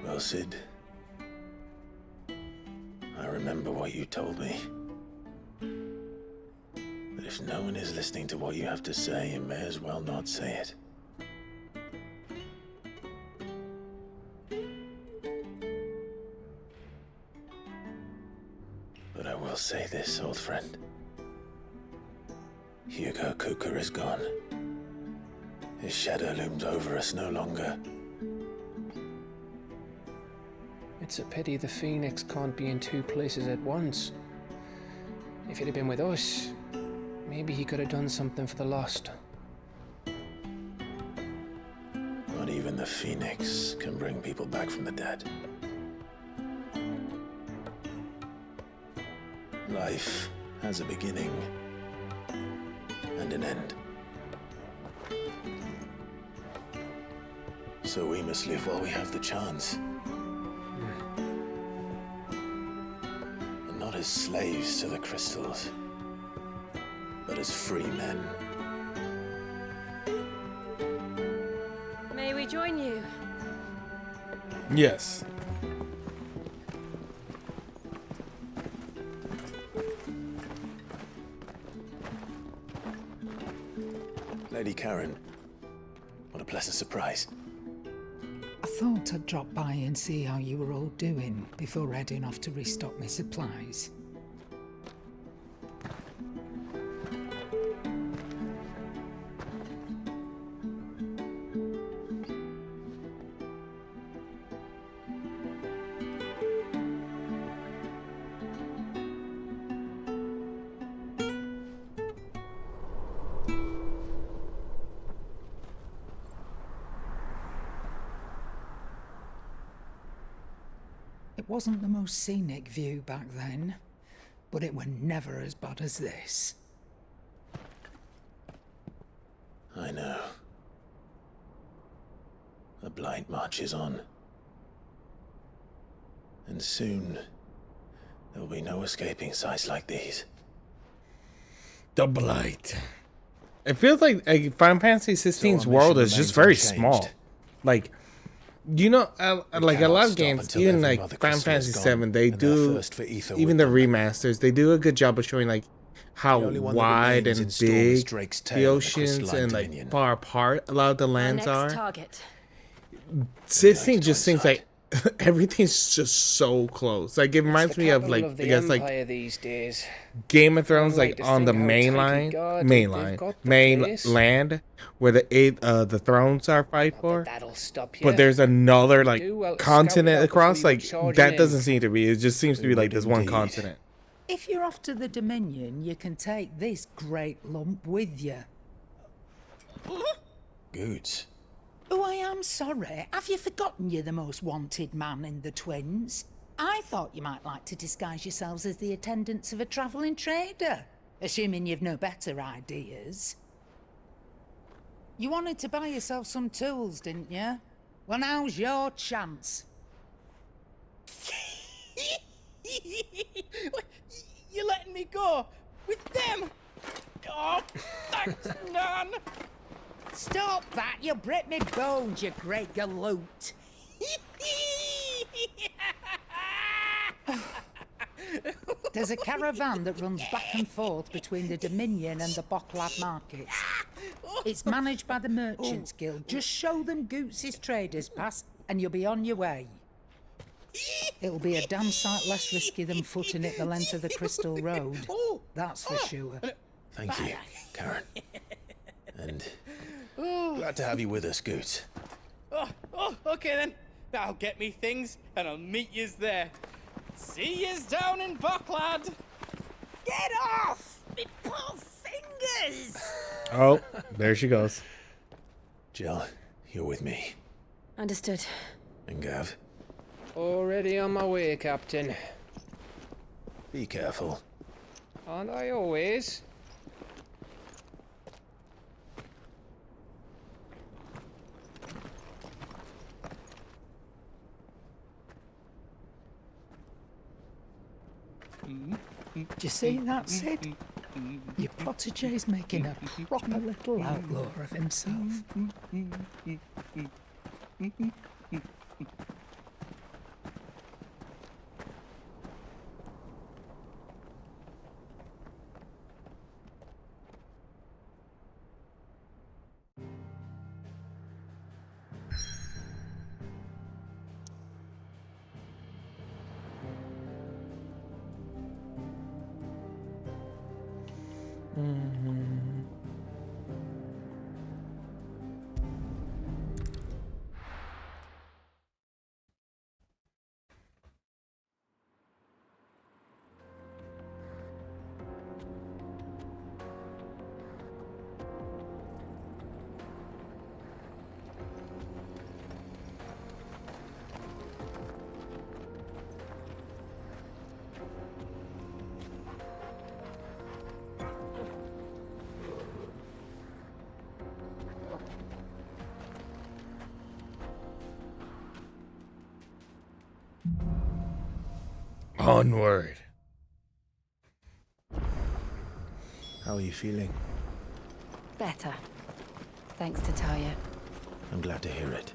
Well, Sid, I remember what you told me. That if no one is listening to what you have to say, you may as well not say it. But I will say this, old friend. Hugo Cooker is gone. His shadow looms over us no longer. It's a pity the Phoenix can't be in two places at once. If he'd have been with us, maybe he could have done something for the lost. Not even the Phoenix can bring people back from the dead. Life has a beginning and an end. So we must live while we have the chance. And not as slaves to the crystals, but as free men. May we join you? Yes. Lady Karen, what a pleasant surprise. I thought I'd drop by and see how you were all doing before heading off to restock my supplies. It wasn't the most scenic view back then, but it were never as bad as this. I know. The Blight marches on. And soon, there will be no escaping sights like these. The Blight. It feels like Final Fantasy XVI's world is just very small. Like, you know, like a lot of games, even like Final Fantasy VII, they do, even the remasters, they do a good job of showing like how wide and big the oceans and like far apart a lot of the lands are. Target. 16 just seems like everything's just so close. Like it reminds me of like, I guess like these days. Game of Thrones, like on the mainland, where the thrones are fight for. But there's another like continent across. Like that doesn't seem to be. It just seems to be like this one continent. If you're off to the Dominion, you can take this great lump with you. Goods. Oh, I am sorry. Have you forgotten you're the most wanted man in the Twins? I thought you might like to disguise yourselves as the attendants of a travelling trader, assuming you've no better ideas. You wanted to buy yourself some tools, didn't you? Well, now's your chance. You're letting me go with them? Oh, thanks, Nan. Stop that! You'll break me bones, you great galoot. There's a caravan that runs back and forth between the Dominion and the Bocklad markets. It's managed by the Merchants Guild. Just show them Goots' traders pass and you'll be on your way. It'll be a damn sight less risky than footing it the length of the Crystal Road. That's for sure. Thank you, Karen. And glad to have you with us, Goots. Oh, okay then. I'll get me things and I'll meet yous there. See yous down in Bocklad. Get off! Me poor fingers! Oh, there she goes. Jill, you're with me. Understood. And Gav? Already on my way, Captain. Be careful. Aren't I always? Do you see that, Sid? Your protégé's making a proper little outlaw of himself. Onward. How are you feeling? Better. Thanks to Talia. I'm glad to hear it.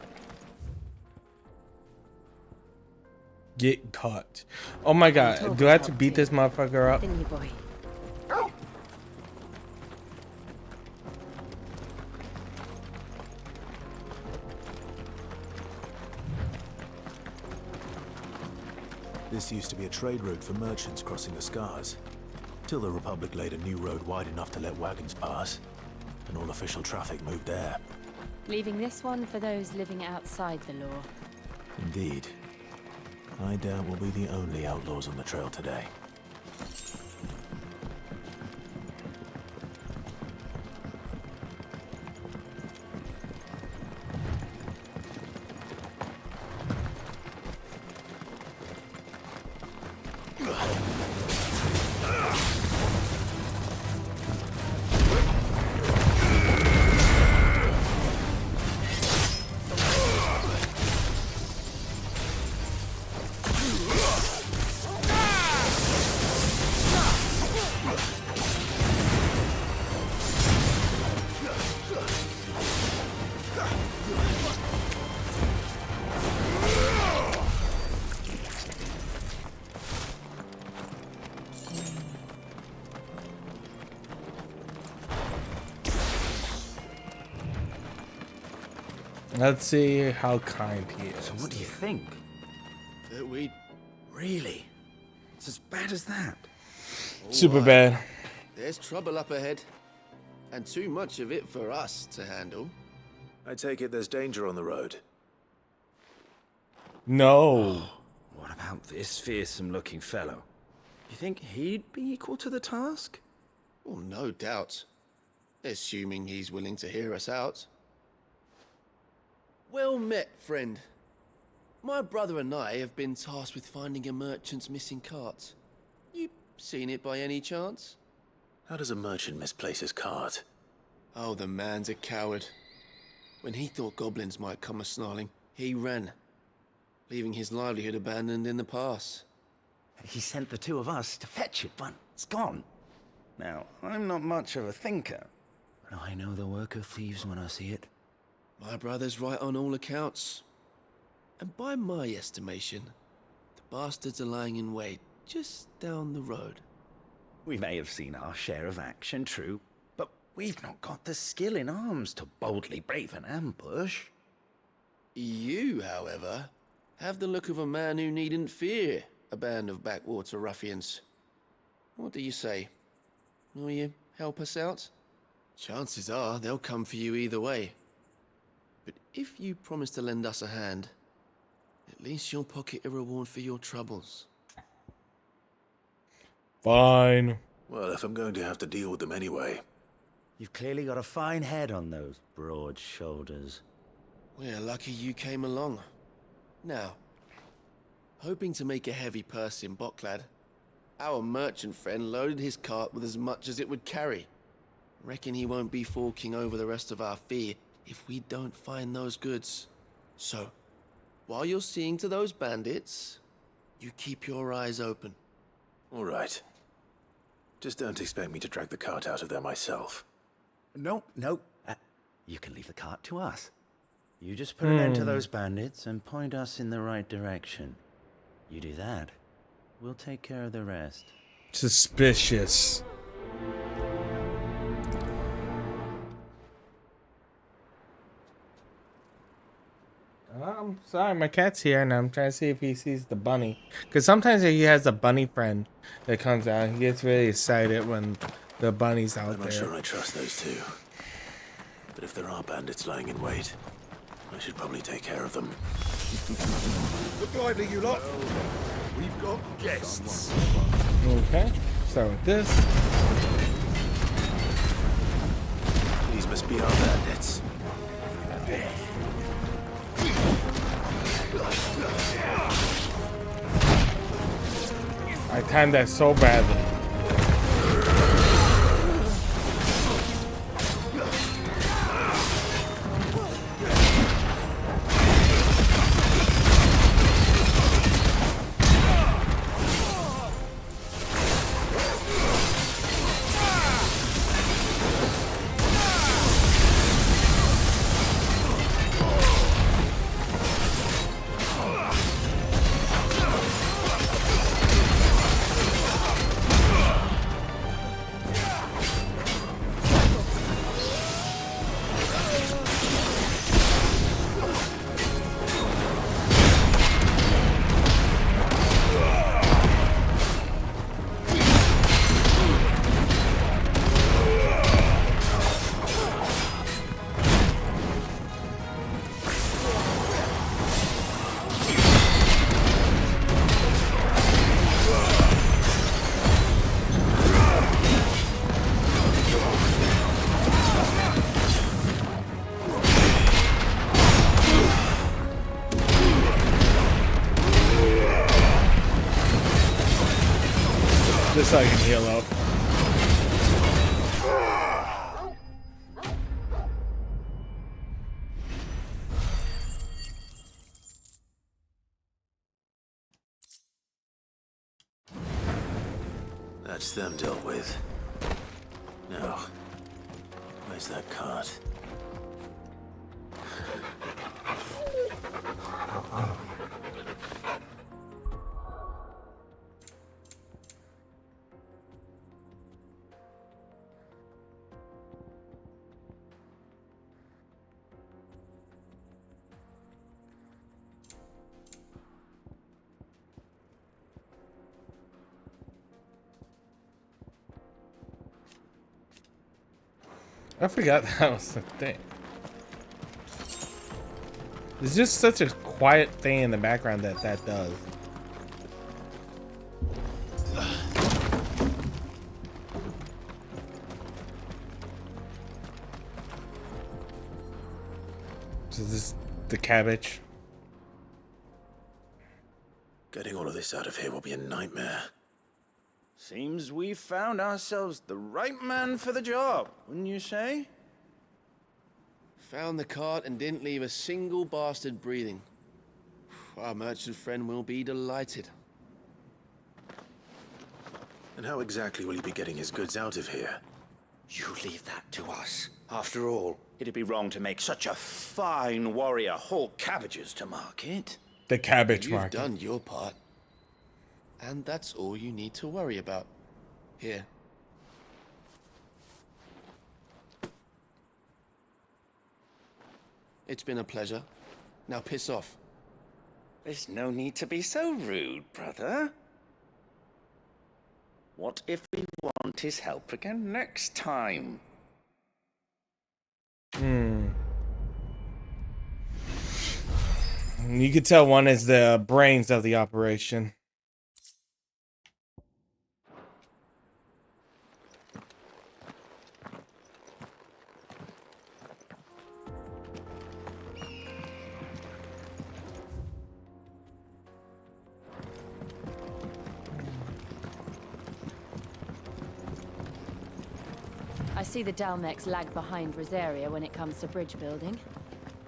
Get caught. Oh my god. Do I have to beat this motherfucker up? Didn't you, boy? This used to be a trade route for merchants crossing the Scars, till the Republic laid a new road wide enough to let wagons pass, and all official traffic moved there. Leaving this one for those living outside the law. Indeed. I doubt we'll be the only outlaws on the trail today. Let's see how kind he is. So what do you think? That we... Really? It's as bad as that? Super bad. There's trouble up ahead. And too much of it for us to handle. I take it there's danger on the road. No. What about this fearsome-looking fellow? You think he'd be equal to the task? Well, no doubt. Assuming he's willing to hear us out. Well met, friend. My brother and I have been tasked with finding a merchant's missing cart. You seen it by any chance? How does a merchant misplace his cart? Oh, the man's a coward. When he thought goblins might come a-snarling, he ran, leaving his livelihood abandoned in the pass. He sent the two of us to fetch it, but it's gone. Now, I'm not much of a thinker, but I know the work of thieves when I see it. My brother's right on all accounts. And by my estimation, the bastards are lying in wait just down the road. We may have seen our share of action, true, but we've not got the skill in arms to boldly brave an ambush. You, however, have the look of a man who needn't fear a band of backwater ruffians. What do you say? Will you help us out? Chances are they'll come for you either way. But if you promise to lend us a hand, at least you'll pocket a reward for your troubles. Fine. Well, if I'm going to have to deal with them anyway. You've clearly got a fine head on those broad shoulders. We're lucky you came along. Now, hoping to make a heavy purse in Boklad, our merchant friend loaded his cart with as much as it would carry. Reckon he won't be forking over the rest of our fee if we don't find those goods. So, while you're seeing to those bandits, you keep your eyes open. All right. Just don't expect me to drag the cart out of there myself. No. You can leave the cart to us. You just put an end to those bandits and point us in the right direction. You do that, we'll take care of the rest. Suspicious. I'm sorry, my cat's here, and I'm trying to see if he sees the bunny. Because sometimes he has a bunny friend that comes out. He gets really excited when the bunny's out there. I'm not sure I trust those two. But if there are bandits lying in wait, I should probably take care of them. Look lively, you lot. We've got guests. Okay, start with this. These must be our bandits. I timed that so badly. Just so I can heal up. That's them dealt with. Now, where's that cart? I forgot that was the thing. There's just such a quiet thing in the background that does. So this is the cabbage. Getting all of this out of here will be a nightmare. Seems we've found ourselves the right man for the job, wouldn't you say? Found the cart and didn't leave a single bastard breathing. Our merchant friend will be delighted. And how exactly will he be getting his goods out of here? You leave that to us. After all, it'd be wrong to make such a fine warrior haul cabbages to market. The cabbage You've market. done your part. And that's all you need to worry about. Here. It's been a pleasure. Now piss off. There's no need to be so rude, brother. What if we want his help again next time? You could tell one is the brains of the operation. I see the Dalmex lag behind Rosaria when it comes to bridge building.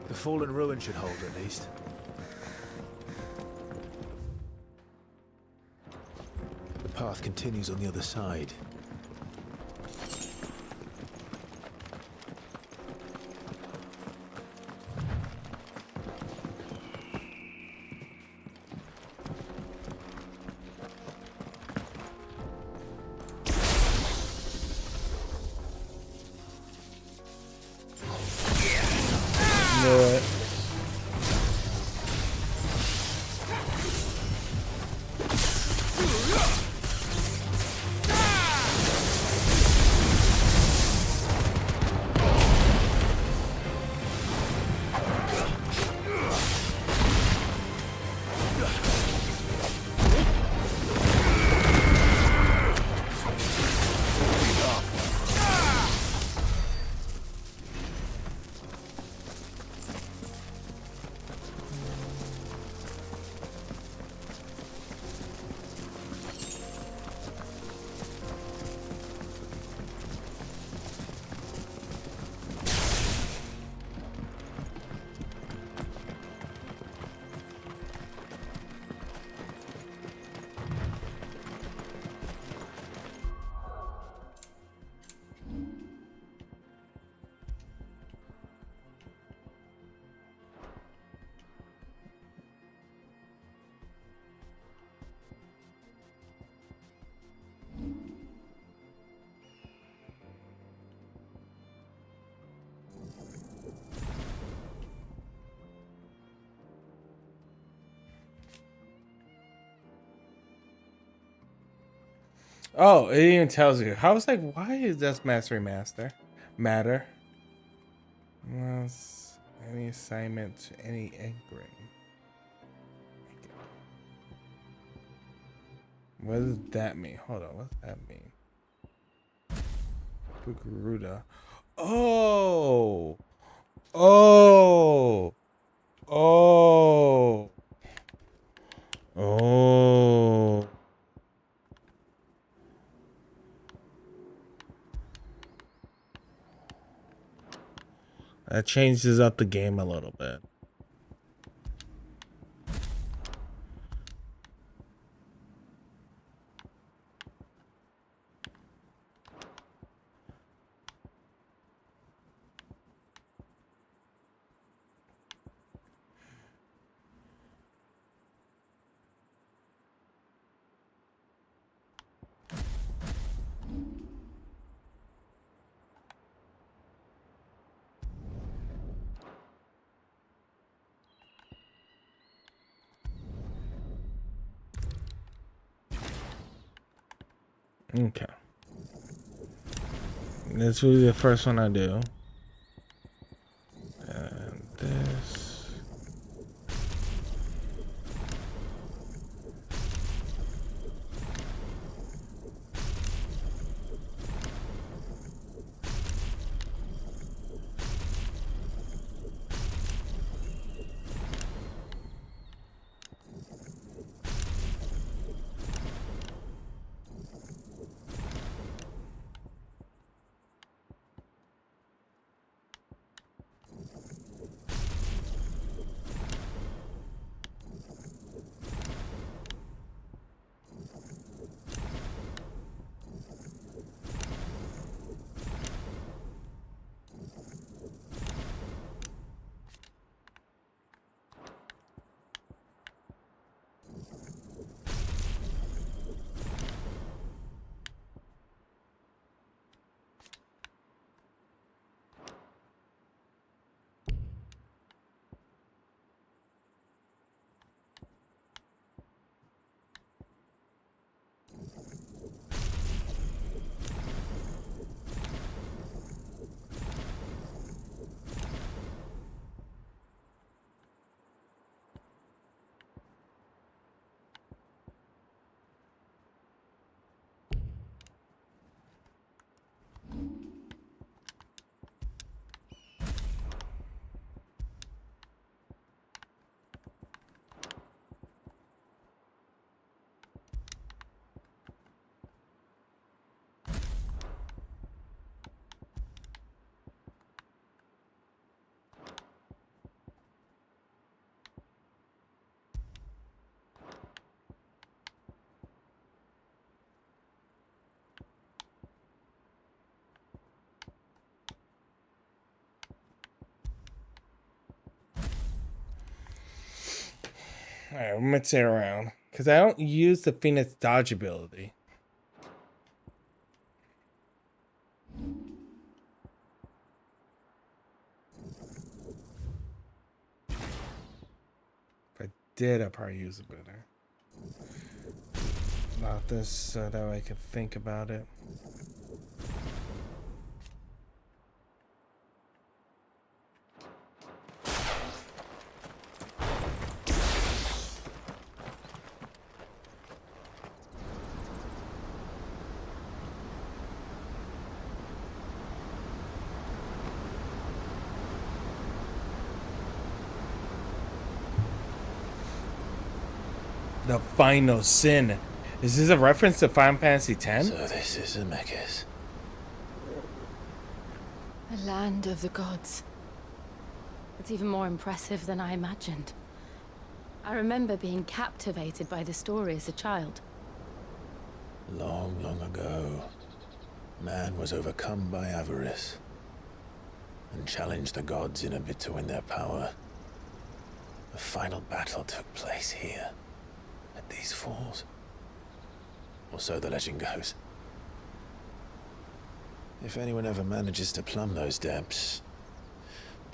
The fallen ruin should hold at least. The path continues on the other side. Oh, it even tells you. I was like, why is this mastery matter? Well, any assignment, any engram. What does that mean? Hold on, what does that mean? Bukaruda. Oh! Oh! Oh! Oh! That changes up the game a little bit. Okay. This will be the first one I do. And this. Alright, we'll mix it around. Because I don't use the Phoenix dodge ability. If I did, I'd probably use it better. Not this, so that way I can think about it. The final sin. Is this a reference to Final Fantasy X? So this is Zemeckis. The land of the gods. It's even more impressive than I imagined. I remember being captivated by the story as a child. Long, long ago, man was overcome by avarice and challenged the gods in a bid to win their power. The final battle took place here, at these falls. Or so the legend goes. If anyone ever manages to plumb those depths,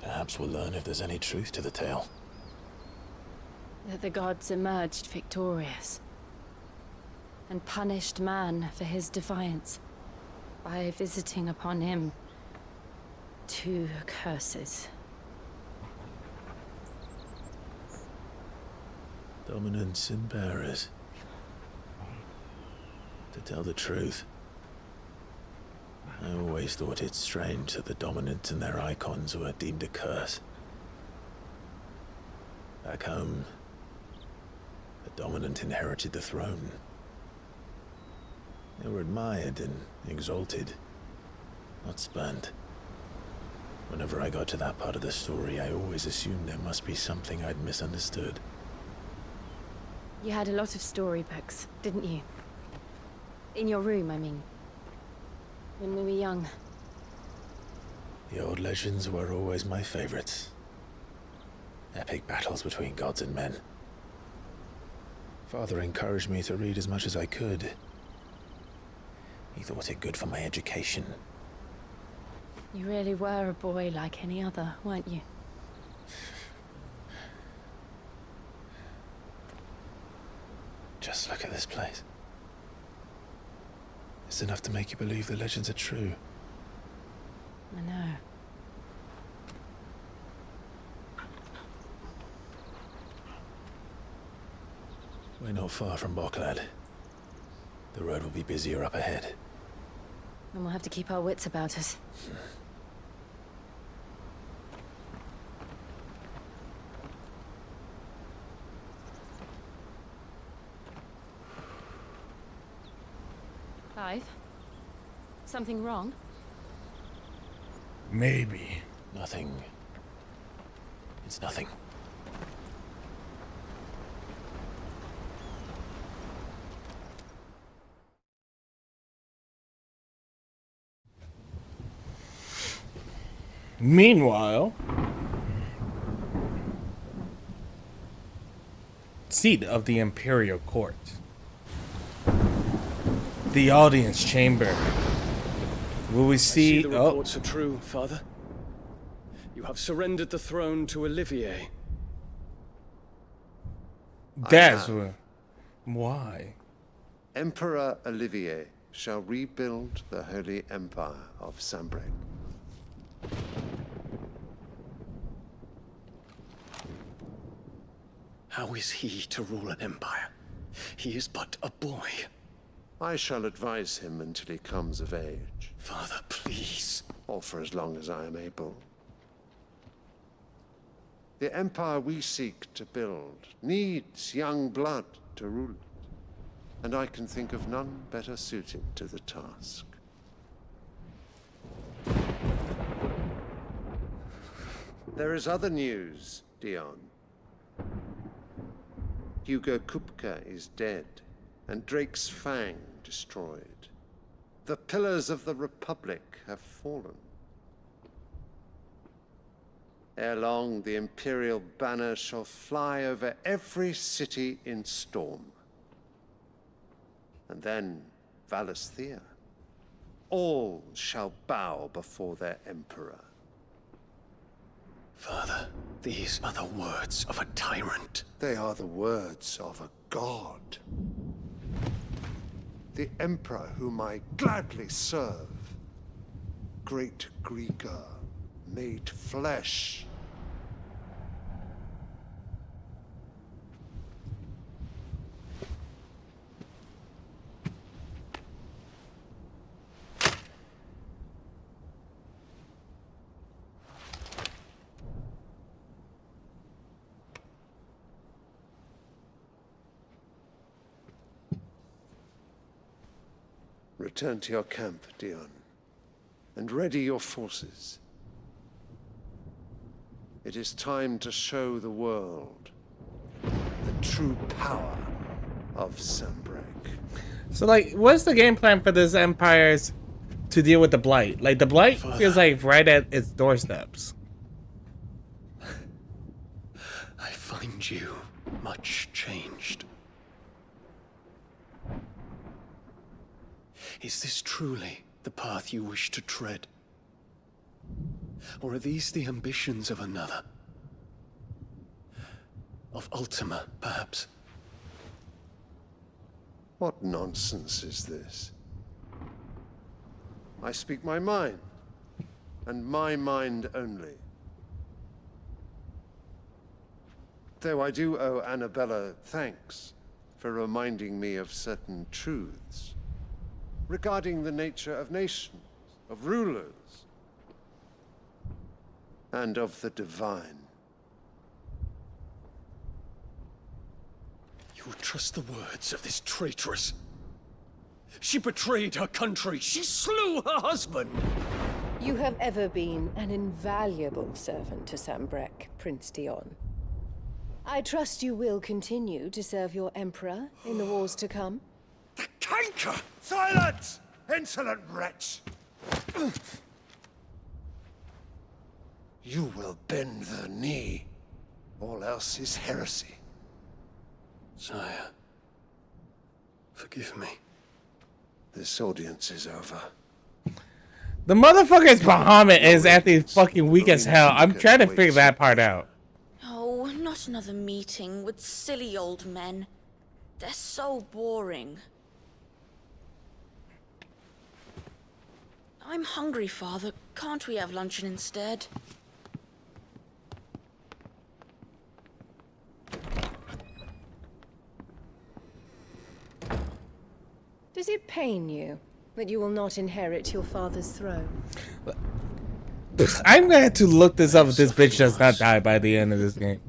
perhaps we'll learn if there's any truth to the tale. That the gods emerged victorious and punished man for his defiance by visiting upon him 2 curses. Dominance and bearers. To tell the truth, I always thought it strange that the dominant and their icons were deemed a curse. Back home, the dominant inherited the throne. They were admired and exalted, not spurned. Whenever I got to that part of the story, I always assumed there must be something I'd misunderstood. You had a lot of storybooks, didn't you? In your room, I mean. When we were young. The old legends were always my favorites. Epic battles between gods and men. Father encouraged me to read as much as I could. He thought it good for my education. You really were a boy like any other, weren't you? Just look at this place. It's enough to make you believe the legends are true. I know. We're not far from Boklad. The road will be busier up ahead. And we'll have to keep our wits about us. Clive? Something wrong? Maybe. Nothing. It's nothing. Meanwhile, seat of the Imperial Court. The audience chamber. Will we see? I see the reports are true, Father. You have surrendered the throne to Olivier. That's why. Emperor Olivier shall rebuild the Holy Empire of Sambrec. How is he to rule an empire? He is but a boy. I shall advise him until he comes of age. Father, please. Or for as long as I am able. The empire we seek to build needs young blood to rule it, and I can think of none better suited to the task. There is other news, Dion. Hugo Kupka is dead, and Drake's Fang destroyed. The pillars of the Republic have fallen. Ere long, the Imperial banner shall fly over every city in Storm. And then, Valisthea. All shall bow before their Emperor. Father, these are the words of a tyrant. They are the words of a god. The Emperor whom I gladly serve. Great Greeker, made flesh. Return to your camp, Dion, and ready your forces. It is time to show the world the true power of Sambrec. So, like, what's the game plan for this empires to deal with the Blight? Like, the Blight feels like right at its doorsteps. I find you much changed. Is this truly the path you wish to tread? Or are these the ambitions of another? Of Ultima, perhaps? What nonsense is this? I speak my mind, and my mind only. Though I do owe Annabella thanks for reminding me of certain truths regarding the nature of nations, of rulers, and of the divine. You would trust the words of this traitress? She betrayed her country. She slew her husband. You have ever been an invaluable servant to Sambrek, Prince Dion. I trust you will continue to serve your Emperor in the wars to come. Canker! Silence! Insolent wretch! You will bend the knee. All else is heresy. Sire, forgive me. This audience is over. The motherfucker's Bahamut is at the fucking weak as hell. I'm trying to figure that part out. Oh, not another meeting with silly old men. They're so boring. I'm hungry, Father. Can't we have luncheon instead? Does it pain you that you will not inherit your father's throne? I'm gonna have to look this up if this bitch does not die by the end of this game.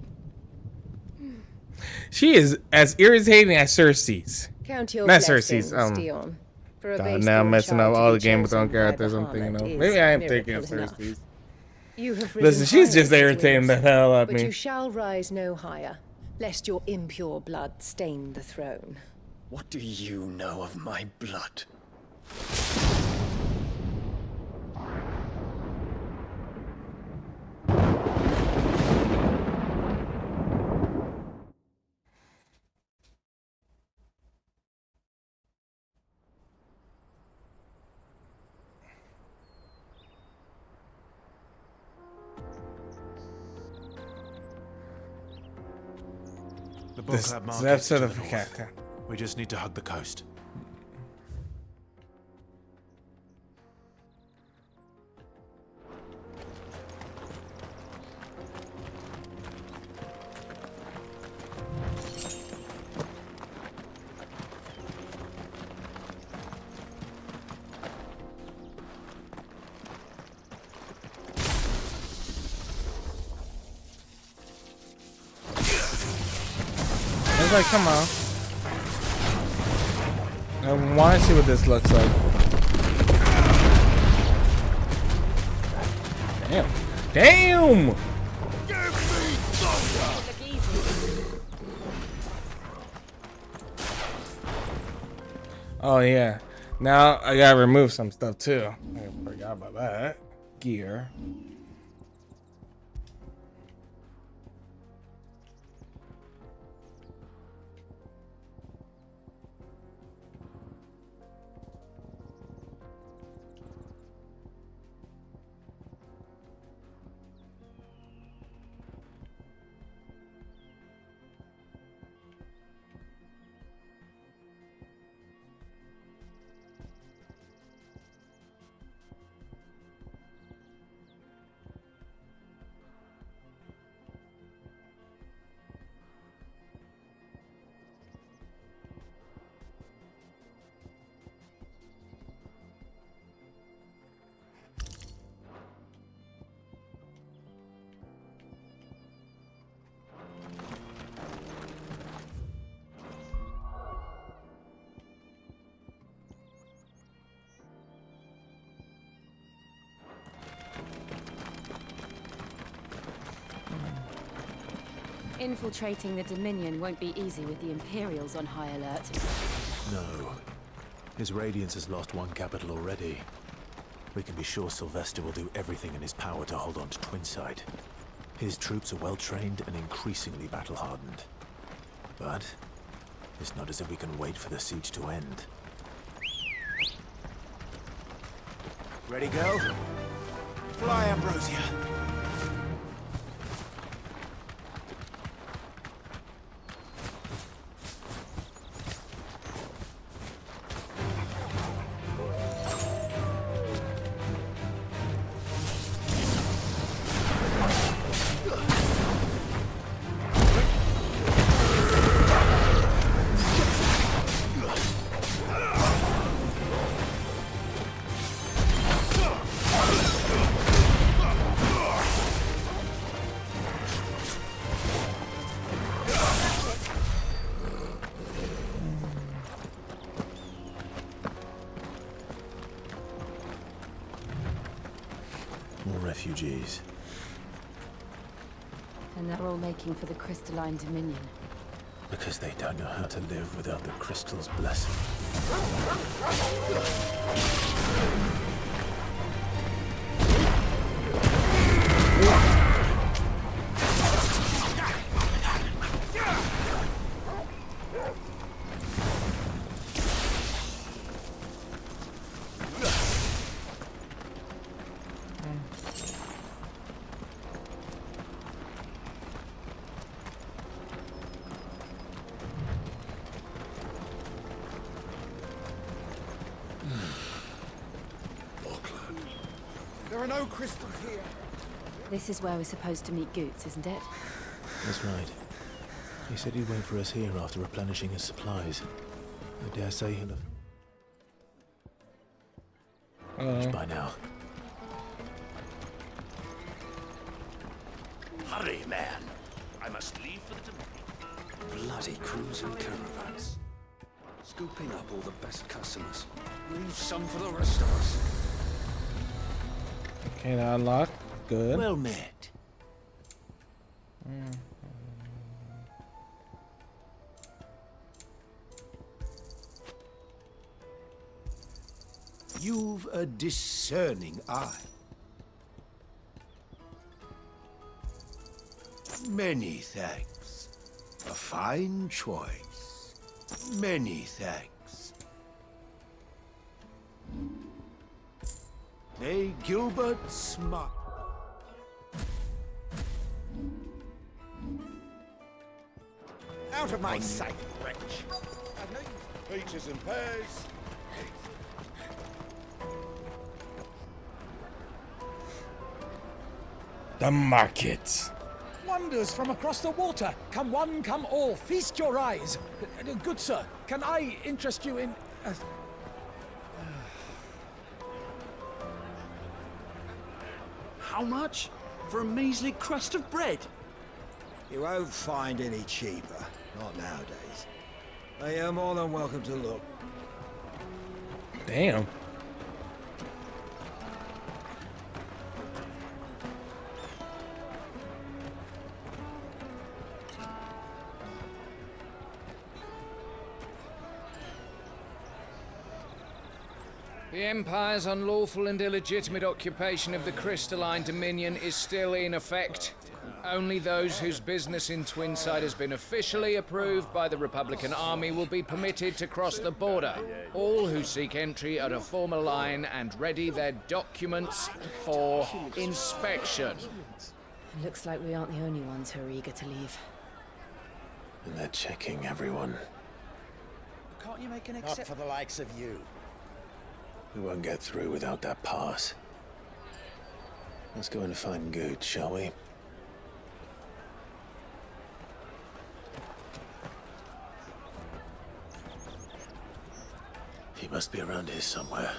She is as irritating as Cersei's. Count your Not blessings, Cersei's. Dion. For a God, now I'm base-born messing child up to all be the Game of Thrones chosen by characters I'm thinking Bahamut of. is Maybe I am thinking of miracle enough. Cersei's. You have Listen, risen she's higher just in irritating the years, hell out of but me. you shall rise no higher, lest your impure blood stain the throne. What do you know of my blood? The book This club market that's to sort the of north. We just need to hug the coast. I was like, come on. I want to see what this looks like. Damn. Damn! Oh, yeah. Now I gotta remove some stuff too. I forgot about that. Gear. Infiltrating the Dominion won't be easy with the Imperials on high alert. No. His Radiance has lost one capital already. We can be sure Sylvester will do everything in his power to hold on to Twinside. His troops are well trained and increasingly battle-hardened. But it's not as if we can wait for the siege to end. Ready, go? Fly, Ambrosia. refugees. And they're all making for the crystalline dominion. Because they don't know how to live without the crystal's blessing. There are no crystals here. This is where we're supposed to meet Goots, isn't it? That's right. He said he'd wait for us here after replenishing his supplies. I dare say he'll have finished by now. Hurry, man. I must leave for the dominion. Bloody crews and caravans. Scooping up all the best customers. Leave some for the rest of us. Okay, that unlocked. Good. Well met. You've a discerning eye. Many thanks. A fine choice. Many thanks. May Gilbert smile. Out of my sight, wretch. Peaches and pears. The market. Wonders from across the water. Come one, come all. Feast your eyes. Good sir, can I interest you in... How much? For a measly crust of bread? You won't find any cheaper. Not nowadays. But you're more than welcome to look. Damn. The Empire's unlawful and illegitimate occupation of the crystalline dominion is still in effect. Only those whose business in Twinside has been officially approved by the Republican Army will be permitted to cross the border. All who seek entry are to form a line and ready their documents for inspection. It looks like we aren't the only ones who are eager to leave. And they're checking everyone. Can't you make an exception? Not for the likes of you. We won't get through without that pass. Let's go and find Good, shall we? He must be around here somewhere.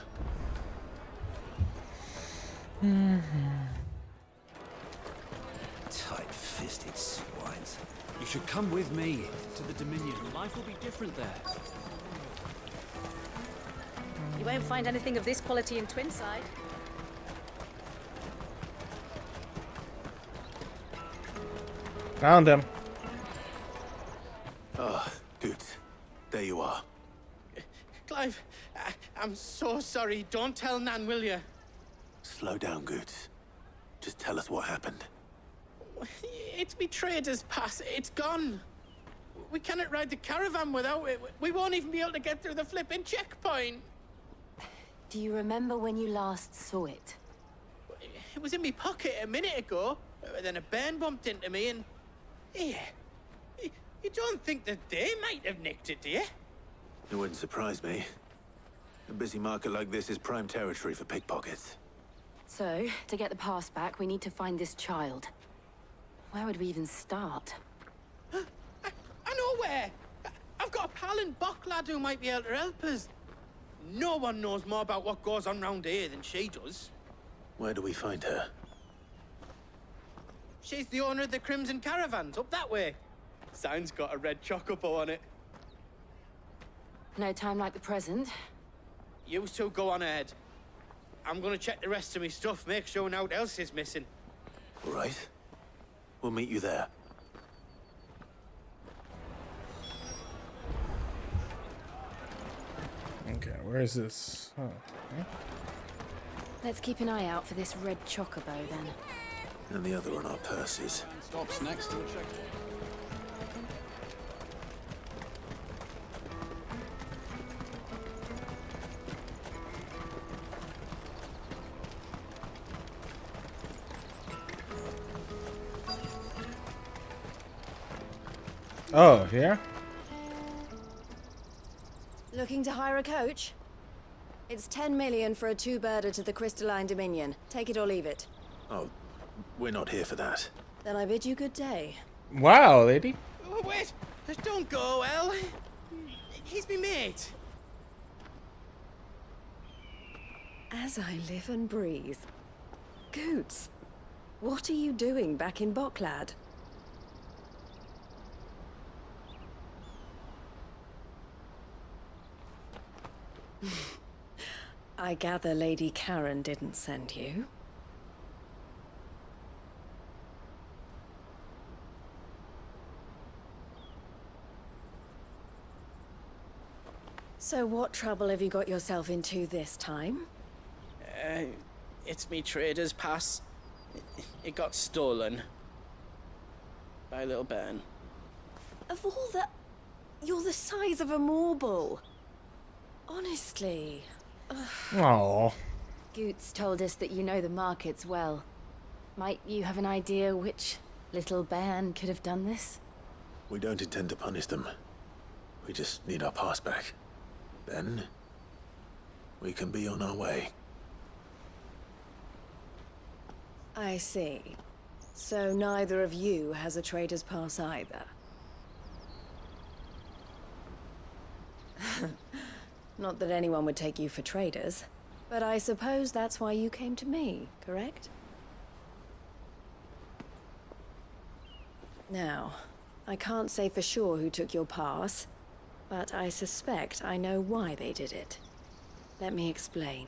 Tight-fisted swines. You should come with me to the Dominion. Life will be different there. You won't find anything of this quality in Twinside. Found him. Ah, good. There you are. Clive, I'm so sorry. Don't tell Nan, will you? Slow down, Goots. Just tell us what happened. It's me trader's pass. It's gone. We cannot ride the caravan without it. We won't even be able to get through the flipping checkpoint. Do you remember when you last saw it? It was in my pocket a minute ago. Then a bairn bumped into me and... Yeah. You don't think that they might have nicked it, do you? It wouldn't surprise me. A busy market like this is prime territory for pickpockets. So, to get the pass back, we need to find this child. Where would we even start? I know where! I've got a pal in Bocklad who might be able to help us. No one knows more about what goes on round here than she does. Where do we find her? She's the owner of the Crimson Caravans, up that way. Sign's got a red chocobo on it. No time like the present. You two go on ahead. I'm gonna check the rest of my stuff, make sure no one else is missing. All right. We'll meet you there. Okay, where is this? Oh, okay. Let's keep an eye out for this red chocobo then. And the other on our purses. Stops next to the check. Oh, here? Looking to hire a coach? It's 10 million for a two-birder to the Crystalline Dominion. Take it or leave it. Oh, we're not here for that. Then I bid you good day. Wow, lady. Oh, wait! Don't go, El. He's me mate. As I live and breathe. Goots, what are you doing back in Boklad? I gather Lady Karen didn't send you. So what trouble have you got yourself into this time? It's me trader's pass. It got stolen. By a little bairn. Of all the... You're the size of a marble. Honestly. Oh. Goots told us that you know the markets well. Might you have an idea which little bairn could have done this? We don't intend to punish them. We just need our pass back. Then, we can be on our way. I see. So neither of you has a trader's pass either. Not that anyone would take you for traders, but I suppose that's why you came to me, correct? Now, I can't say for sure who took your pass, but I suspect I know why they did it. Let me explain.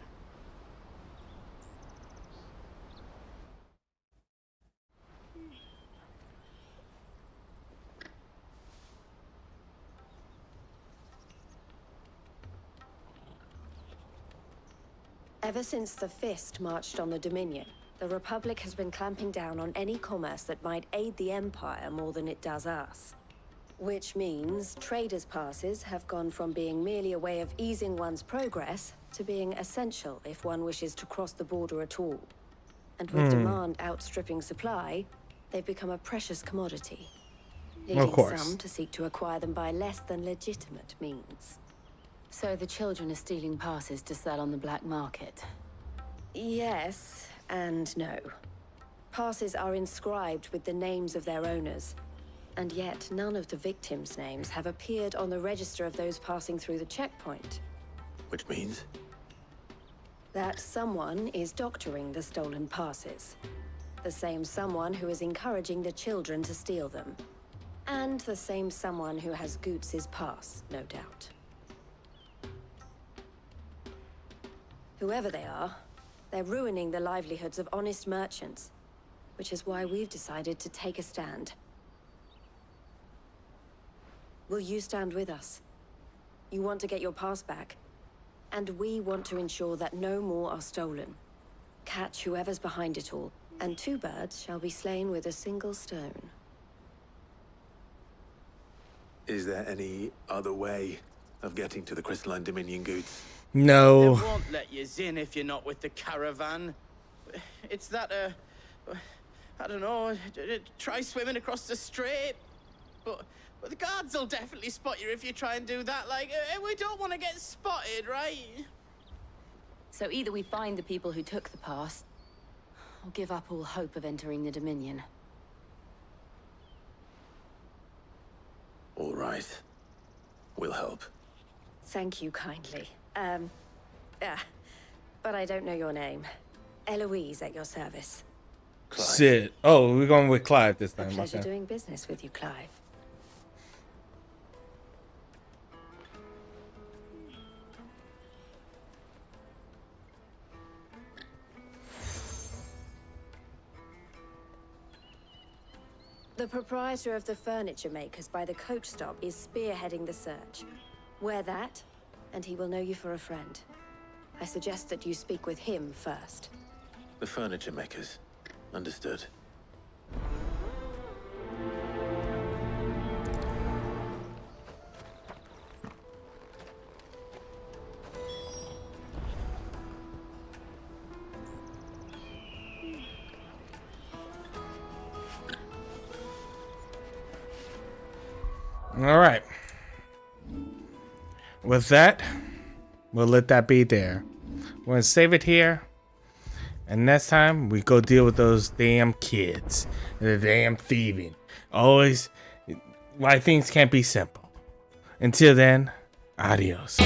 Ever since the Fist marched on the Dominion, the Republic has been clamping down on any commerce that might aid the Empire more than it does us. Which means traders' passes have gone from being merely a way of easing one's progress to being essential if one wishes to cross the border at all. And with demand outstripping supply, they've become a precious commodity, leading some to seek to acquire them by less than legitimate means. So the children are stealing passes to sell on the black market? Yes and no. Passes are inscribed with the names of their owners, and yet none of the victims' names have appeared on the register of those passing through the checkpoint. Which means? That someone is doctoring the stolen passes. The same someone who is encouraging the children to steal them. And the same someone who has Goots' pass, no doubt. Whoever they are, they're ruining the livelihoods of honest merchants, which is why we've decided to take a stand. Will you stand with us? You want to get your pass back, and we want to ensure that no more are stolen. Catch whoever's behind it all, and two birds shall be slain with a single stone. Is there any other way of getting to the Crystalline Dominion, Goots? No. They won't let you in if you're not with the caravan. It's that, I don't know, try swimming across the strait. But the guards will definitely spot you if you try and do that. Like, we don't want to get spotted, right? So either we find the people who took the pass, or give up all hope of entering the Dominion. All right. We'll help. Thank you kindly. But I don't know your name. Eloise at your service. Sid. Oh, we're going with Clive this A time. pleasure Okay. doing business with you, Clive. The proprietor of the furniture makers by the coach stop is spearheading the search. Wear that, and he will know you for a friend. I suggest that you speak with him first. The furniture makers. Understood. All right. With that, we'll let that be there. We're gonna save it here. And next time, we go deal with those damn kids. And the damn thieving. Always, why things can't be simple. Until then, adios.